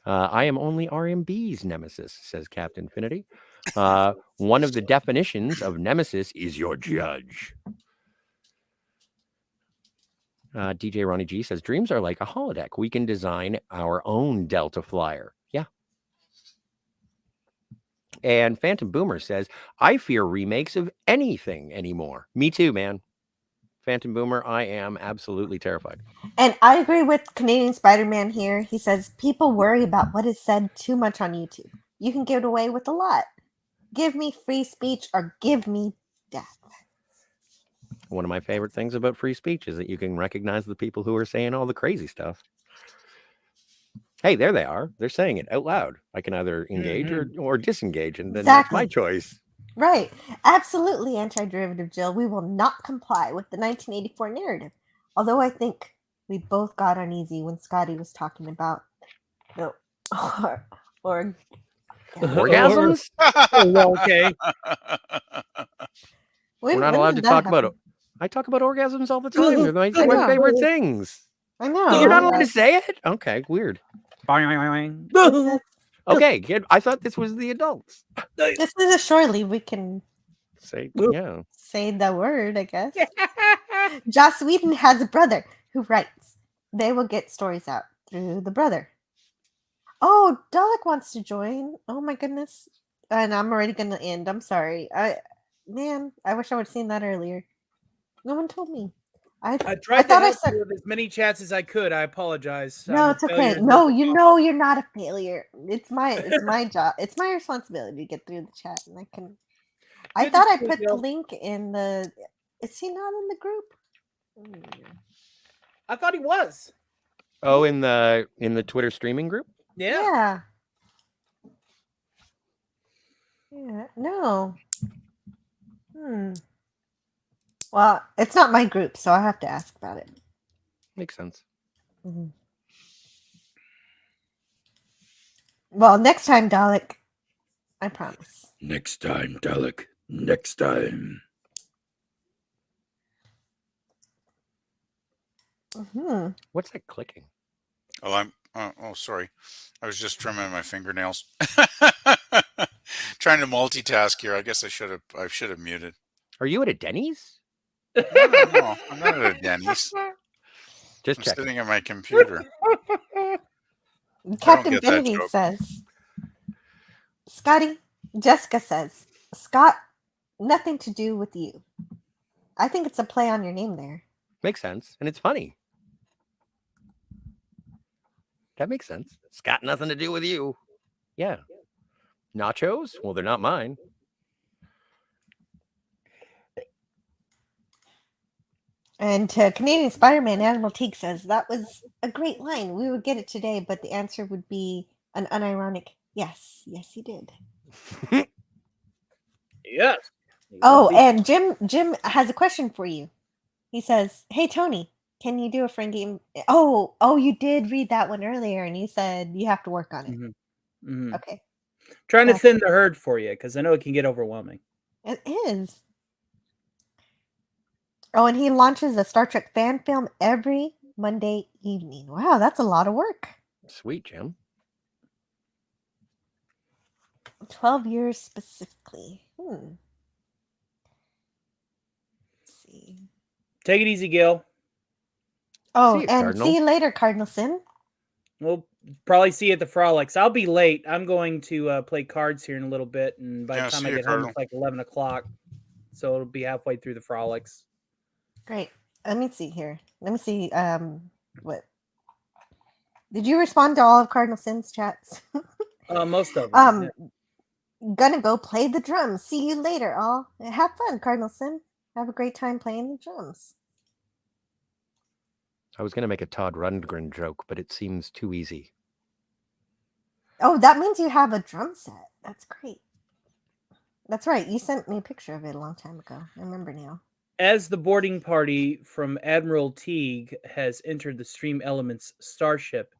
[SPEAKER 6] I am only RMB's nemesis, says Captain Finity. One of the definitions of nemesis is your judge. DJ Ronnie G says, dreams are like a holodeck. We can design our own Delta Flyer. Yeah. And Phantom Boomer says, I fear remakes of anything anymore. Me too, man. Phantom Boomer, I am absolutely terrified.
[SPEAKER 4] And I agree with Canadian Spider-Man here. He says, people worry about what is said too much on YouTube. You can get away with a lot. Give me free speech or give me death.
[SPEAKER 6] One of my favorite things about free speech is that you can recognize the people who are saying all the crazy stuff. Hey, there they are. They're saying it out loud. I can either engage or disengage, and then that's my choice.
[SPEAKER 4] Right. Absolutely anti-derivative, Jill. We will not comply with the 1984 narrative. Although I think we both got uneasy when Scotty was talking about
[SPEAKER 6] orgasms.
[SPEAKER 7] Okay.
[SPEAKER 6] We're not allowed to talk about it. I talk about orgasms all the time. They're my favorite things.
[SPEAKER 4] I know.
[SPEAKER 6] You're not allowed to say it? Okay, weird. Okay, kid. I thought this was the adults.
[SPEAKER 4] This is a shore leave. We can
[SPEAKER 6] say
[SPEAKER 4] the word, I guess. Joss Whedon has a brother who writes. They will get stories out through the brother. Oh, Dalek wants to join. Oh my goodness. And I'm already gonna end. I'm sorry. I wish I would have seen that earlier. No one told me.
[SPEAKER 7] I
[SPEAKER 4] I
[SPEAKER 7] tried to
[SPEAKER 4] thought I
[SPEAKER 7] help
[SPEAKER 4] said
[SPEAKER 7] you with as many chats as I could. I apologize.
[SPEAKER 4] no.
[SPEAKER 7] I'm a
[SPEAKER 4] It's okay.
[SPEAKER 7] failure in
[SPEAKER 4] No,
[SPEAKER 7] helping
[SPEAKER 4] you
[SPEAKER 7] you.
[SPEAKER 4] know you're not a failure. It's my job. It's my responsibility to get through the chat, and I can. I
[SPEAKER 7] Good to
[SPEAKER 4] thought I
[SPEAKER 7] see you,
[SPEAKER 4] put the
[SPEAKER 7] Gil.
[SPEAKER 4] link in the. Is he not in the group?
[SPEAKER 7] I thought he was.
[SPEAKER 6] Oh, in the Twitter streaming group?
[SPEAKER 7] Yeah.
[SPEAKER 4] Yeah. No. Well, it's not my group, so I have to ask about it.
[SPEAKER 6] Makes sense.
[SPEAKER 4] Well, next time, Dalek. I promise.
[SPEAKER 10] Next time, Dalek. Next time.
[SPEAKER 6] What's that clicking?
[SPEAKER 5] Oh, sorry. I was just trimming my fingernails. Trying to multitask here. I guess I should have muted.
[SPEAKER 6] Are you at a Denny's?
[SPEAKER 5] No, I'm not at a Denny's.
[SPEAKER 6] Just
[SPEAKER 5] I'm
[SPEAKER 6] checking.
[SPEAKER 5] sitting at my computer.
[SPEAKER 4] Captain
[SPEAKER 5] get that
[SPEAKER 4] Benedict
[SPEAKER 5] joke.
[SPEAKER 4] says, Scotty, Jessica says, Scott, nothing to do with you. I think it's a play on your name there.
[SPEAKER 6] Makes sense, and it's funny. That makes sense. It's got nothing to do with you. Yeah. Nachos? Well, they're not mine.
[SPEAKER 4] And Canadian Spider-Man Animal Teague says, that was a great line. We would get it today, but the answer would be an unironic yes. Yes, he did.
[SPEAKER 7] Yes.
[SPEAKER 4] Oh, and Jim has a question for you. He says, hey, Tony, can you do a friend game? Oh, you did read that one earlier, and you said you have to work on it. Okay.
[SPEAKER 7] Trying to thin the herd for you, because I know it can get overwhelming.
[SPEAKER 4] It is. Oh, and he launches a Star Trek fan film every Monday evening. Wow, that's a lot of work.
[SPEAKER 6] Sweet, Jim.
[SPEAKER 4] 12 years specifically. Let's see.
[SPEAKER 7] Take it easy, Gil.
[SPEAKER 4] Oh,
[SPEAKER 6] See you,
[SPEAKER 4] and
[SPEAKER 6] Cardinal.
[SPEAKER 4] see you later, Cardinal Sin.
[SPEAKER 7] We'll probably see you at the Frolics. I'll be late. I'm going to play cards here in a little bit, and by
[SPEAKER 5] Yeah,
[SPEAKER 7] the time
[SPEAKER 5] see
[SPEAKER 7] I
[SPEAKER 5] you,
[SPEAKER 7] get home,
[SPEAKER 5] Cardinal.
[SPEAKER 7] it's like 11 o'clock. So it'll be halfway through the Frolics.
[SPEAKER 4] Great. Let me see here. Let me see. What? Did you respond to all of Cardinal Sin's chats?
[SPEAKER 7] Most of them.
[SPEAKER 4] Gonna go play the drums. See you later, all. Have fun, Cardinal Sin. Have a great time playing the drums.
[SPEAKER 6] I was going to make a Todd Rundgren joke, but it seems too easy.
[SPEAKER 4] Oh, that means you have a drum set. That's great. That's right. You sent me a picture of it a long time ago. I remember now.
[SPEAKER 7] As the boarding party from Admiral Teague has entered the Stream Elements starship,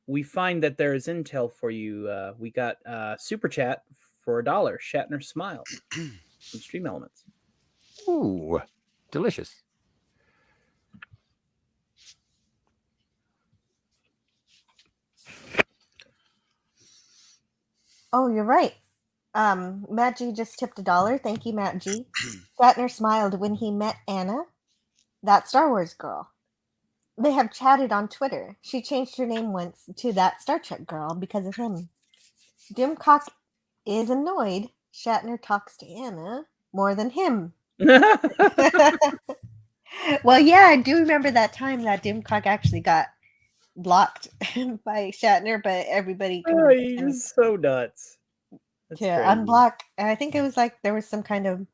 [SPEAKER 7] we find that there is intel for you. We got super chat for $1. Shatner smiled from Stream Elements.
[SPEAKER 6] Ooh, delicious.
[SPEAKER 4] Oh, you're right. Matt G just tipped $1. Thank you, Matt G. Shatner smiled when he met Anna, that Star Wars girl. They have chatted on Twitter. She changed her name once to that Star Trek girl because of him. Dimcock is annoyed Shatner talks to Anna more than him. Well, yeah, I do remember that time that Dimcock actually got blocked by Shatner, but everybody
[SPEAKER 7] Oh, he's so nuts. That's
[SPEAKER 4] to
[SPEAKER 7] crazy.
[SPEAKER 4] unblock. And I think it was like there was some kind of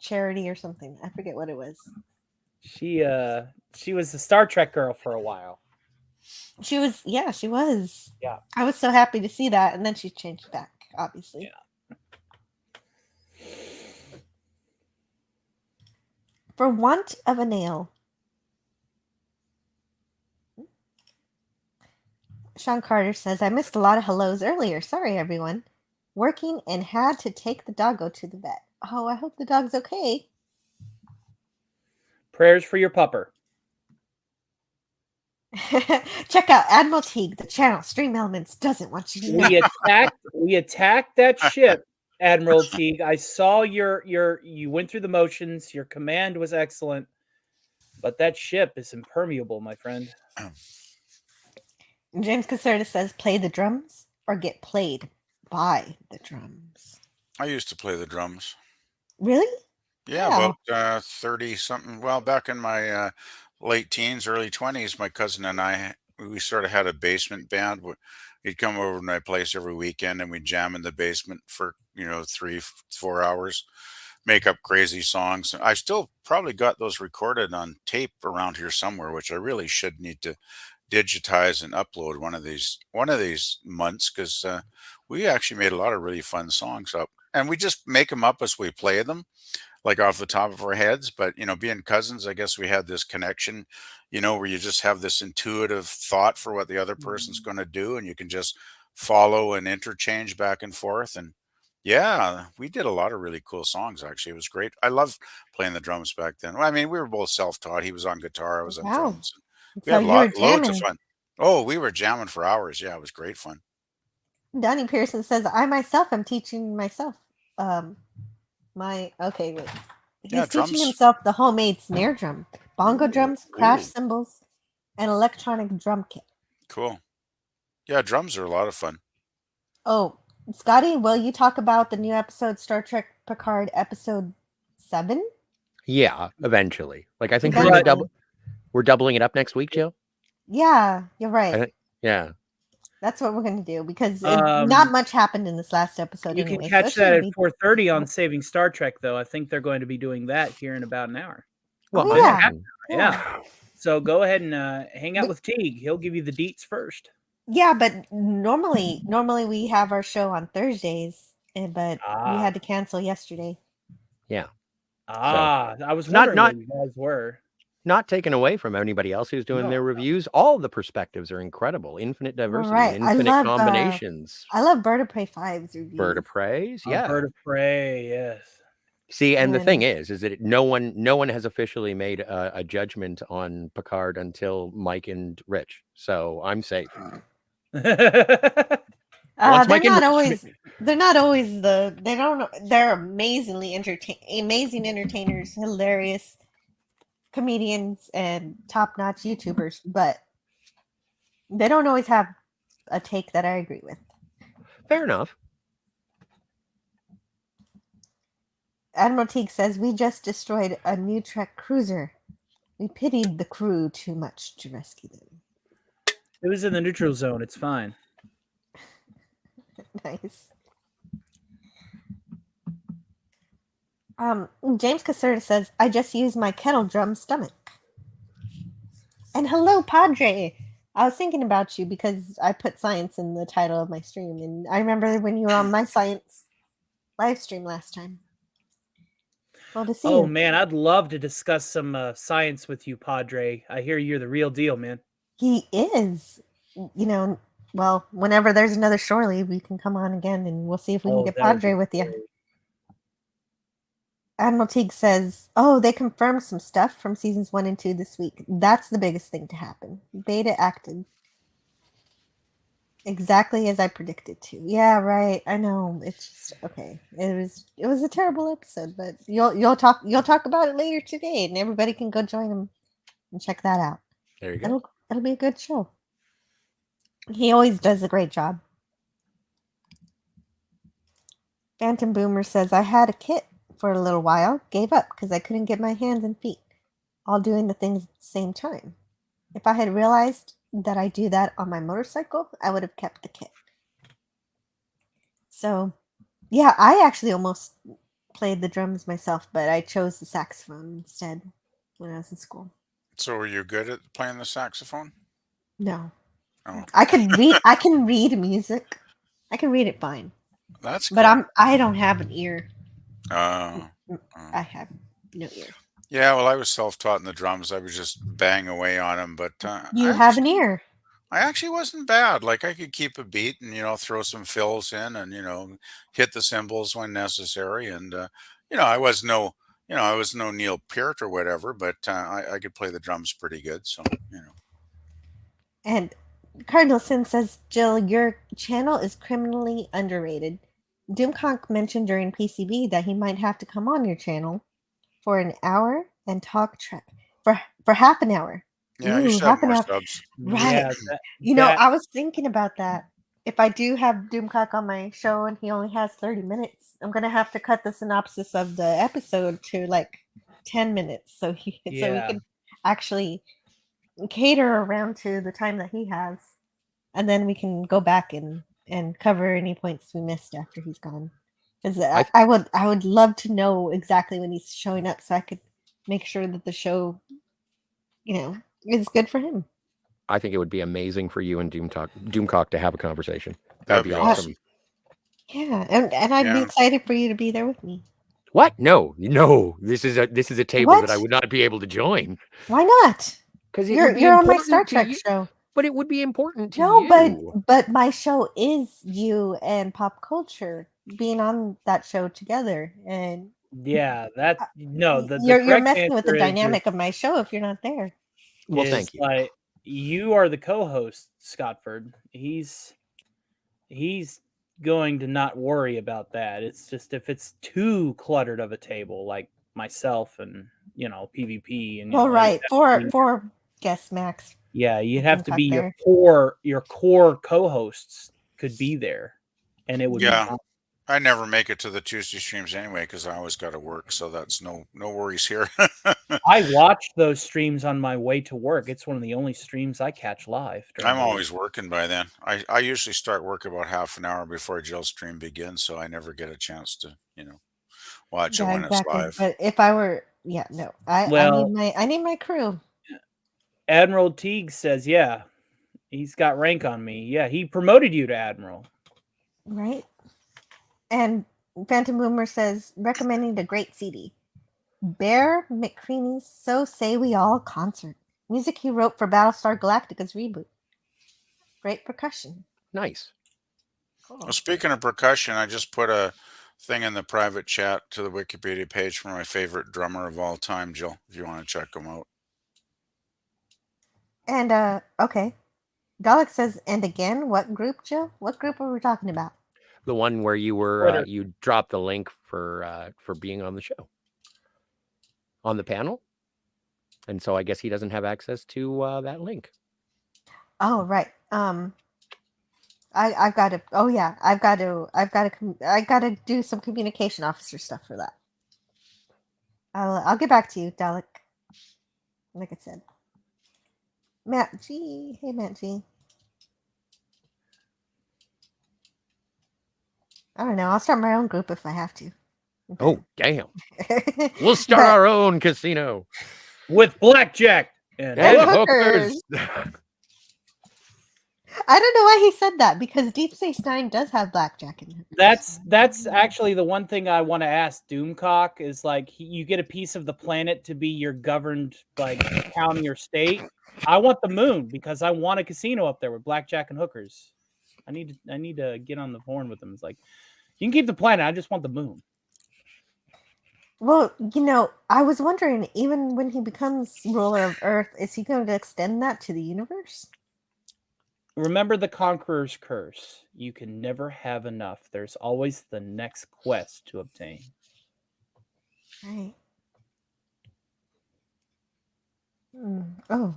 [SPEAKER 4] charity or something. I forget what it was.
[SPEAKER 7] She was the Star Trek girl for a while.
[SPEAKER 4] She was, yeah, she was.
[SPEAKER 7] Yeah.
[SPEAKER 4] I was so happy to see that, and then she changed back, obviously.
[SPEAKER 7] Yeah.
[SPEAKER 4] For want of a nail. Sean Carter says, I missed a lot of hellos earlier. Sorry, everyone. Working and had to take the doggo to the vet. Oh, I hope the dog's okay.
[SPEAKER 7] Prayers for your pupper.
[SPEAKER 4] Check out Admiral Teague, the channel. Stream Elements doesn't want you to know.
[SPEAKER 7] We attacked that ship, Admiral Teague. I saw you went through the motions. Your command was excellent, but that ship is impermeable, my friend.
[SPEAKER 4] James Caserta says, play the drums or get played by the drums.
[SPEAKER 5] I used to play the drums.
[SPEAKER 4] Really?
[SPEAKER 5] Yeah,
[SPEAKER 4] Yeah.
[SPEAKER 5] about 30 something. Well, back in my late teens, early 20s, my cousin and I, we sort of had a basement band. He'd come over to my place every weekend and we'd jam in the basement for, 3, 4 hours, make up crazy songs. I still probably got those recorded on tape around here somewhere, which I really should need to digitize and upload one of these months because we actually made a lot of really fun songs up. And we just make them up as we play them like off the top of our heads. But being cousins, I guess we had this connection, where you just have this intuitive thought for what the other person's going to do, and you can just follow and interchange back and forth. And yeah, we did a lot of really cool songs. Actually, it was great. I loved playing the drums back then. Well, I mean, we were both self-taught. He was on guitar, I was on
[SPEAKER 4] Wow.
[SPEAKER 5] drums. We
[SPEAKER 4] So
[SPEAKER 5] had
[SPEAKER 4] you were
[SPEAKER 5] loads of
[SPEAKER 4] jamming.
[SPEAKER 5] fun. Oh, we were jamming for hours. Yeah, it was great fun.
[SPEAKER 4] Donnie Pearson says, I myself am teaching myself. Okay, wait. He's
[SPEAKER 5] Yeah,
[SPEAKER 4] teaching
[SPEAKER 5] drums.
[SPEAKER 4] himself the homemade snare drum, bongo drums, crash
[SPEAKER 5] Ooh.
[SPEAKER 4] cymbals, and electronic drum kit.
[SPEAKER 5] Cool. Yeah, drums are a lot of fun.
[SPEAKER 4] Oh, Scotty, will you talk about the new episode, Star Trek Picard episode 7?
[SPEAKER 6] Yeah, eventually. Like I think
[SPEAKER 4] Eventually.
[SPEAKER 6] we're doubling it up next week, Jill.
[SPEAKER 4] Yeah, you're right.
[SPEAKER 6] Yeah.
[SPEAKER 4] That's what we're going to do because not much happened in this last episode.
[SPEAKER 7] You
[SPEAKER 4] anyway,
[SPEAKER 7] can
[SPEAKER 4] so
[SPEAKER 7] catch
[SPEAKER 4] it
[SPEAKER 7] that at
[SPEAKER 4] shouldn't be-
[SPEAKER 7] 4:30 on Saving Star Trek, though. I think they're going to be doing that here in about an hour.
[SPEAKER 6] Well,
[SPEAKER 4] Oh, yeah.
[SPEAKER 7] Yeah. So go ahead and hang out with Teague. He'll give you the deets first.
[SPEAKER 4] Yeah, but normally we have our show on Thursdays, but we had to cancel yesterday.
[SPEAKER 6] Yeah.
[SPEAKER 7] I was
[SPEAKER 6] Not-
[SPEAKER 7] wondering
[SPEAKER 6] not-
[SPEAKER 7] where you guys were.
[SPEAKER 6] Not taken away from anybody else who's doing their reviews. All the perspectives are incredible. Infinite diversity,
[SPEAKER 4] Right. I
[SPEAKER 6] infinite
[SPEAKER 4] love,
[SPEAKER 6] combinations.
[SPEAKER 4] I love Bird of Prey 5's review.
[SPEAKER 6] Bird of Prey, yeah.
[SPEAKER 7] Bird of Prey, yes.
[SPEAKER 6] See, and the
[SPEAKER 4] And-
[SPEAKER 6] thing is that no one has officially made a judgment on Picard until Mike and Rich. So I'm safe.
[SPEAKER 4] They're
[SPEAKER 6] Mike and
[SPEAKER 4] not
[SPEAKER 6] Rich
[SPEAKER 4] always. They're not always the. They don't. They're amazing entertainers, hilarious comedians, and top-notch YouTubers. But they don't always have a take that I agree with.
[SPEAKER 6] Fair enough.
[SPEAKER 4] Admiral Teague says we just destroyed a new Trek cruiser. We pitied the crew too much to rescue them.
[SPEAKER 7] It was in the neutral zone. It's fine.
[SPEAKER 4] Nice. James Caserta says, I just used my kettle drum stomach. And hello, Padre. I was thinking about you because I put science in the title of my stream. And I remember when you were on my science live stream last time. Well, to see
[SPEAKER 7] Oh,
[SPEAKER 4] you.
[SPEAKER 7] man, I'd love to discuss some science with you, Padre. I hear you're the real deal, man.
[SPEAKER 4] He is. Well, whenever there's another Shore Leave, we can come on again and we'll see if we can get
[SPEAKER 7] that would
[SPEAKER 4] Padre
[SPEAKER 7] be
[SPEAKER 4] with you.
[SPEAKER 7] great.
[SPEAKER 4] Admiral Teague says, oh, they confirmed some stuff from seasons 1 and 2 this week. That's the biggest thing to happen. Beta acted exactly as I predicted to. Yeah, right. I know. It's just okay. It was a terrible episode, but you'll talk about it later today, and everybody can go join him and check that out.
[SPEAKER 6] There you go.
[SPEAKER 4] It'll be a good show. He always does a great job. Phantom Boomer says, I had a kit for a little while, gave up because I couldn't get my hands and feet all doing the things at the same time. If I had realized that I do that on my motorcycle, I would have kept the kit. So, yeah, I actually almost played the drums myself, but I chose the saxophone instead when I was in school.
[SPEAKER 5] So are you good at playing the saxophone?
[SPEAKER 4] No.
[SPEAKER 5] Oh,
[SPEAKER 4] I can read music. I can read it fine.
[SPEAKER 5] that's
[SPEAKER 4] But
[SPEAKER 5] cool.
[SPEAKER 4] I don't have an ear.
[SPEAKER 5] Oh.
[SPEAKER 4] I have no ear.
[SPEAKER 5] Yeah, well, I was self-taught in the drums. I was just bang away on them, but
[SPEAKER 4] You have an ear.
[SPEAKER 5] I actually wasn't bad. Like I could keep a beat and throw some fills in and hit the cymbals when necessary. And I was no Neil Peart or whatever, but I could play the drums pretty good. So
[SPEAKER 4] And Cardinal Sin says, Jill, your channel is criminally underrated. Doomconk mentioned during PCB that he might have to come on your channel for an hour and talk Trek for half an hour.
[SPEAKER 5] yeah, you
[SPEAKER 4] Ooh,
[SPEAKER 5] should have
[SPEAKER 4] half an
[SPEAKER 5] more
[SPEAKER 4] hour.
[SPEAKER 5] subs.
[SPEAKER 4] Right.
[SPEAKER 7] Yeah,
[SPEAKER 4] I was thinking about that. if I do have Doomcock on my show and he only has 30 minutes, I'm gonna have to cut the synopsis of the episode to like 10 minutes so we
[SPEAKER 7] Yeah.
[SPEAKER 4] can actually cater around to the time that he has, and then we can go back and cover any points we missed after he's gone. Because I would love to know exactly when he's showing up so I could make sure that the show, is good for him.
[SPEAKER 6] I think it would be amazing for you and Doomcock to have a conversation.
[SPEAKER 5] That'd
[SPEAKER 6] That'd be
[SPEAKER 5] be
[SPEAKER 6] awesome.
[SPEAKER 4] Yeah, and I'd be excited for you to be there with me.
[SPEAKER 6] What? No. This is a table that I would not be able to join.
[SPEAKER 4] Why not?
[SPEAKER 6] Because
[SPEAKER 4] you're on my Star Trek show.
[SPEAKER 6] But it would be important to
[SPEAKER 4] No,
[SPEAKER 6] you.
[SPEAKER 4] but my show is you and pop culture being on that show together, and
[SPEAKER 7] Yeah, that no, the
[SPEAKER 4] you're
[SPEAKER 7] correct
[SPEAKER 4] messing with the
[SPEAKER 7] answer is
[SPEAKER 4] dynamic of my show if you're not there.
[SPEAKER 6] Well,
[SPEAKER 7] is,
[SPEAKER 6] thank you.
[SPEAKER 7] Like, you are the co-host, Scottford. He's going to not worry about that. It's just if it's too cluttered of a table, like myself and PvP and
[SPEAKER 4] Well, right, four guest max.
[SPEAKER 7] Yeah, you'd have to be
[SPEAKER 4] there.
[SPEAKER 7] your core co-hosts could be there, and it would be fun.
[SPEAKER 5] I never make it to the Tuesday streams anyway because I always got to work, so that's no worries here.
[SPEAKER 7] I watch those streams on my way to work. It's one of the only streams I catch live.
[SPEAKER 5] I'm always working by then. I usually start work about half an hour before Jill's stream begins, so I never get a chance to watch it when it's live.
[SPEAKER 4] But if I were, I need my crew.
[SPEAKER 7] Admiral Teague says, yeah, he's got rank on me. Yeah, he promoted you to Admiral.
[SPEAKER 4] Right. And Phantom Boomer says, recommending the great CD. Bear McCreary's So Say We All concert. Music he wrote for Battlestar Galactica's reboot. Great percussion.
[SPEAKER 6] Nice.
[SPEAKER 4] Cool.
[SPEAKER 5] Well, speaking of percussion, I just put a thing in the private chat to the Wikipedia page for my favorite drummer of all time, Jill, if you want to check him out.
[SPEAKER 4] And, okay. Dalek says, and again, what group, Jill? What group are we talking about?
[SPEAKER 6] The one where you were you dropped the link for being on the show, on the panel, and so I guess he doesn't have access to that link.
[SPEAKER 4] Oh right. I've got to. Oh yeah, I've got to do some communication officer stuff for that. I'll get back to you, Dalek. Like I said, Matt G. Hey, Matt G. I don't know. I'll start my own group if I have to. Okay.
[SPEAKER 6] Oh, damn. We'll start our own casino.
[SPEAKER 7] With blackjack and
[SPEAKER 6] hookers.
[SPEAKER 4] I don't know why he said that, because Deep Space Nine does have blackjack in it.
[SPEAKER 7] That's actually the one thing I want to ask Doomcock is, like, you get a piece of the planet to be your governed, like, county or state. I want the moon because I want a casino up there with blackjack and hookers. I need to get on the horn with them. It's like, you can keep the planet. I just want the moon.
[SPEAKER 4] Well, I was wondering, even when he becomes ruler of Earth, is he going to extend that to the universe?
[SPEAKER 7] Remember the Conqueror's Curse. You can never have enough. There's always the next quest to obtain.
[SPEAKER 4] Right. Oh.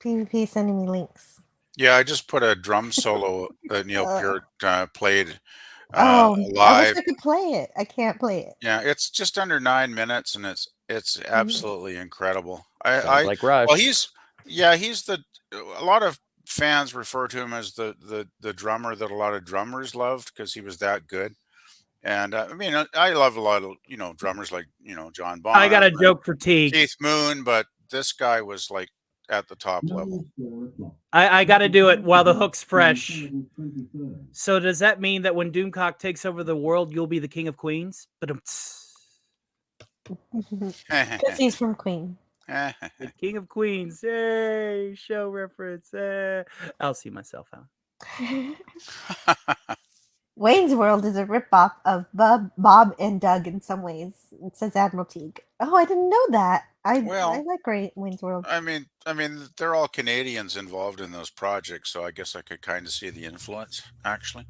[SPEAKER 4] PvP sending me links.
[SPEAKER 5] Yeah, I just put a drum solo that Neil Peart played
[SPEAKER 4] live. I wish I could play it. I can't play it.
[SPEAKER 5] Yeah, it's just under 9 minutes, and it's absolutely incredible.
[SPEAKER 6] Like Rush.
[SPEAKER 5] Well, he's a lot of fans refer to him as the drummer that a lot of drummers loved because he was that good. And I mean, I love a lot of drummers like John Bonham.
[SPEAKER 7] I got a joke for Teague.
[SPEAKER 5] Keith Moon, but this guy was like at the top level.
[SPEAKER 7] I got to do it while the hook's fresh. So does that mean that when Doomcock takes over the world, you'll be the King of Queens?
[SPEAKER 4] Because he's from Queen.
[SPEAKER 7] The King of Queens. Hey, show reference. I'll see myself out.
[SPEAKER 4] Wayne's World is a ripoff of Bob and Doug in some ways. It says Admiral Teague. Oh, I didn't know that. I like Wayne's World.
[SPEAKER 5] I mean, they're all Canadians involved in those projects, so I guess I could kind of see the influence, actually.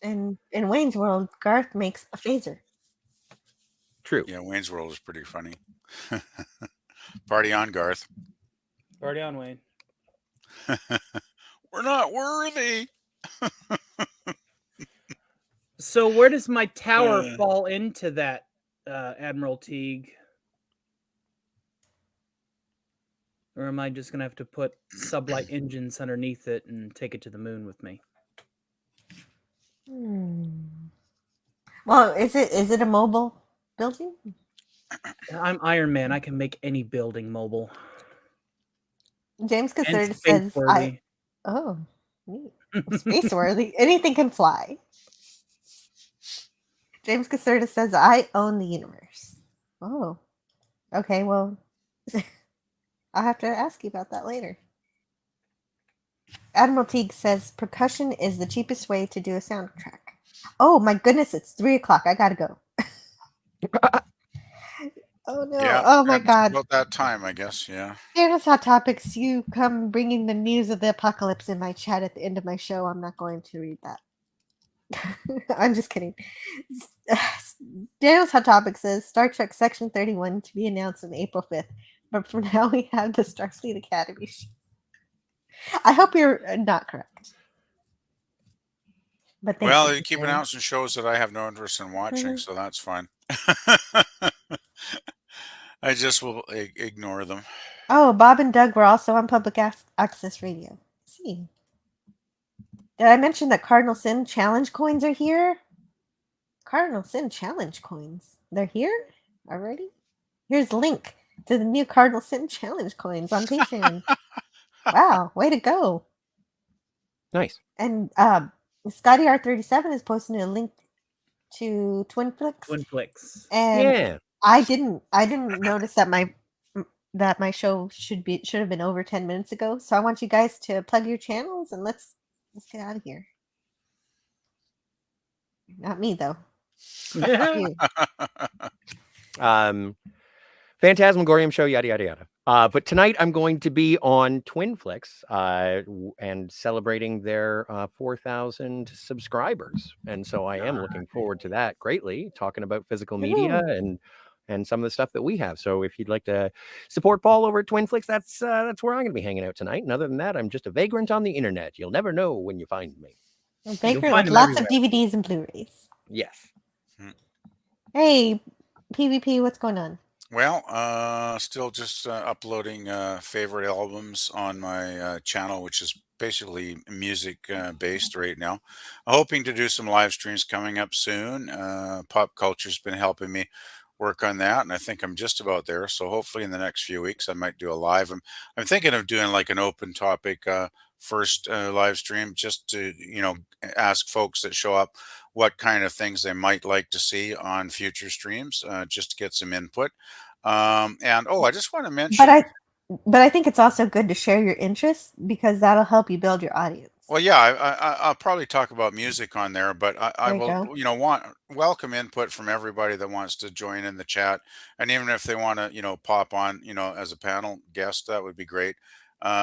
[SPEAKER 4] And in Wayne's World, Garth makes a phaser.
[SPEAKER 6] True.
[SPEAKER 5] Yeah, Wayne's World is pretty funny. Party on, Garth.
[SPEAKER 7] Party on, Wayne.
[SPEAKER 5] We're not worthy.
[SPEAKER 7] So where does my tower
[SPEAKER 5] Uh.
[SPEAKER 7] fall into that, Admiral Teague? Or am I just gonna have to put sublight engines underneath it and take it to the moon with me?
[SPEAKER 4] Well, is it a mobile building?
[SPEAKER 7] I'm Iron Man. I can make any building mobile.
[SPEAKER 4] James
[SPEAKER 7] And
[SPEAKER 4] Caserta says
[SPEAKER 7] space-worthy.
[SPEAKER 4] Oh, neat. Space worthy. Anything can fly. James Caserta says I own the universe. Oh. Okay, well I'll have to ask you about that later. Admiral Teague says percussion is the cheapest way to do a soundtrack. Oh my goodness, it's 3:00. I gotta go. Oh no.
[SPEAKER 5] Yeah.
[SPEAKER 4] Oh my
[SPEAKER 5] It's
[SPEAKER 4] god.
[SPEAKER 5] about that time, I guess. Yeah.
[SPEAKER 4] Here's Hot Topics. You come bringing the news of the apocalypse in my chat at the end of my show. I'm not going to read that. I'm just kidding. Daniel's Hot Topic says Star Trek Section 31 to be announced on April 5th. But for now, we have the Starfleet Academy show. I hope you're not correct. But thank
[SPEAKER 5] Well,
[SPEAKER 4] you
[SPEAKER 5] you
[SPEAKER 4] for
[SPEAKER 5] keep
[SPEAKER 4] sharing.
[SPEAKER 5] announcing shows that I have no interest in watching,
[SPEAKER 4] Mhm.
[SPEAKER 5] so that's fine. I just will ignore them.
[SPEAKER 4] Oh, Bob and Doug were also on Public Access Radio. Let's see. Did I mention that Cardinal Sin Challenge coins are here? Cardinal Sin Challenge coins. They're here already? Here's a link to the new Cardinal Sin Challenge coins on Patreon. Wow, way to go.
[SPEAKER 6] Nice.
[SPEAKER 4] And Scotty R37 is posting a link to Twinflix.
[SPEAKER 7] Twinflix.
[SPEAKER 4] And
[SPEAKER 6] Yeah.
[SPEAKER 4] I didn't notice that my show should have been over 10 minutes ago. So I want you guys to plug your channels and let's get out of here. Not me though. You.
[SPEAKER 6] Phantasmagorium show, yada yada yada. But tonight I'm going to be on Twinflix and celebrating their 4,000 subscribers, and so I am looking forward to that greatly. Talking about physical media and some of the stuff that we have. So if you'd like to support Paul over at Twinflix, that's where I'm going to be hanging out tonight. And other than that, I'm just a vagrant on the internet. You'll never know when you find me.
[SPEAKER 4] A vagrant with lots of DVDs and Blu-rays.
[SPEAKER 6] Yes.
[SPEAKER 4] Hey, PvP, what's going on?
[SPEAKER 5] Well, still just uploading favorite albums on my channel, which is basically music based right now. I'm hoping to do some live streams coming up soon. Pop Culture's been helping me work on that, and I think I'm just about there. So hopefully in the next few weeks I might do a live. I'm thinking of doing like an open topic first live stream, just to ask folks that show up what kind of things they might like to see on future streams, just to get some input. And I just want to mention.
[SPEAKER 4] But I think it's also good to share your interests because that'll help you build your audience.
[SPEAKER 5] Well, yeah, I'll probably talk about music on there, but I
[SPEAKER 4] There
[SPEAKER 5] will,
[SPEAKER 4] you go.
[SPEAKER 5] want welcome input from everybody that wants to join in the chat, and even if they want to, pop on, as a panel guest, that would be great,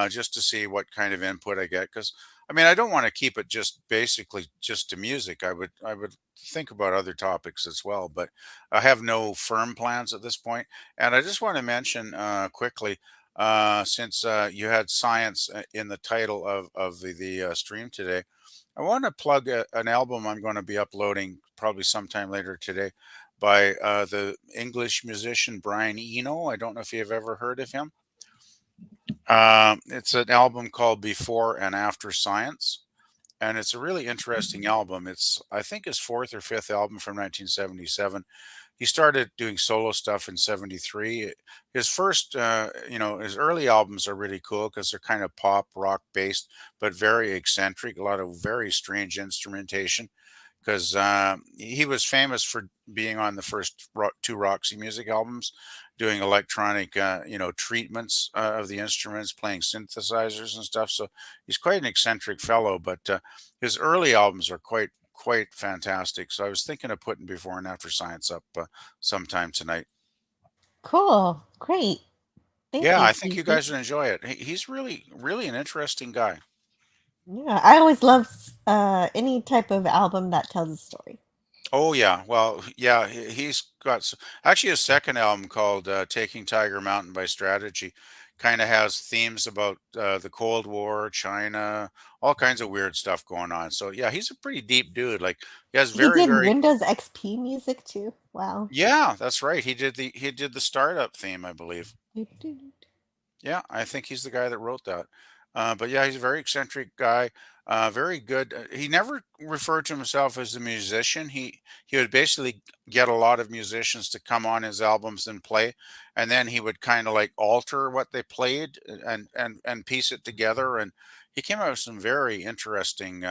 [SPEAKER 5] just to see what kind of input I get. Because I mean, I don't want to keep it just basically just to music. I would think about other topics as well, but I have no firm plans at this point. And I just want to mention quickly. Since you had science in the title of the stream today, I want to plug an album I'm going to be uploading probably sometime later today by the English musician Brian Eno. I don't know if you've ever heard of him. It's an album called Before and After Science, and it's a really interesting album. It's, I think, his fourth or fifth album from 1977. He started doing solo stuff in 73. His first, his early albums are really cool because they're kind of pop rock based, but very eccentric, a lot of very strange instrumentation. Because he was famous for being on the first two Roxy Music albums, doing electronic, treatments of the instruments, playing synthesizers and stuff. So he's quite an eccentric fellow, but his early albums are quite fantastic. So I was thinking of putting Before and After Science up sometime tonight.
[SPEAKER 4] Cool. Great. Thank you.
[SPEAKER 5] I think you
[SPEAKER 4] Stacey.
[SPEAKER 5] guys would enjoy it. He's really an interesting guy.
[SPEAKER 4] Yeah, I always love any type of album that tells a story.
[SPEAKER 5] Oh yeah, well yeah, he's got actually a second album called "Taking Tiger Mountain by Strategy" kind of has themes about the Cold War, China, all kinds of weird stuff going on. So yeah, he's a pretty deep dude. Like he has
[SPEAKER 4] He
[SPEAKER 5] very,
[SPEAKER 4] did
[SPEAKER 5] very
[SPEAKER 4] Windows XP music too. Wow.
[SPEAKER 5] yeah, that's right. He did the startup theme, I believe. Yeah, I think he's the guy that wrote that. But yeah, he's a very eccentric guy. Very good. He never referred to himself as a musician. He would basically get a lot of musicians to come on his albums and play, and then he would kind of like alter what they played and piece it together. And he came out with some very interesting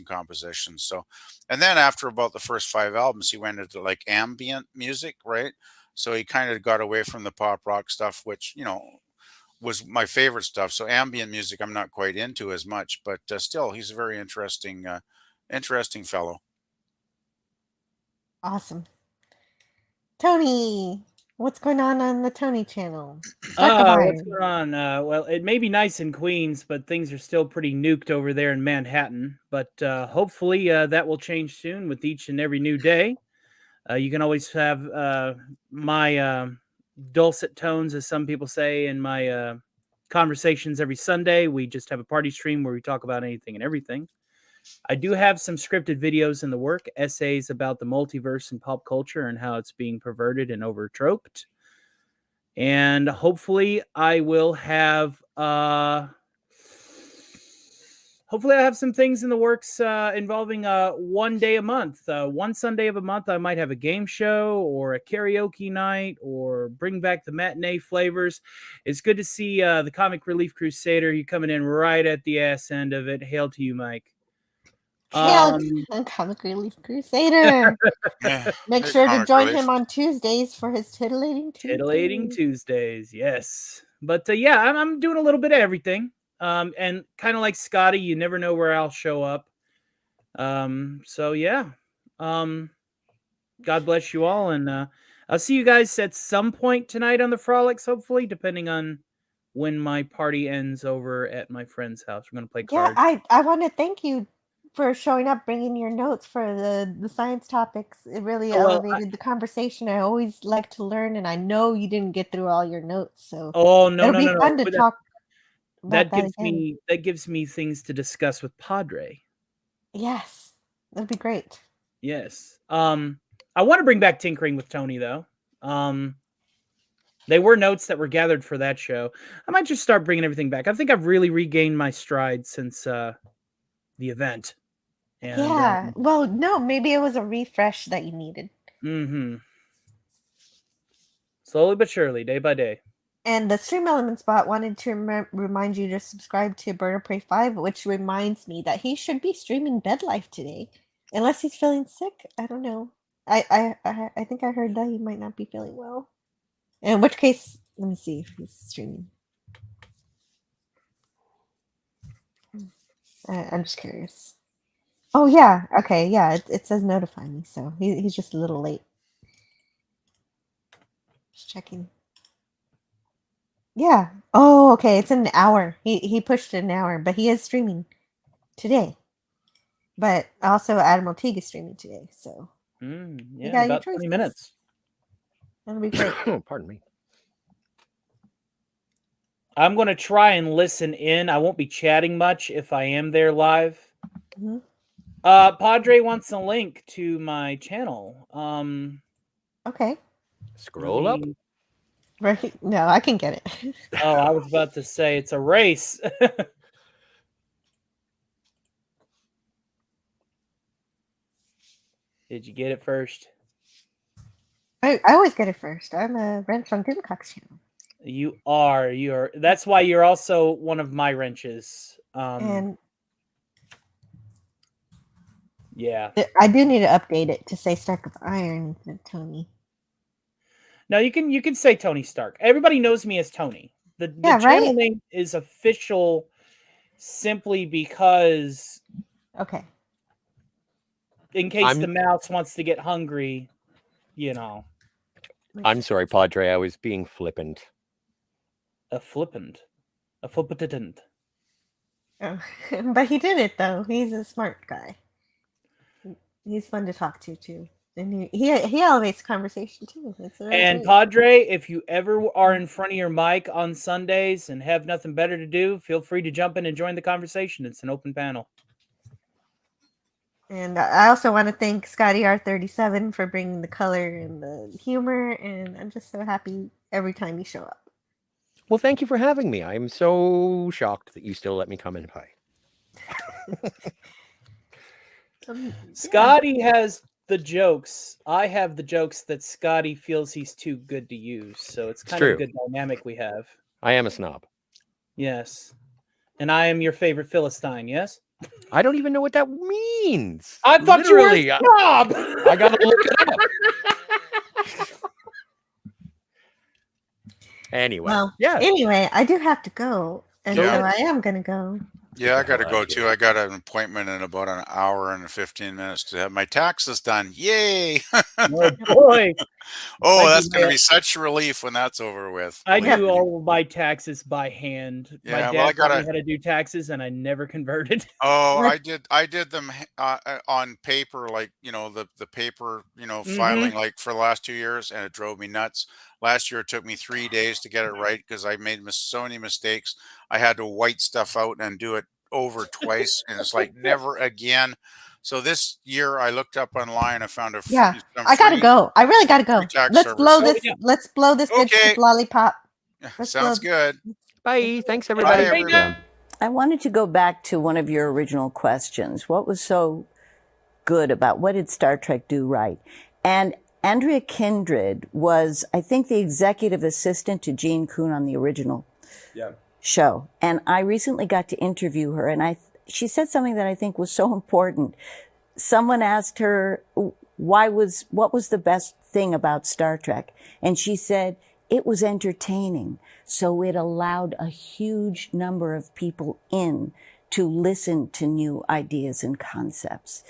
[SPEAKER 5] compositions. So, and then after about the first 5 albums, he went into like ambient music, right? So he kind of got away from the pop rock stuff, which, you know, was my favorite stuff. So ambient music, I'm not quite into as much, but still, he's a very interesting fellow.
[SPEAKER 4] Awesome. Tony, what's going on the Tony channel? Talk
[SPEAKER 7] What's going on? Well, it may be nice in Queens, but things are still pretty nuked over there in Manhattan. But hopefully that will change soon with each and every new day. You can always have my dulcet tones, as some people say, in my conversations every Sunday. We just have a party stream where we talk about anything and everything. I do have some scripted videos in the work, essays about the multiverse and pop culture and how it's being perverted and overtroped. And hopefully I will have some things in the works involving one day a month. One Sunday of a month, I might have a game show or a karaoke night or bring back the matinee flavors. It's good to see the Comic Relief Crusader. You coming in right at the ass end of it. Hail to you, Mike.
[SPEAKER 4] Hail Comic Relief Crusader. Make sure to join him on Tuesdays for his Titillating Tuesdays.
[SPEAKER 7] Titillating Tuesdays, yes. But yeah, I'm doing a little bit of everything. And kind of like Scotty, you never know where I'll show up. So yeah. God bless you all, and I'll see you guys at some point tonight on the Frolics, hopefully, depending on when my party ends over at my friend's house. We're gonna play cards.
[SPEAKER 4] Yeah, I want to thank you for showing up, bringing your notes for the science topics. It really elevated the conversation. I always like to learn, and I know you didn't get through all your notes, so
[SPEAKER 7] no,
[SPEAKER 4] it'll be fun to talk.
[SPEAKER 7] That gives me things to discuss with Padre.
[SPEAKER 4] Yes, that'd be great.
[SPEAKER 7] Yes. I want to bring back Tinkering with Tony, though. They were notes that were gathered for that show. I might just start bringing everything back. I think I've really regained my stride since the event. And,
[SPEAKER 4] yeah. Well, no, maybe it was a refresh that you needed.
[SPEAKER 7] Mm-hmm. Slowly but surely, day by day.
[SPEAKER 4] And the Stream Elements bot wanted to remind you to subscribe to Bird of Prey 5, which reminds me that he should be streaming Bed Life today. Unless he's feeling sick. I don't know. I think I heard that he might not be feeling well. In which case, let me see if he's streaming. I'm just curious. Oh, yeah. Okay, yeah. It says notify me, so he's just a little late. Just checking. Yeah. Oh, okay. It's in an hour. He pushed it an hour, but he is streaming today. But also Admiral Teague is streaming today, so
[SPEAKER 7] yeah, about 20 minutes.
[SPEAKER 4] That'll be great.
[SPEAKER 6] Pardon me.
[SPEAKER 7] I'm going to try and listen in. I won't be chatting much if I am there live.
[SPEAKER 4] Mm-hmm.
[SPEAKER 7] Padre wants a link to my channel.
[SPEAKER 4] Okay.
[SPEAKER 6] Scroll up.
[SPEAKER 4] Right. No, I can get it.
[SPEAKER 7] Oh, I was about to say it's a race. Did you get it first?
[SPEAKER 4] I always get it first. I'm a wrench on Dimcock's channel.
[SPEAKER 7] You are. That's why you're also one of my wrenches.
[SPEAKER 4] And
[SPEAKER 7] yeah,
[SPEAKER 4] I do need to update it to say Stark of Iron, Tony.
[SPEAKER 7] No, you can say Tony Stark. Everybody knows me as Tony. The channel name is official simply because.
[SPEAKER 4] Okay.
[SPEAKER 7] In case the mouse wants to get hungry, you know.
[SPEAKER 6] I'm sorry, Padre. I was being flippant.
[SPEAKER 7] A flippant.
[SPEAKER 4] Oh, but he did it though. He's a smart guy. He's fun to talk to too. And he elevates conversation too. It's really
[SPEAKER 7] And
[SPEAKER 4] great.
[SPEAKER 7] Padre, if you ever are in front of your mic on Sundays and have nothing better to do, feel free to jump in and join the conversation. It's an open panel.
[SPEAKER 4] And I also want to thank Scotty R37 for bringing the color and the humor, and I'm just so happy every time you show up.
[SPEAKER 6] Well, thank you for having me. I'm so shocked that you still let me come and play.
[SPEAKER 7] Scotty has the jokes. I have the jokes that Scotty feels he's too good to use. So it's kind of a
[SPEAKER 6] true.
[SPEAKER 7] good dynamic we have.
[SPEAKER 6] I am a snob.
[SPEAKER 7] Yes. And I am your favorite Philistine, yes?
[SPEAKER 6] I don't even know what that means.
[SPEAKER 7] I thought
[SPEAKER 6] Literally,
[SPEAKER 7] you were a snob!
[SPEAKER 6] I gotta look it up. Anyway,
[SPEAKER 4] Well,
[SPEAKER 6] yeah.
[SPEAKER 4] Anyway, I do have to go, and
[SPEAKER 5] Yeah.
[SPEAKER 4] so I am gonna go.
[SPEAKER 5] Yeah, I got to go too. I got an appointment in about an hour and 15 minutes to have my taxes done. Yay!
[SPEAKER 7] Oh boy.
[SPEAKER 5] Oh,
[SPEAKER 7] I
[SPEAKER 5] that's
[SPEAKER 7] do
[SPEAKER 5] going to
[SPEAKER 7] my-
[SPEAKER 5] be such relief when that's over with.
[SPEAKER 7] I
[SPEAKER 5] Believe
[SPEAKER 7] do
[SPEAKER 5] me.
[SPEAKER 7] all of my taxes by hand.
[SPEAKER 5] Yeah,
[SPEAKER 7] My dad
[SPEAKER 5] well, I
[SPEAKER 7] taught me
[SPEAKER 5] gotta-
[SPEAKER 7] how to do taxes, and I never converted.
[SPEAKER 5] Oh, I did them on paper, like, the paper, filing like for the last 2 years, and it drove me nuts. Last year it took me 3 days to get it right because I made so many mistakes. I had to white stuff out and do it over twice, and it's like never again. So this year I looked up online. I found
[SPEAKER 4] Yeah,
[SPEAKER 5] some
[SPEAKER 4] I gotta
[SPEAKER 5] free-
[SPEAKER 4] go. I really gotta go.
[SPEAKER 5] free tax
[SPEAKER 4] Let's blow
[SPEAKER 5] services.
[SPEAKER 4] this. Let's blow this good
[SPEAKER 5] Okay.
[SPEAKER 4] shit lollipop. Let's
[SPEAKER 5] Sounds
[SPEAKER 4] blow-
[SPEAKER 5] good.
[SPEAKER 6] Bye. Thanks,
[SPEAKER 5] Bye,
[SPEAKER 6] everybody.
[SPEAKER 5] everyone.
[SPEAKER 12] I wanted to go back to one of your original questions. What was so good about what did Star Trek do right? And Andrea Kindred was, I think, the executive assistant to Gene Kuhn on the original show. And I recently got to interview her, and she said something that I think was so important. Someone asked her, what was the best thing about Star Trek? And she said, it was entertaining. So it allowed a huge number of people in to listen to new ideas and concepts.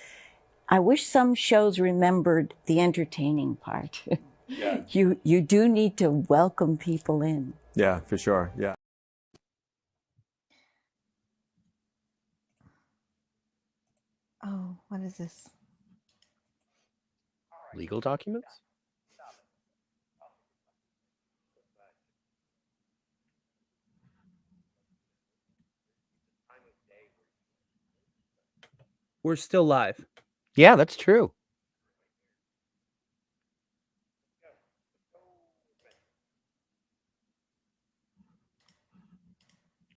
[SPEAKER 12] I wish some shows remembered the entertaining part.
[SPEAKER 13] Yeah.
[SPEAKER 12] You do need to welcome people in.
[SPEAKER 13] Yeah, for sure. Yeah.
[SPEAKER 4] Oh, what is this?
[SPEAKER 6] Legal documents?
[SPEAKER 7] We're still live.
[SPEAKER 6] Yeah, that's true.